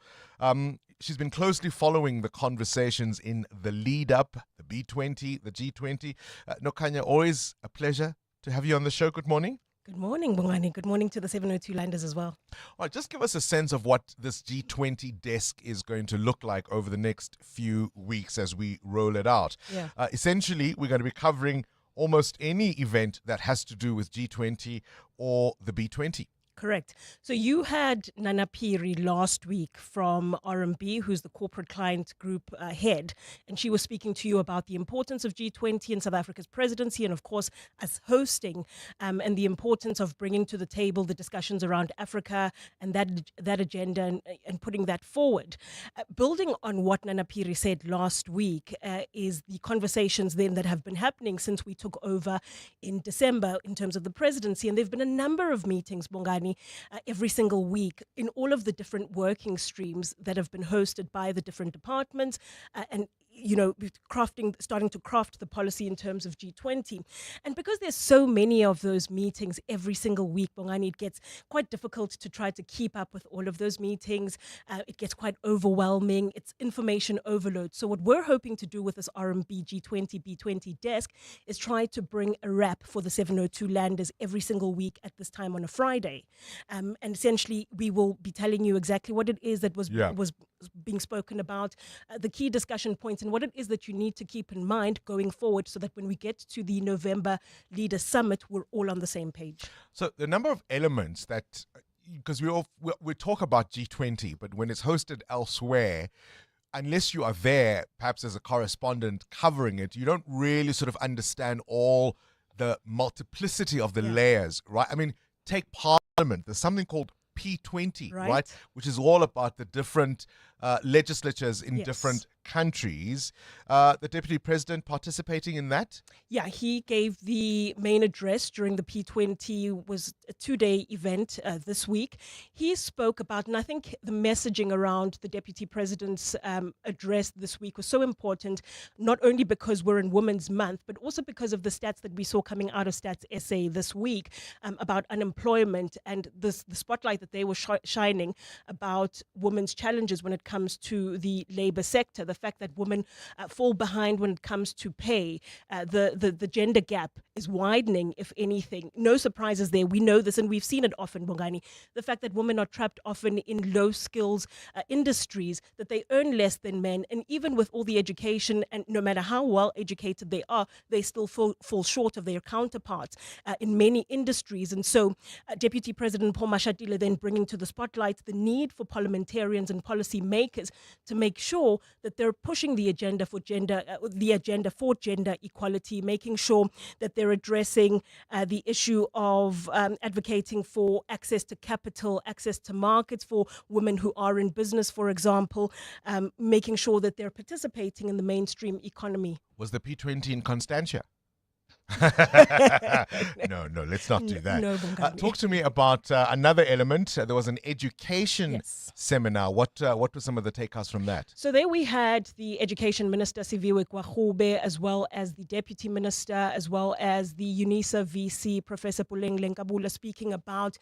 She's been closely following the conversations in the lead up, the B20, the G20. Nokanya, always a pleasure to have you on the show. Good morning. Good morning, Bongani. Good morning to the 702 Landers as well. All right, just give us a sense of what this G20 desk is going to look like over the next few weeks as we roll it out. Yeah. Essentially, we're going to be covering almost any event that has to do with G20 or the B20. Correct. So you had Nana Piri last week from RMB, who's the corporate client group head, and she was speaking to you about the importance of G20 and South Africa's presidency, and of course, as hosting, and the importance of bringing to the table the discussions around Africa and that agenda and putting that forward. Building on what Nana Piri said last week is the conversations then that have been happening since we took over in December in terms of the presidency, and there have been a number of meetings, Bongani, every single week in all of the different working streams that have been hosted by the different departments and starting to craft the policy in terms of G20. And because there's so many of those meetings every single week, Bongani, it gets quite difficult to try to keep up with all of those meetings. It gets quite overwhelming. It's information overload. So what we're hoping to do with this RMB G20 B20 desk is try to bring a wrap for the 702 Landers every single week at this time on a Friday. And essentially, we will be telling you exactly what it is that was being spoken about, the key discussion points, and what it is that you need to keep in mind going forward so that when we get to the November Leader Summit, we're all on the same page. So the number of elements that, because we talk about G20, but when it's hosted elsewhere, unless you are there, perhaps as a correspondent covering it, you don't really sort of understand all the multiplicity of the layers, right? I mean, take Parliament. There's something called P20, right? Which is all about the different legislatures in different countries. The Deputy President participating in that? Yeah, he gave the main address during the P20. Was a 2-day event this week. He spoke about, and I think the messaging around the Deputy President's address this week was so important, not only because we're in Women's Month, but also because of the stats that we saw coming out of Stats SA this week about unemployment and the spotlight that they were shining about women's challenges when it comes to the labor sector. The fact that women fall behind when it comes to pay, the gender gap is widening, if anything. No surprises there. We know this and we've seen it often, Bongani. The fact that women are trapped often in low skills industries, that they earn less than men, and even with all the education, and no matter how well educated they are, they still fall short of their counterparts in many industries. And so Deputy President Paul Mashatile then bringing to the spotlight the need for parliamentarians and policy makers to make sure that they're pushing the agenda for gender equality, making sure that they're they're addressing the issue of advocating for access to capital, access to markets for women who are in business, for example, making sure that they're participating in the mainstream economy. Was the P20 in Constantia? No, let's not do that. No, talk to me about another element. There was an education seminar. What were some of the takeouts from that? So there we had the Education Minister, Siviwe Gwagube, as well as the Deputy Minister, as well as the UNISA VC, Professor Puleng Lenkabula, speaking about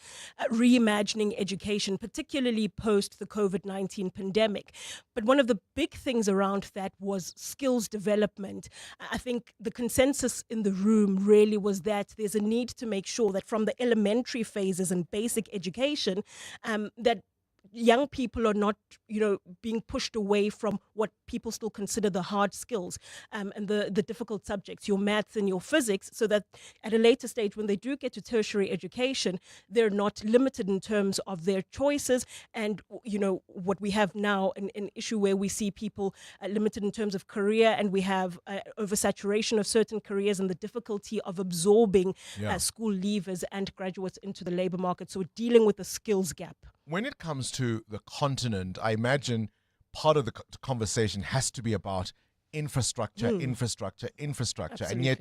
reimagining education, particularly post the COVID-19 pandemic. But one of the big things around that was skills development. I think the consensus in the room really was that there's a need to make sure that from the elementary phases and basic education, that young people are not, being pushed away from what people still consider the hard skills and the difficult subjects, your maths and your physics, so that at a later stage, when they do get to tertiary education, they're not limited in terms of their choices. And, what we have now, an issue where we see people limited in terms of career, and we have oversaturation of certain careers and the difficulty of absorbing school leavers and graduates into the labor market. So dealing with the skills gap. When it comes to the continent, I imagine part of the conversation has to be about infrastructure. Absolutely. And yet,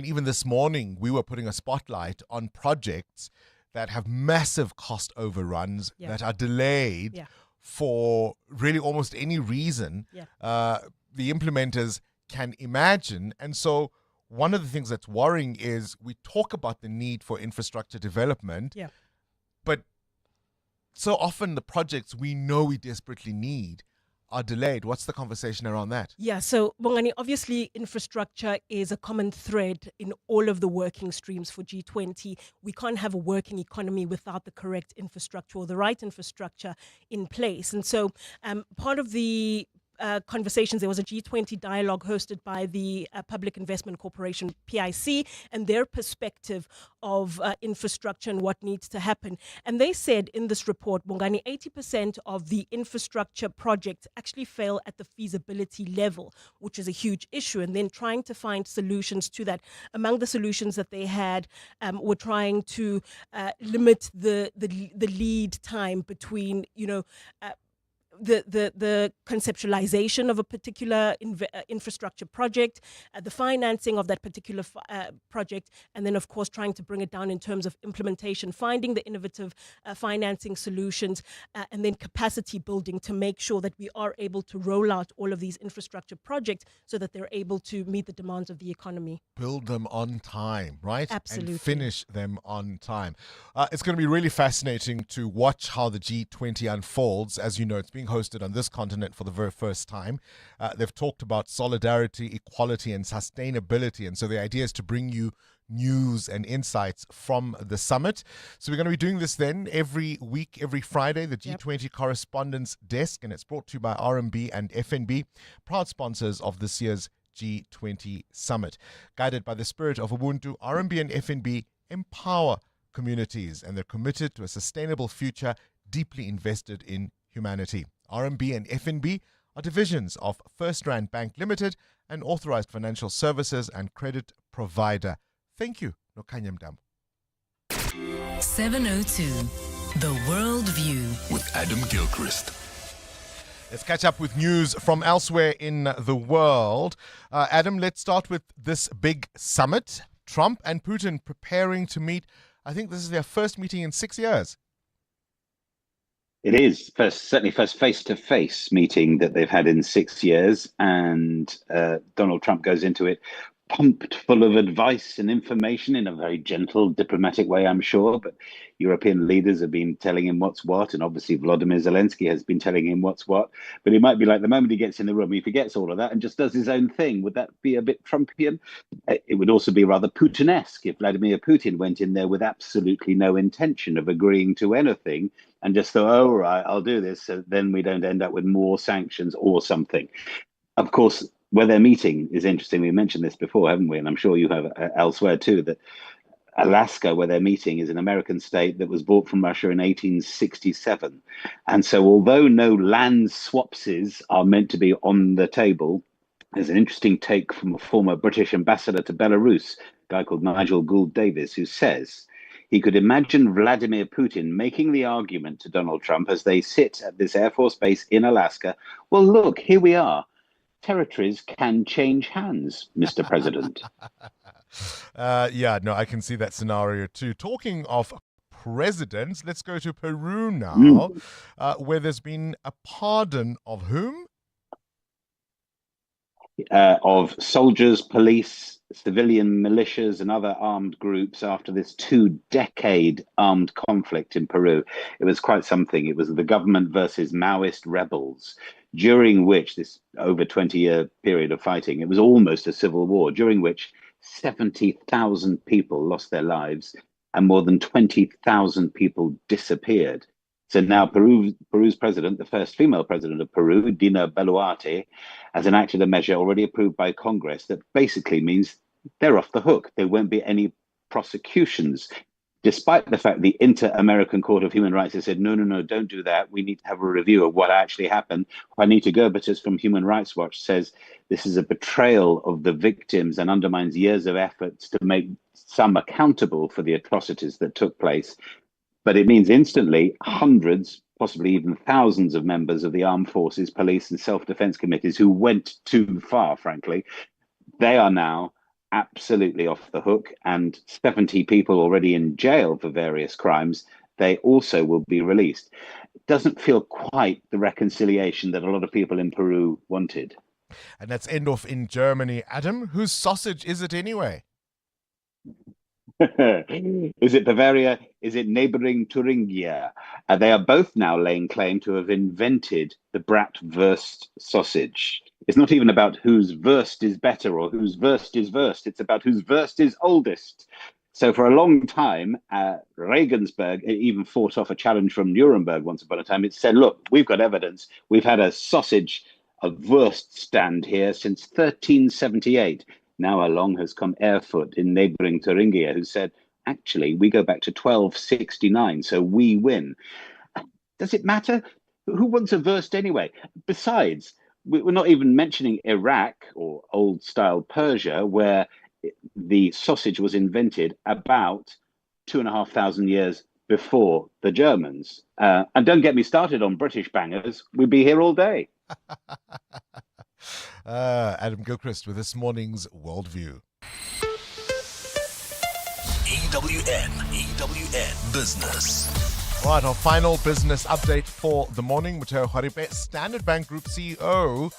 even this morning, we were putting a spotlight on projects that have massive cost overruns, that are delayed for really almost any reason the implementers can imagine. And so one of the things that's worrying is we talk about the need for infrastructure development, but so often the projects we know we desperately need are delayed. What's the conversation around that? Yeah, so Bongani, obviously infrastructure is a common thread in all of the working streams for G20. We can't have a working economy without the correct infrastructure or the right infrastructure in place. And so part of the conversations, there was a G20 dialogue hosted by the Public Investment Corporation, PIC, and their perspective of infrastructure and what needs to happen. And they said in this report, Bongani, 80% of the infrastructure projects actually fail at the feasibility level, which is a huge issue. And then trying to find solutions to that. Among the solutions that they had were trying to limit the lead time between, the conceptualization of a particular infrastructure project, the financing of that particular project, and then, of course, trying to bring it down in terms of implementation, finding the innovative financing solutions, and then capacity building to make sure that we are able to roll out all of these infrastructure projects so that they're able to meet the demands of the economy. Build them on time, right? Absolutely. And finish them on time. It's going to be really fascinating to watch how the G20 unfolds. As you know, it's being hosted on this continent for the very first time. They've talked about solidarity, equality, and sustainability. And so the idea is to bring you news and insights from the summit. So we're going to be doing this then every week, every Friday, the G20 Correspondence Desk, and it's brought to you by RMB and FNB, proud sponsors of this year's G20 Summit. Guided by the spirit of Ubuntu, RMB and FNB empower communities, and they're committed to a sustainable future deeply invested in humanity. RMB and FNB are divisions of First Rand Bank Limited, an authorized financial services and credit provider. Thank you. Nokanya Mdambo. 702, The World View with Adam Gilchrist. Let's catch up with news from elsewhere in the world. Adam, let's start with this big summit. Trump and Putin preparing to meet. I think this is their first meeting in 6 years. It is certainly first face-to-face meeting that they've had in 6 years, and Donald Trump goes into it pumped full of advice and information in a very gentle, diplomatic way, I'm sure. But European leaders have been telling him what's what, and obviously Volodymyr Zelensky has been telling him what's what. But it might be like the moment he gets in the room, he forgets all of that and just does his own thing. Would that be a bit Trumpian? It would also be rather Putin-esque if Vladimir Putin went in there with absolutely no intention of agreeing to anything and just thought, oh, right, I'll do this, so then we don't end up with more sanctions or something. Of course, where they're meeting is interesting. We mentioned this before, haven't we? And I'm sure you have elsewhere too, that Alaska, where they're meeting, is an American state that was bought from Russia in 1867. And so although no land swapses are meant to be on the table, There's an interesting take from a former British ambassador to Belarus, a guy called Nigel Gould Davis, who says he could imagine Vladimir Putin making the argument to Donald Trump as they sit at this Air Force base in Alaska. Well, look, here we are. Territories can change hands, Mr. President. I can see that scenario too. Talking of presidents, let's go to Peru now, where there's been a pardon of whom? Of soldiers, police, civilian militias, and other armed groups after this 2-decade armed conflict in Peru. It was quite something. It was the government versus Maoist rebels, during which this over 20-year period of fighting, it was almost a civil war, during which 70,000 people lost their lives and more than 20,000 people disappeared. So now Peru's president, the first female president of Peru, Dina Boluarte, has enacted a measure already approved by Congress that basically means they're off the hook. There won't be any prosecutions, despite the fact the Inter-American Court of Human Rights has said, no, don't do that. We need to have a review of what actually happened. Juanita Gerbitis from Human Rights Watch says this is a betrayal of the victims and undermines years of efforts to make some accountable for the atrocities that took place. But it means instantly hundreds, possibly even thousands of members of the armed forces, police and self-defense committees who went too far, frankly, they are now absolutely off the hook, and 70 people already in jail for various crimes, they also will be released. It doesn't feel quite the reconciliation that a lot of people in Peru wanted. And let's end off in Germany. Adam, whose sausage is it anyway? Is it Bavaria? Is it neighboring Thuringia? They are both now laying claim to have invented the bratwurst sausage. It's not even about whose wurst is better or whose wurst is worst. It's about whose wurst is oldest. So for a long time, Regensburg even fought off a challenge from Nuremberg once upon a time. It said, look, we've got evidence. We've had a wurst stand here since 1378. Now along has come Erfurt in neighboring Thuringia, who said, actually, we go back to 1269, so we win. Does it matter? Who wants a wurst anyway? Besides, we're not even mentioning Iraq or old-style Persia, where the sausage was invented about 2,500 years before the Germans. And don't get me started on British bangers. We'd be here all day. Adam Gilchrist with this morning's Worldview. EWN Business. Right, our final business update for the morning. Matteo Haripe, Standard Bank Group CEO,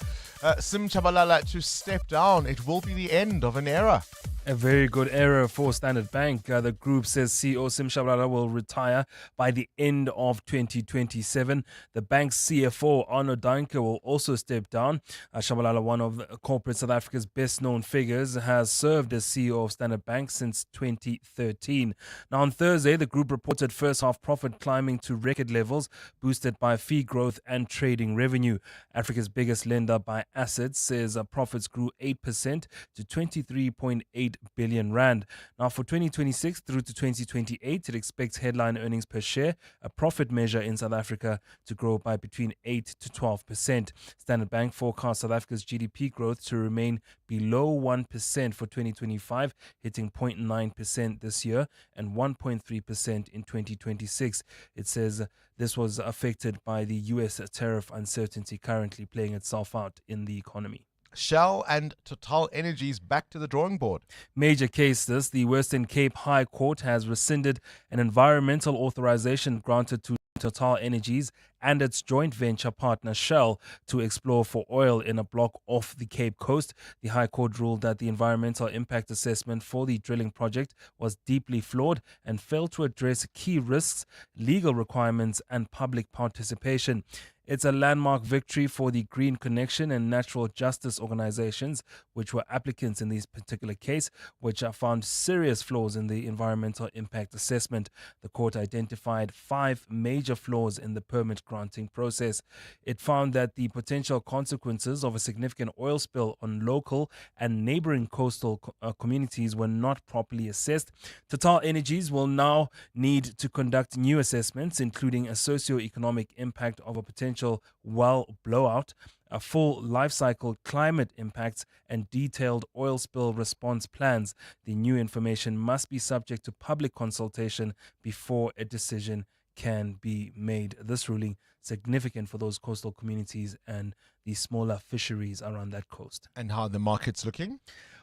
Sim Tshabalala to step down. It will be the end of an era. A very good era for Standard Bank. The group says CEO Sim Tshabalala will retire by the end of 2027. The bank's CFO, Arno Dahnke, will also step down. Tshabalala, one of corporate South Africa's best-known figures, has served as CEO of Standard Bank since 2013. Now, on Thursday, the group reported first-half profit climbing to record levels, boosted by fee growth and trading revenue. Africa's biggest lender by assets says profits grew 8% to 23.8 billion rand. Now for 2026 through to 2028, it expects headline earnings per share, a profit measure in South Africa, to grow by between 8 to 12%. Standard Bank forecasts South Africa's GDP growth to remain below 1% for 2025, hitting 0.9% this year and 1.3% in 2026. It says this was affected by the US tariff uncertainty currently playing itself out in the economy. Shell and Total Energies back to the drawing board. Major case this. The Western Cape High Court has rescinded an environmental authorization granted to Total Energies and its joint venture partner Shell to explore for oil in a block off the Cape Coast. The High Court ruled that the environmental impact assessment for the drilling project was deeply flawed and failed to address key risks, legal requirements, and public participation. It's a landmark victory for the Green Connection and Natural Justice organizations, which were applicants in this particular case, which found serious flaws in the environmental impact assessment. The court identified 5 major flaws in the permit granting process. It found that the potential consequences of a significant oil spill on local and neighboring coastal communities were not properly assessed. Total Energies will now need to conduct new assessments, including a socio-economic impact of a potential well blowout, full life cycle climate impacts, and detailed oil spill response plans. The new information must be subject to public consultation before a decision can be made. This ruling significant for those coastal communities and the smaller fisheries around that coast. And how are the markets looking?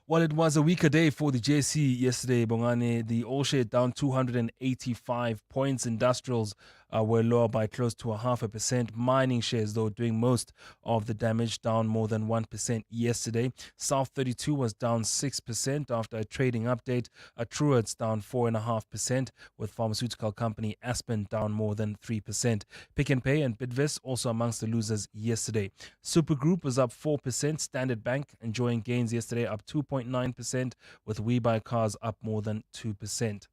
Well, it was a weaker day for the JSE yesterday, Bongani. The all share down 285 points. Industrials were lower by close to 0.5%. Mining shares, though, doing most of the damage, down more than 1% yesterday. South 32 was down 6% after a trading update. Truworths down 4.5%, with pharmaceutical company Aspen down more than 3%. Pick n Pay and Bidvest also amongst the losers yesterday. Supergroup was up 4%. Standard Bank enjoying gains yesterday, up 2.9%, with WeBuyCars up more than 2%.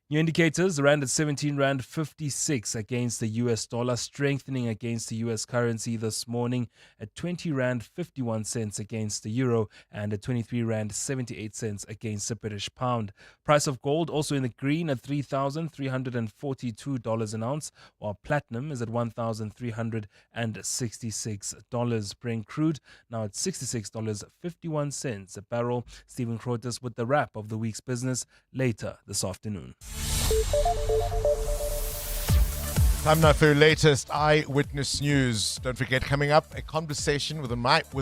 New indicators, the rand at 17 rand 56 against the US dollar, strengthening against the US currency this morning at 20 rand 51 cents against the euro and at 23 rand 78 cents against the British pound. Price of gold also in the green at $3,342 an ounce, while platinum is at $1,366. Brent crude now at $66.51 a barrel. Stephen Crotus with the wrap of the week's business later this afternoon. Time now for your latest Eyewitness news. Don't forget, coming up, a conversation with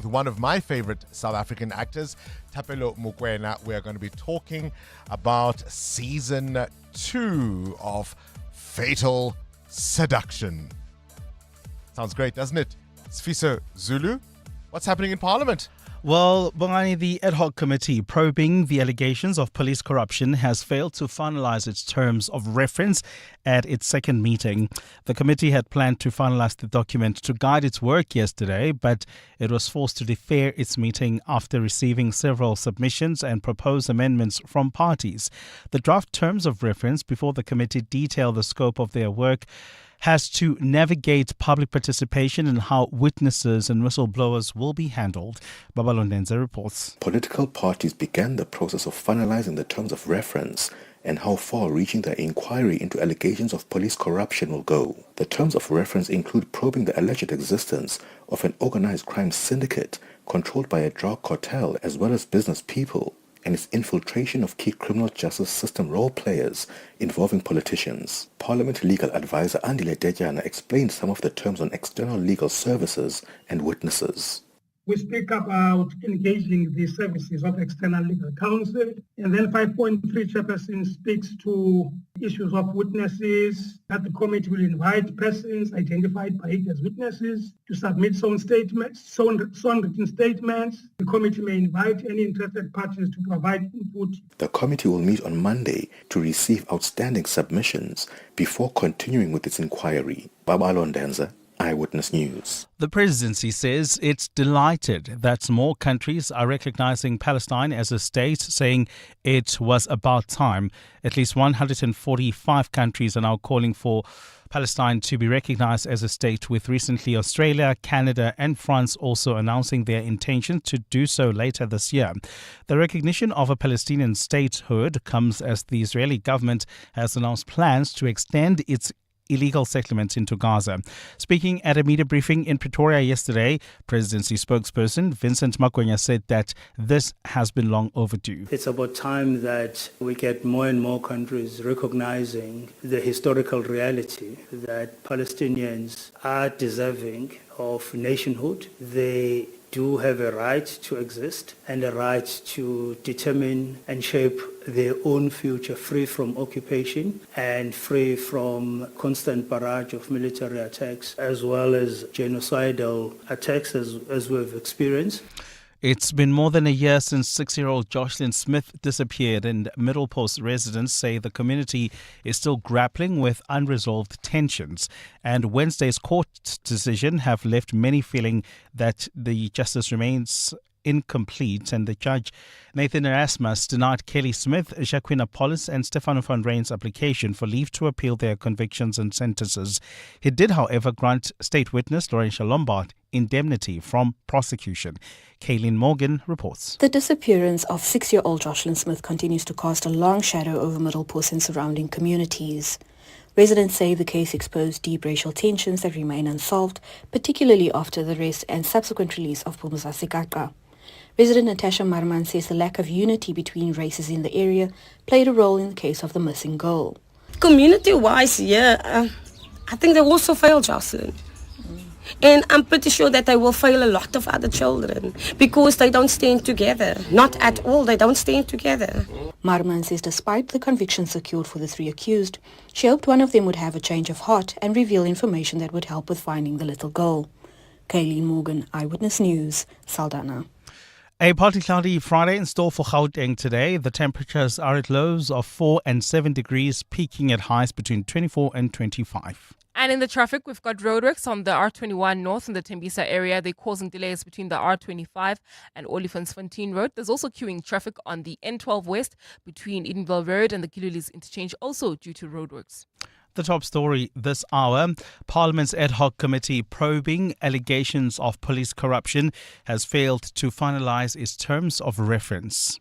one of my favorite South African actors, Thapelo Mokoena. We are going to be talking about season 2 of Fatal Seduction. Sounds great, doesn't it? Sfiso Zulu, what's happening in Parliament? Well, Bongani, the ad hoc committee probing the allegations of police corruption has failed to finalize its terms of reference at its second meeting. The committee had planned to finalize the document to guide its work yesterday, but it was forced to defer its meeting after receiving several submissions and proposed amendments from parties. The draft terms of reference before the committee detail the scope of their work has to navigate public participation and how witnesses and whistleblowers will be handled. Babalondenza reports. Political parties began the process of finalizing the terms of reference and how far-reaching their inquiry into allegations of police corruption will go. The terms of reference include probing the alleged existence of an organized crime syndicate controlled by a drug cartel as well as business people, and its infiltration of key criminal justice system role players involving politicians. Parliament legal advisor Andile Dejana explained some of the terms on external legal services and witnesses. We speak about engaging the services of external legal counsel. And then 5.3 chairperson speaks to issues of witnesses, that the committee will invite persons identified by it as witnesses to submit sworn written statements. The committee may invite any interested parties to provide input. The committee will meet on Monday to receive outstanding submissions before continuing with its inquiry. Babalondenza, Eyewitness News. The presidency says it's delighted that more countries are recognizing Palestine as a state, saying it was about time. At least 145 countries are now calling for Palestine to be recognized as a state, with recently Australia, Canada and France also announcing their intention to do so later this year. The recognition of a Palestinian statehood comes as the Israeli government has announced plans to extend its illegal settlements into Gaza. Speaking at a media briefing in Pretoria yesterday, Presidency spokesperson Vincent Magwenya said that this has been long overdue. It's about time that we get more and more countries recognizing the historical reality that Palestinians are deserving of nationhood. They do have a right to exist and a right to determine and shape their own future, free from occupation and free from constant barrage of military attacks as well as genocidal attacks as we've experienced. It's been more than a year since 6-year-old Jocelyn Smith disappeared, and Middle Post residents say the community is still grappling with unresolved tensions. And Wednesday's court decision have left many feeling that the justice remains incomplete, and the judge Nathan Erasmus denied Kelly Smith, Jacqueline Apollos and Stefano van Ryn's application for leave to appeal their convictions and sentences. He did, however, grant state witness Laurentia Lombard indemnity from prosecution. Kaylin Morgan reports. The disappearance of 6-year-old Jocelyn Smith continues to cast a long shadow over Middle Post and surrounding communities. Residents say the case exposed deep racial tensions that remain unsolved, particularly after the arrest and subsequent release of Ntsikelelo. Resident Natasha Marman says the lack of unity between races in the area played a role in the case of the missing girl. Community-wise, I think they also fail, Jocelyn. And I'm pretty sure that they will fail a lot of other children because they don't stand together. Not at all, they don't stand together. Marman says despite the conviction secured for the 3 accused, she hoped one of them would have a change of heart and reveal information that would help with finding the little girl. Kayleen Morgan, Eyewitness News, Saldanha. A partly cloudy Friday in store for Gauteng today. The temperatures are at lows of 4 and 7 degrees, peaking at highs between 24 and 25. And in the traffic, we've got roadworks on the R21 North in the Tembisa area. They're causing delays between the R25 and Olifantsfontein Road. There's also queuing traffic on the N12 West between Edenville Road and the Kilulis Interchange, also due to roadworks. The top story this hour, Parliament's ad hoc committee probing allegations of police corruption has failed to finalise its terms of reference.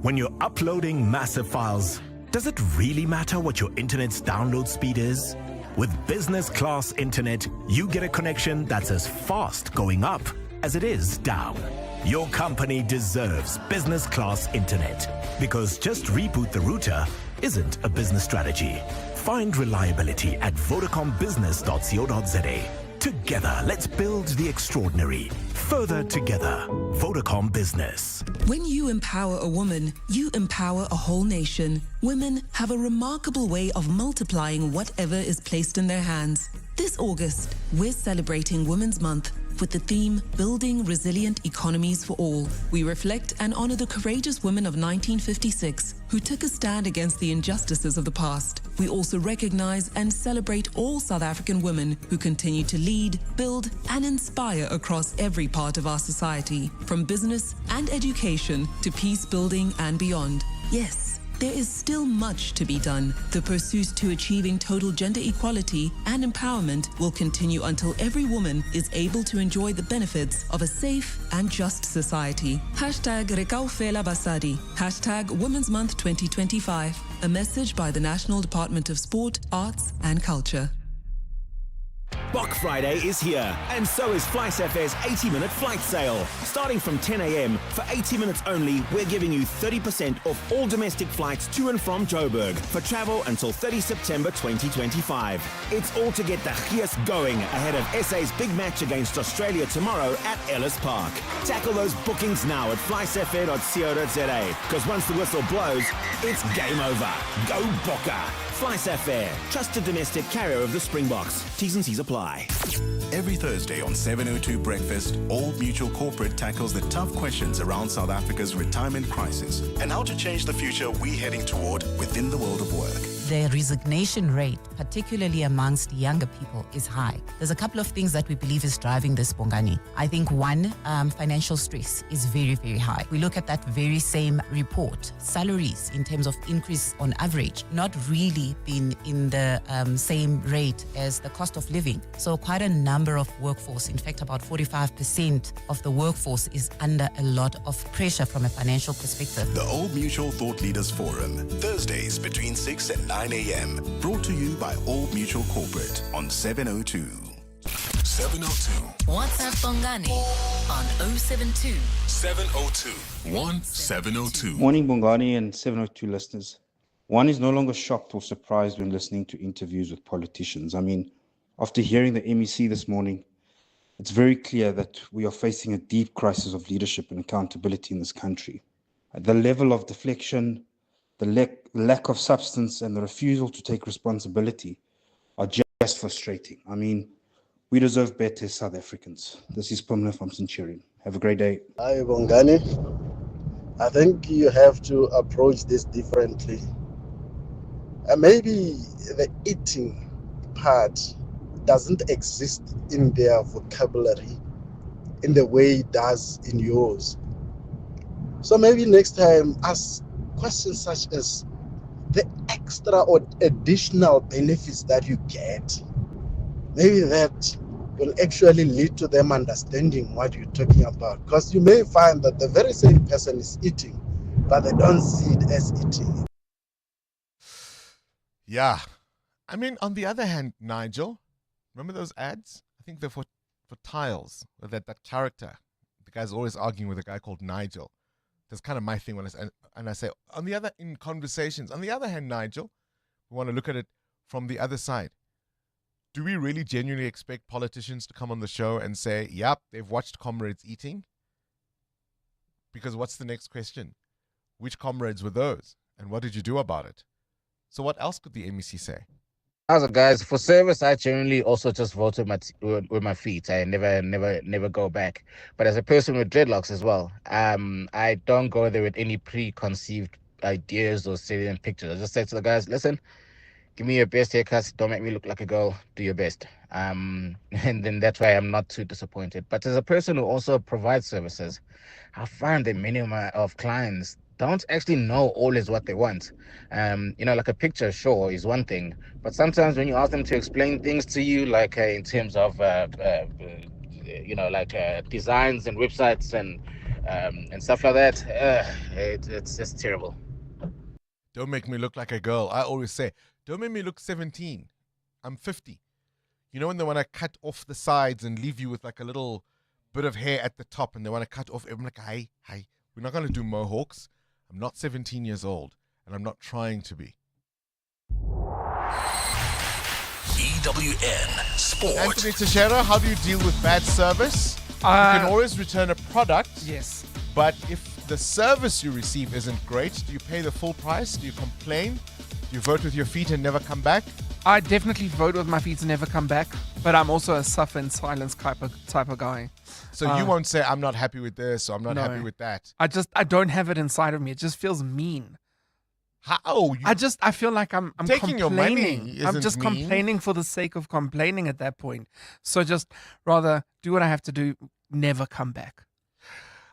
When you're uploading massive files, does it really matter what your internet's download speed is? With business class internet, you get a connection that's as fast going up as it is down. Your company deserves business class internet because just reboot the router isn't a business strategy. Find reliability at vodacombusiness.co.za. Together, let's build the extraordinary. Further together. Vodacom Business. When you empower a woman, you empower a whole nation. Women have a remarkable way of multiplying whatever is placed in their hands. This August, we're celebrating Women's Month with the theme Building Resilient Economies for All. We reflect and honor the courageous women of 1956 who took a stand against the injustices of the past. We also recognize and celebrate all South African women who continue to lead, build, and inspire across every part of our society, from business and education to peace building and beyond. Yes, there is still much to be done. The pursuit to achieving total gender equality and empowerment will continue until every woman is able to enjoy the benefits of a safe and just society. #Rekaufela Basadi. Women's Month 2025. A message by the National Department of Sport, Arts and Culture. Bok Friday is here, and so is FlySF's 80-minute flight sale. Starting from 10 a.m. for 80 minutes only, we're giving you 30% off all domestic flights to and from Joburg for travel until 30 September 2025. It's all to get the Gies going ahead of SA's big match against Australia tomorrow at Ellis Park. Tackle those bookings now at flysafair.co.za, because once the whistle blows, it's game over. Go Bokker! FlySafair, trusted domestic carrier of the Springboks. T's and C's apply. Every Thursday on 702 Breakfast, Old Mutual Corporate tackles the tough questions around South Africa's retirement crisis and how to change the future we're heading toward within the world of work. The resignation rate, particularly amongst younger people, is high. There's a couple of things that we believe is driving this, Bongani. I think one, financial stress is very, very high. We look at that very same report. Salaries, in terms of increase on average, not really been in the same rate as the cost of living. So quite a number of workforce, in fact about 45% of the workforce is under a lot of pressure from a financial perspective. The Old Mutual Thought Leaders Forum, Thursdays between 6 and 9 a.m. Brought to you by Old Mutual Corporate on 702. 702. WhatsApp Bongani on 072 702 1702. Morning, Bongani and 702 listeners. One is no longer shocked or surprised when listening to interviews with politicians. I mean, after hearing the MEC this morning, it's very clear that we are facing a deep crisis of leadership and accountability in this country. The level of deflection, the lack of substance, and the refusal to take responsibility are just frustrating. I mean, we deserve better as South Africans. This is Pumla from Centurion. Have a great day. Hi, Bongani. I think you have to approach this differently. Maybe the eating part doesn't exist in their vocabulary in the way it does in yours. So maybe next time ask questions such as the extra or additional benefits that you get. Maybe that will actually lead to them understanding what you're talking about. Because you may find that the very same person is eating, but they don't see it as eating. Yeah. I mean, on the other hand, Nigel, remember those ads? I think they're for tiles. With that character. The guy's always arguing with a guy called Nigel. That's kind of my thing when I say, in conversations. On the other hand, Nigel, we want to look at it from the other side. Do we really genuinely expect politicians to come on the show and say, yep, they've watched comrades eating? Because what's the next question? Which comrades were those? And what did you do about it? So what else could the MEC say? Also, guys, for service, I generally also just vote with my feet. I never go back. But as a person with dreadlocks as well, I don't go there with any preconceived ideas or salient pictures. I just say to the guys, listen, give me your best haircuts. Don't make me look like a girl. Do your best. And then that's why I'm not too disappointed. But as a person who also provides services, I find that many of clients don't actually know always what they want. Like a picture, sure, is one thing. But sometimes when you ask them to explain things to you, like in terms of, designs and websites and stuff like that, it's just terrible. Don't make me look like a girl. I always say, don't make me look 17. I'm 50. You know when they want to cut off the sides and leave you with like a little bit of hair at the top and they want to cut off, I'm like, hey, we're not going to do mohawks. I'm not 17 years old, and I'm not trying to be. EWN Sport. Anthony Teixeira, how do you deal with bad service? You can always return a product. Yes. But if the service you receive isn't great, do you pay the full price? Do you complain? Do you vote with your feet and never come back? I definitely vote with my feet and never come back, but I'm also a suffer in silence type of guy. So you won't say, I'm not happy with this or I'm not happy with that. I don't have it inside of me. It just feels mean. How? I feel like I'm taking complaining. your money. I'm just mean. complaining for the sake of complaining at that point. So just rather do what I have to do, never come back.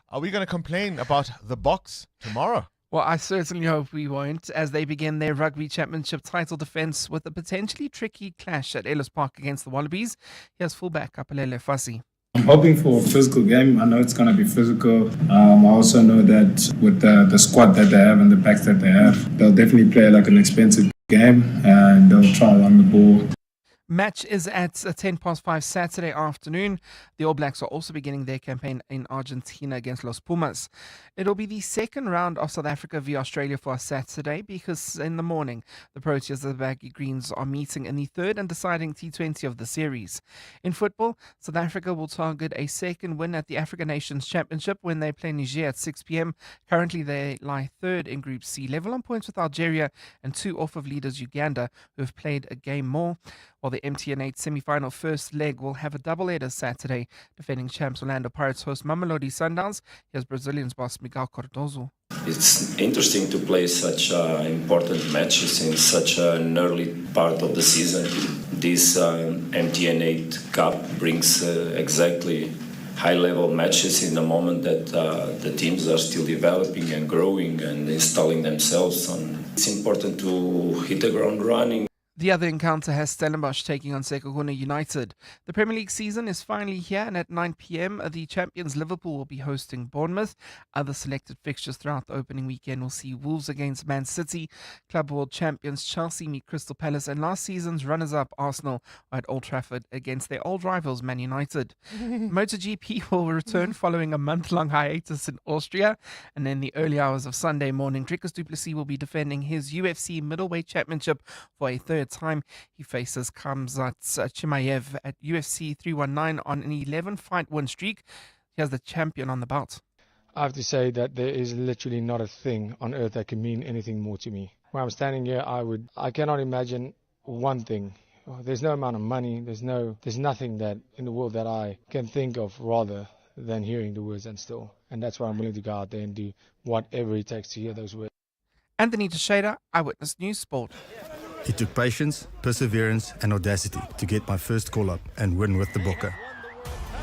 Are we going to complain about the box tomorrow? Well, I certainly hope we won't, as they begin their rugby championship title defence with a potentially tricky clash at Ellis Park against the Wallabies. Here's fullback Kapolele Fassi. I'm hoping for a physical game. I know it's going to be physical. I also know that with the squad that they have and the backs that they have, they'll definitely play like an expensive game and they'll try to run the ball. Match is at 5:10 Saturday afternoon. The All Blacks are also beginning their campaign in Argentina against Los Pumas. It'll be the second round of South Africa via Australia for Saturday because in the morning, the Proteas of the Baggy Greens are meeting in the third and deciding T20 of the series. In football, South Africa will target a second win at the African Nations Championship when they play Niger at 6 p.m. Currently, they lie third in Group C, level on points with Algeria and 2 off of leaders Uganda, who have played a game more. While the MTN8 semi-final first leg will have a doubleheader Saturday. Defending champs Orlando Pirates host Mamelodi Sundowns. Here's Brazilians boss Miguel Cardoso. It's interesting to play such important matches in such an early part of the season. This MTN8 Cup brings exactly high-level matches in the moment that the teams are still developing and growing and installing themselves. It's important to hit the ground running. The other encounter has Stellenbosch taking on Sekhukhune United. The Premier League season is finally here, and at 9 p.m, the champions Liverpool will be hosting Bournemouth. Other selected fixtures throughout the opening weekend will see Wolves against Man City, Club World champions Chelsea meet Crystal Palace, and last season's runners-up Arsenal are at Old Trafford against their old rivals Man United. MotoGP will return following a month-long hiatus in Austria, and in the early hours of Sunday morning, Dricus du Plessis will be defending his UFC middleweight championship for a third time. He faces Khamzat Chimaev at UFC 319 on an 11-fight win streak. Here's the champion on the bout. I have to say that there is literally not a thing on earth that can mean anything more to me. When I'm standing here, I cannot imagine one thing. There's no amount of money, there's nothing that in the world that I can think of rather than hearing the words "and still." And that's why I'm willing to go out there and do whatever it takes to hear those words. Anthony Teixeira, Eyewitness News Sport. It took patience, perseverance, and audacity to get my first call-up and win with the Bokke.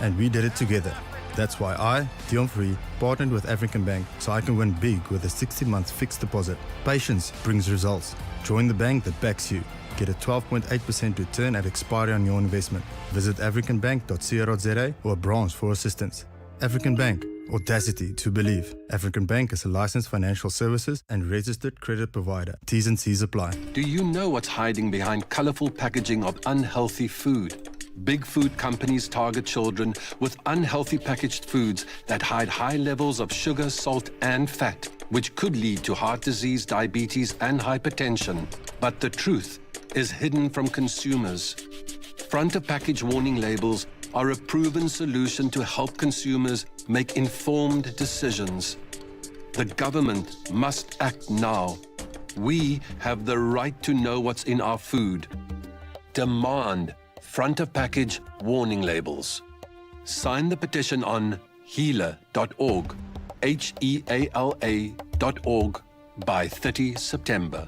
And we did it together. That's why I, Dion Free, partnered with African Bank so I can win big with a 60-month fixed deposit. Patience brings results. Join the bank that backs you. Get a 12.8% return at expiry on your investment. Visit africanbank.co.za or a branch for assistance. African Bank, audacity to believe. African Bank is a licensed financial services and registered credit provider. T's and C's apply. Do you know what's hiding behind colorful packaging of unhealthy food? Big food companies target children with unhealthy packaged foods that hide high levels of sugar, salt, and fat, which could lead to heart disease, diabetes, and hypertension. But the truth is hidden from consumers. Front of package warning labels are a proven solution to help consumers make informed decisions. The government must act now. We have the right to know what's in our food. Demand front of package warning labels. Sign the petition on heala.org, HEALA.org, by 30 September.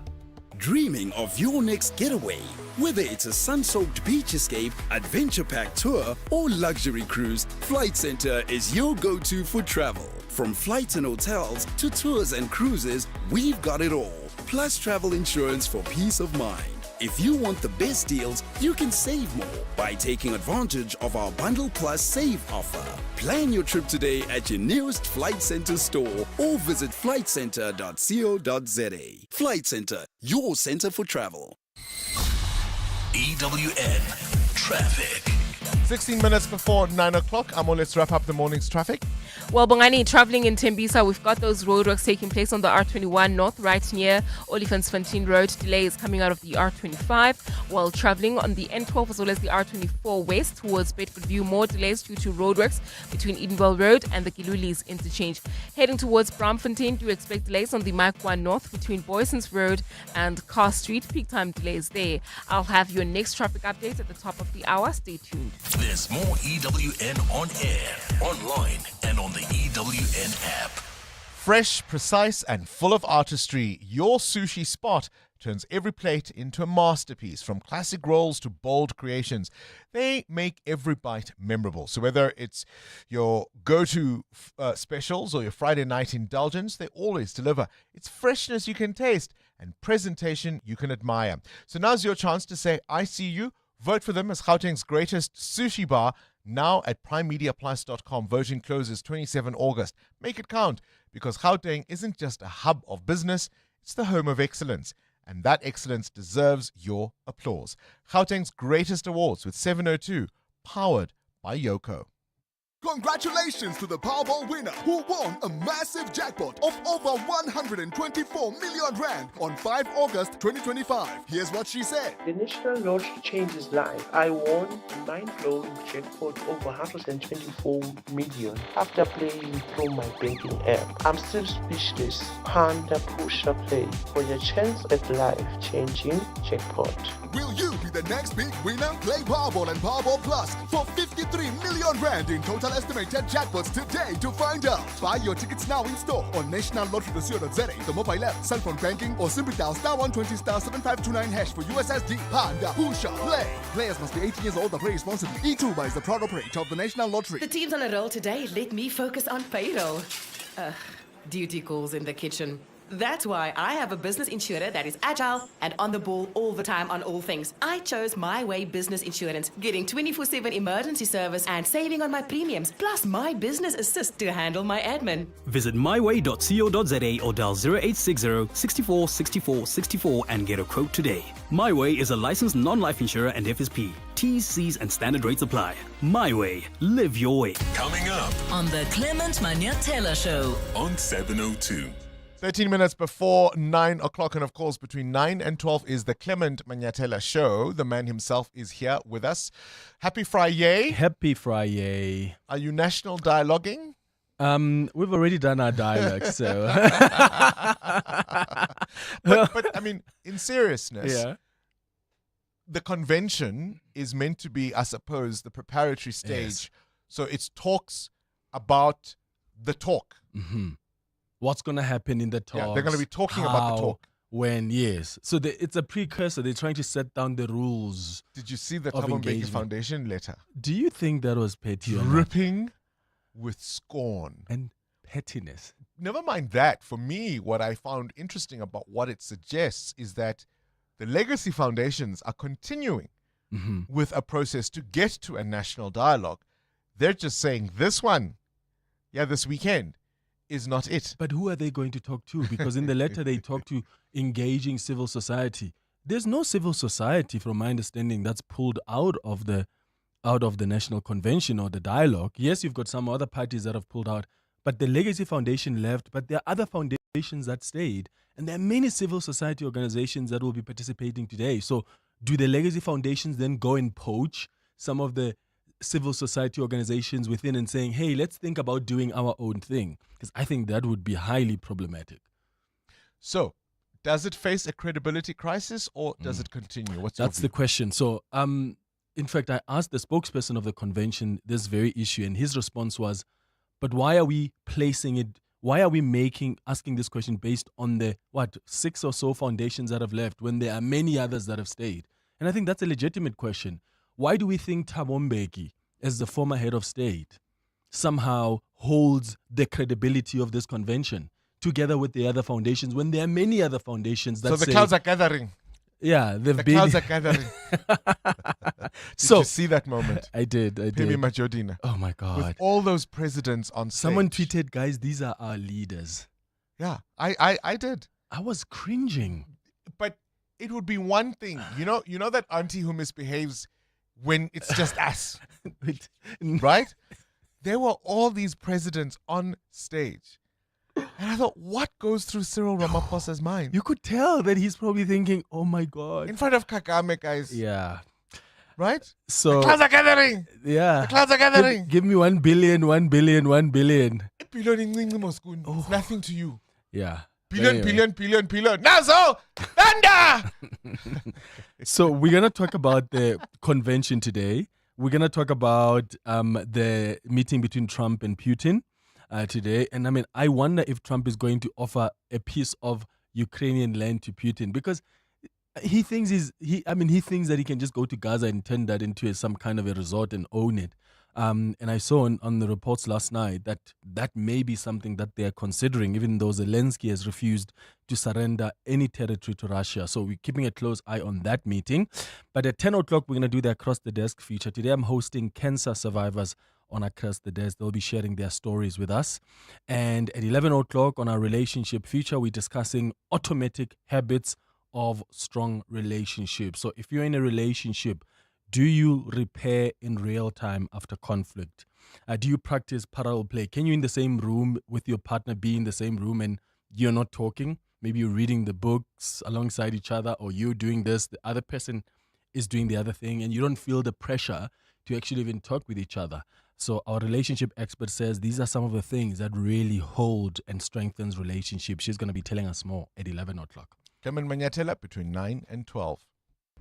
Dreaming of your next getaway? Whether it's a sun-soaked beach escape, adventure-packed tour, or luxury cruise, Flight Centre is your go-to for travel. From flights and hotels to tours and cruises, we've got it all. Plus travel insurance for peace of mind. If you want the best deals, you can save more by taking advantage of our Bundle Plus Save offer. Plan your trip today at your nearest Flight Centre store or visit flightcentre.co.za. Flight Centre, your centre for travel. EWN Traffic. 16 minutes before 9 o'clock. Let's wrap up the morning's traffic. Well, Bongani, traveling in Tembisa, we've got those roadworks taking place on the R21 North, right near Olifantsfontein Road. Delays coming out of the R25. While traveling on the N12 as well as the R24 West towards Bedford View, more delays due to roadworks between Edenville Road and the Gilulis interchange. Heading towards Braamfontein, do expect delays on the Mike 1 North between Boysons Road and Carr Street. Peak time delays there. I'll have your next traffic update at the top of the hour. Stay tuned. There's more EWN on air, online, and on the EWN app. Fresh, precise, and full of artistry, your sushi spot turns every plate into a masterpiece. From classic rolls to bold creations, they make every bite memorable. So whether it's your go-to specials or your Friday night indulgence, they always deliver. It's freshness you can taste and presentation you can admire. So now's your chance to say, I see you. Vote for them as Gauteng's greatest sushi bar, now at primemediaplus.com. Voting closes 27 August. Make it count, because Gauteng isn't just a hub of business, it's the home of excellence. And that excellence deserves your applause. Gauteng's greatest awards with 702, powered by Yoko. Congratulations to the Powerball winner who won a massive jackpot of over 124 million rand on 5 August 2025. Here's what she said. The national lottery changes life. I won a mind-blowing jackpot over 124 million after playing through my banking app. I'm still speechless. Panda Pusha Play for your chance at life-changing jackpot. Will you be the next big winner? Play Powerball and Powerball Plus for 53 million rand in total estimated jackpots today to find out. Buy your tickets now in store on nationallottery.co.za, the mobile app, cell phone banking, or simply dial *120 *7529# for USSD. Panda Pusha Play. Players must be 18 years old and play responsibly. E2 is the proud operator of the National Lottery. The team's on a roll today. Let me focus on payroll. Duty calls in the kitchen. That's why I have a business insurer that is agile and on the ball all the time on all things. I chose My Way Business Insurance, getting 24/7 emergency service and saving on my premiums, plus My Business Assist to handle my admin. Visit myway.co.za or dial 0860 64 64 64 and get a quote today. My Way is a licensed non-life insurer and FSP. T's, C's and standard rates apply. My Way. Live your way. Coming up on the Clement Manyathela Show on 702. 13 minutes before 9 o'clock, and of course between 9 and 12 is the Clement Manyathela Show. The man himself is here with us. Happy Friday. Happy Friday. Are you national dialoguing? We've already done our dialogue, so. but I mean, in seriousness, yeah. The convention is meant to be, I suppose, the preparatory stage. Yes. So it's talks about the talk. Mm-hmm. What's going to happen in the talks? Yeah, they're going to be talking about the talk. When, yes. So it's a precursor. They're trying to set down the rules. Did you see the Thabo Mbeki Foundation letter? Do you think that was petty? Dripping with scorn. And pettiness. Never mind that. For me, what I found interesting about what it suggests is that the legacy foundations are continuing with a process to get to a national dialogue. They're just saying this one, this weekend is not it. But who are they going to talk to? Because in the letter they talk to engaging civil society. There's no civil society, from my understanding, that's pulled out of the National Convention or the dialogue. Yes, you've got some other parties that have pulled out, but the Legacy Foundation left, but there are other foundations that stayed, and there are many civil society organizations that will be participating today. So do the Legacy Foundations then go and poach some of the civil society organizations within and saying, hey, let's think about doing our own thing? Because I think that would be highly problematic. So, does it face a credibility crisis or does it continue? That's the question. So, in fact, I asked the spokesperson of the convention this very issue, and his response was, but why are we placing it? Why are we asking this question based on the, 6 or so foundations that have left when there are many others that have stayed? And I think that's a legitimate question. Why do we think Thabo Mbeki, as the former head of state, somehow holds the credibility of this convention together with the other foundations when there are many other foundations that So the clouds are gathering. Yeah, the clouds are gathering. Did you see that moment? I did. Pemi Majodina. Oh my God. With all those presidents on stage. Someone tweeted, guys, these are our leaders. Yeah, I did. I was cringing. But it would be one thing. You know that auntie who misbehaves when it's just us. Right? There were all these presidents on stage. And I thought, what goes through Cyril Ramaphosa's mind? You could tell that he's probably thinking, oh my God. In front of Kagame, guys. Yeah. Right? So the clouds are gathering. Yeah. The clouds are gathering. Give me 1 billion, 1 billion, 1 billion. It's nothing to you. Yeah. Billion. Nazo! Thunder! So we're going to talk about the convention today. We're going to talk about the meeting between Trump and Putin today. And I mean, I wonder if Trump is going to offer a piece of Ukrainian land to Putin, because he thinks that he can just go to Gaza and turn that into some kind of a resort and own it. And I saw on the reports last night that may be something that they are considering, even though Zelensky has refused to surrender any territory to Russia. So we're keeping a close eye on that meeting. But at 10 o'clock, we're going to do the Across the Desk feature. Today, I'm hosting cancer survivors on Across the Desk. They'll be sharing their stories with us. And at 11 o'clock on our relationship feature, we're discussing automatic habits of strong relationships. So if you're in a relationship, do you repair in real time after conflict? Do you practice parallel play? Can you, in the same room with your partner, be in the same room and you're not talking? Maybe you're reading the books alongside each other, or you're doing this, the other person is doing the other thing, and you don't feel the pressure to actually even talk with each other. So our relationship expert says these are some of the things that really hold and strengthens relationships. She's going to be telling us more at 11 o'clock. Clement Manyatela between 9 and 12.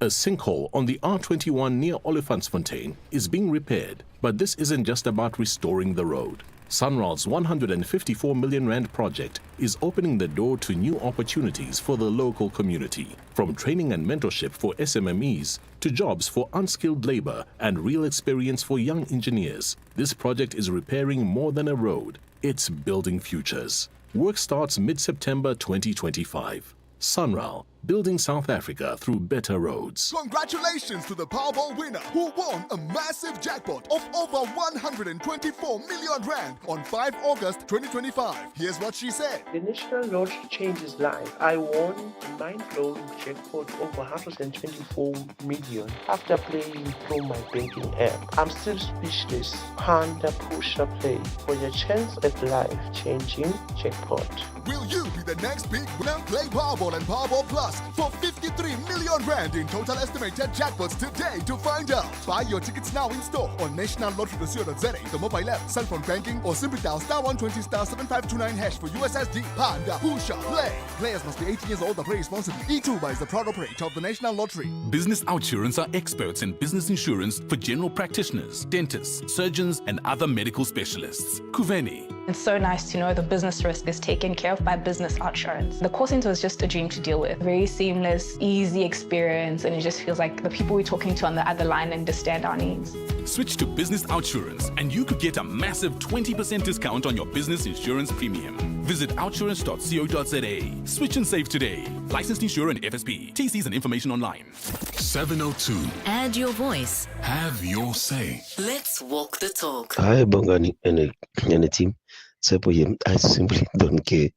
A sinkhole on the R21 near Olifantsfontein is being repaired, but this isn't just about restoring the road. Sunral's 154 million rand project is opening the door to new opportunities for the local community, from training and mentorship for SMMEs to jobs for unskilled labor and real experience for young engineers. This project is repairing more than a road, it's building futures. Work starts mid-September 2025. Sunral, building South Africa through better roads. Congratulations to the Powerball winner who won a massive jackpot of over 124 million rand on 5 August 2025. Here's what she said. The National Lottery changes life. I won a mind-blowing jackpot over 124 million after playing through my banking app. I'm still speechless. Panda Pusher Play for your chance at life-changing jackpot. Will you be the next big winner? Play Powerball and Powerball Plus for 53 million rand in total estimated jackpots today to find out. Buy your tickets now in store on nationallottery.co.za, the mobile app, cell phone banking, or simply dial *120 *7529# for USSD. Panda Pusha Play. Players must be 18 years old and play responsibly. E2 is the proud operator of the National Lottery. Business Outsurance are experts in business insurance for general practitioners, dentists, surgeons, and other medical specialists. Kuveni. It's so nice to know the business risk is taken care of by Business Outsurance. The call center was just a dream to deal with. Very seamless, easy experience, and it just feels like the people we're talking to on the other line understand our needs. Switch to Business Outsurance and you could get a massive 20% discount on your business insurance premium. Visit outsurance.co.za. Switch and save today. Licensed insurer and FSP. TCs and information online. 702. Add your voice. Have your say. Let's walk the talk. Hi, Bongani and the team. Tsepo here, I simply don't care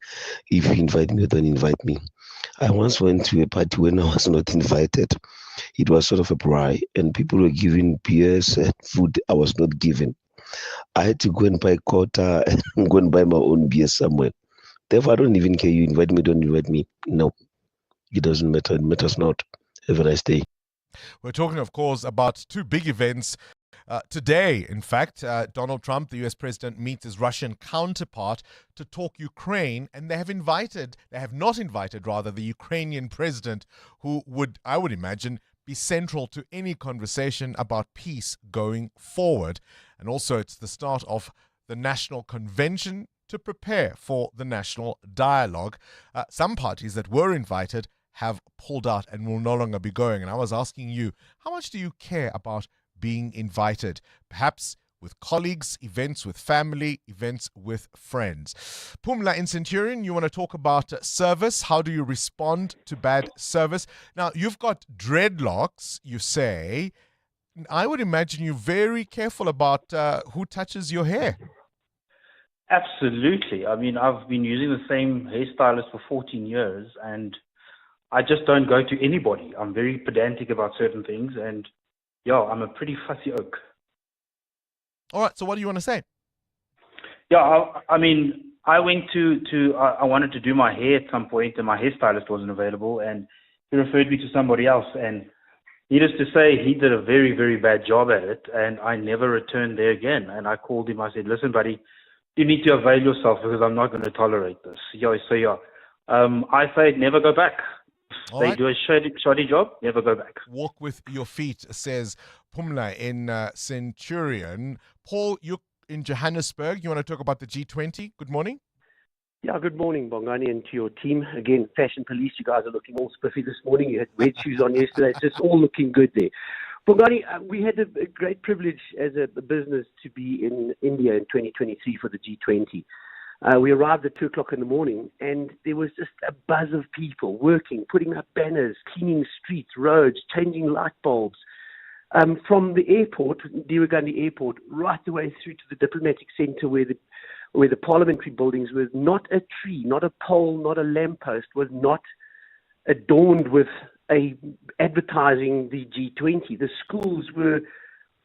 if you invite me or don't invite me. I once went to a party when I was not invited. It was sort of a braai, and people were giving beers and food I was not given. I had to go and buy quota and go and buy my own beer somewhere. Therefore, I don't even care you invite me, don't invite me. No, it doesn't matter. It matters not. Have a nice day. We're talking, of course, about two big events. Today, in fact, Donald Trump, the US president, meets his Russian counterpart to talk Ukraine, and they have not invited, the Ukrainian president, who would, I would imagine, be central to any conversation about peace going forward. And also, it's the start of the National Convention to prepare for the national dialogue. Some parties that were invited have pulled out and will no longer be going. And I was asking you, how much do you care about being invited? Perhaps with colleagues, events with family, events with friends. Pumla in Centurion, you want to talk about service. How do you respond to bad service? Now, you've got dreadlocks, you say. I would imagine you're very careful about who touches your hair. Absolutely. I mean, I've been using the same hairstylist for 14 years, and I just don't go to anybody. I'm very pedantic about certain things, and yeah, I'm a pretty fussy oak. All right, so what do you want to say? Yeah, I mean, I went I wanted to do my hair at some point, and my hairstylist wasn't available, and he referred me to somebody else, and needless to say, he did a very, very bad job at it, and I never returned there again. And I called him, I said, listen, buddy, you need to avail yourself because I'm not going to tolerate this. I say never go back. All They right. do a shoddy job, never go back. Walk with your feet, says Pumla in Centurion. Paul, you're in Johannesburg. You want to talk about the G20? Good morning. Yeah, good morning, Bongani, and to your team. Again, Fashion Police, you guys are looking all spiffy this morning. You had red shoes on yesterday. It's just all looking good there. Bongani, we had a great privilege as a business to be in India in 2023 for the G20. We arrived at 2 o'clock in the morning, and there was just a buzz of people working, putting up banners, cleaning streets, roads, changing light bulbs. From the airport, Dirugandi Airport, right the way through to the diplomatic centre where the parliamentary buildings were, not a tree, not a pole, not a lamppost was not adorned with advertising the G20. The schools were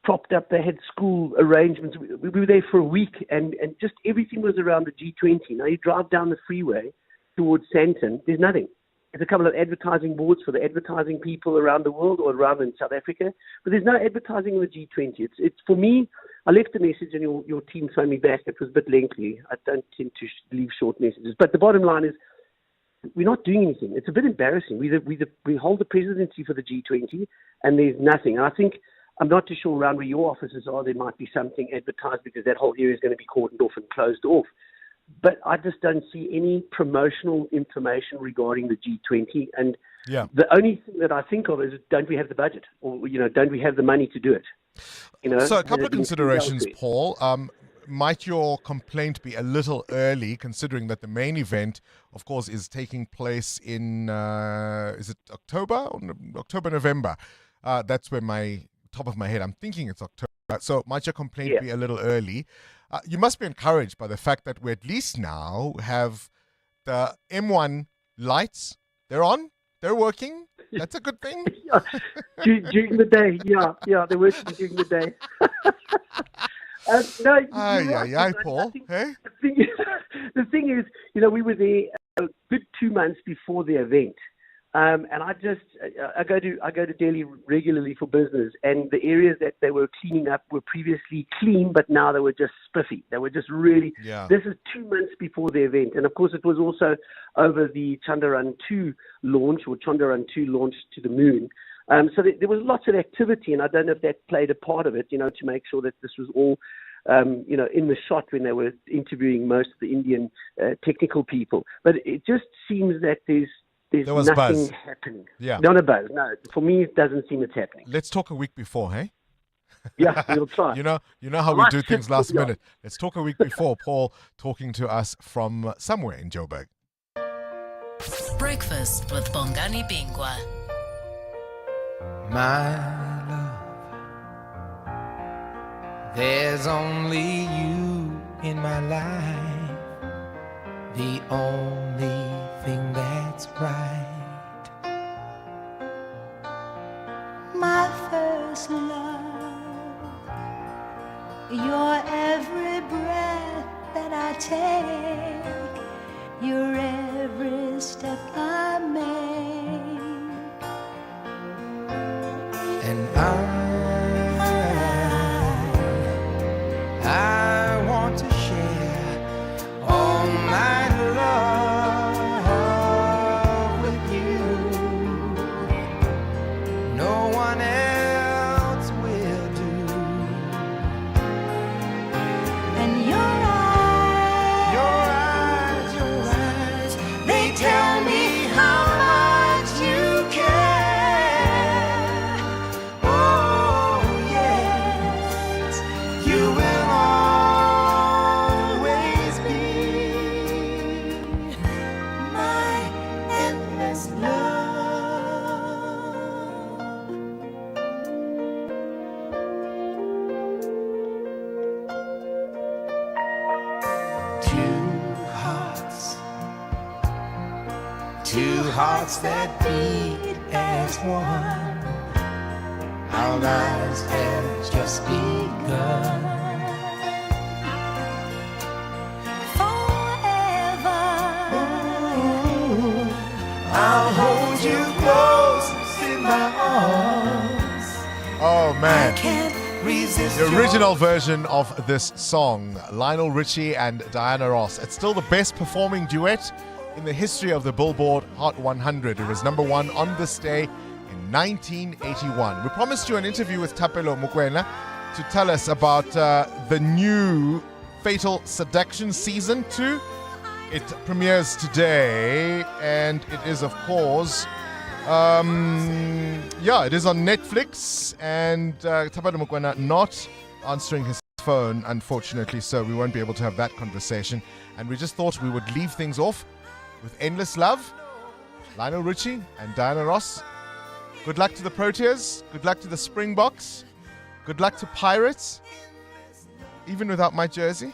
propped up. They had school arrangements. We were there for a week, and just everything was around the G20. Now you drive down the freeway towards Sandton, there's nothing. There's a couple of advertising boards for the advertising people around the world or around in South Africa, but there's no advertising on the G20. It's for me, I left a message and your team phoned me back. It was a bit lengthy. I don't tend to leave short messages. But the bottom line is, we're not doing anything. It's a bit embarrassing. We hold the presidency for the G20, and there's nothing. And I think, I'm not too sure around where your offices are, there might be something advertised because that whole area is going to be cordoned off and closed off. But I just don't see any promotional information regarding the G20. And the only thing that I think of is, don't we have the budget? Or, don't we have the money to do it? So a couple of considerations, Paul. Might your complaint be a little early, considering that the main event, of course, is taking place in, is it October? October, November. That's where top of my head, I'm thinking it's October. So might your complaint be a little early? You must be encouraged by the fact that we at least now have the M1 lights. They're on. They're working. That's a good thing. During the day, they're working during the day. No, Paul. Hey? The thing is, we were there a good 2 months before the event. And I go to Delhi regularly for business, and the areas that they were cleaning up were previously clean, but now they were just spiffy. They were just really, This is 2 months before the event. And of course it was also over the Chandrayaan 2 launch, or Chandrayaan 2 launch to the moon. So there was lots of activity, and I don't know if that played a part of it, to make sure that this was all, in the shot when they were interviewing most of the Indian technical people. But it just seems that there's nothing buzz happening. Yeah. Not a buzz. No, for me, it doesn't seem it's happening. Let's talk a week before, hey? Yeah, we'll try. You know how we do things last minute. Let's talk a week before. Paul talking to us from somewhere in Joburg. Breakfast with Bongani Bingwa. My love, there's only you in my life. the only thing that's right. My first love, your every breath that I take, your every step I make, And I want to share all my love with you. No one else will do. and your eyes, they tell me how much you care. Oh yes, you will always be my endless love. Two hearts that beat as one. Our lives have just begun. I'll hold you close in my arms. Oh man. Can't resist The original version of this song, Lionel Richie and Diana Ross. It's still the best performing duet in the history of the Billboard Hot 100. It was number one on this day in 1981. We promised you an interview with Thapelo Mokoena to tell us about the new Fatal Seduction Season 2. It premieres today, and it is, of course, it is on Netflix, and Thapelo Mokoena not answering his phone, unfortunately, so we won't be able to have that conversation. And we just thought we would leave things off with Endless Love, Lionel Richie and Diana Ross. Good luck to the Proteas. Good luck to the Springboks. Good luck to Pirates, even without my jersey.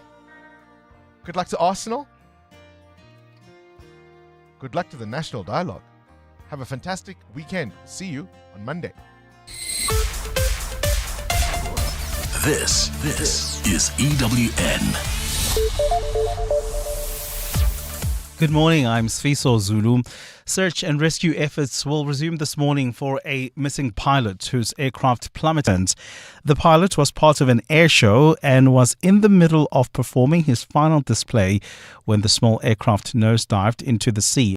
Good luck to Arsenal. Good luck to the National Dialogue. Have a fantastic weekend. See you on Monday. This is EWN. Good morning, I'm Sfiso Zulu. Search and rescue efforts will resume this morning for a missing pilot whose aircraft plummeted. The pilot was part of an air show and was in the middle of performing his final display when the small aircraft nosedived into the sea.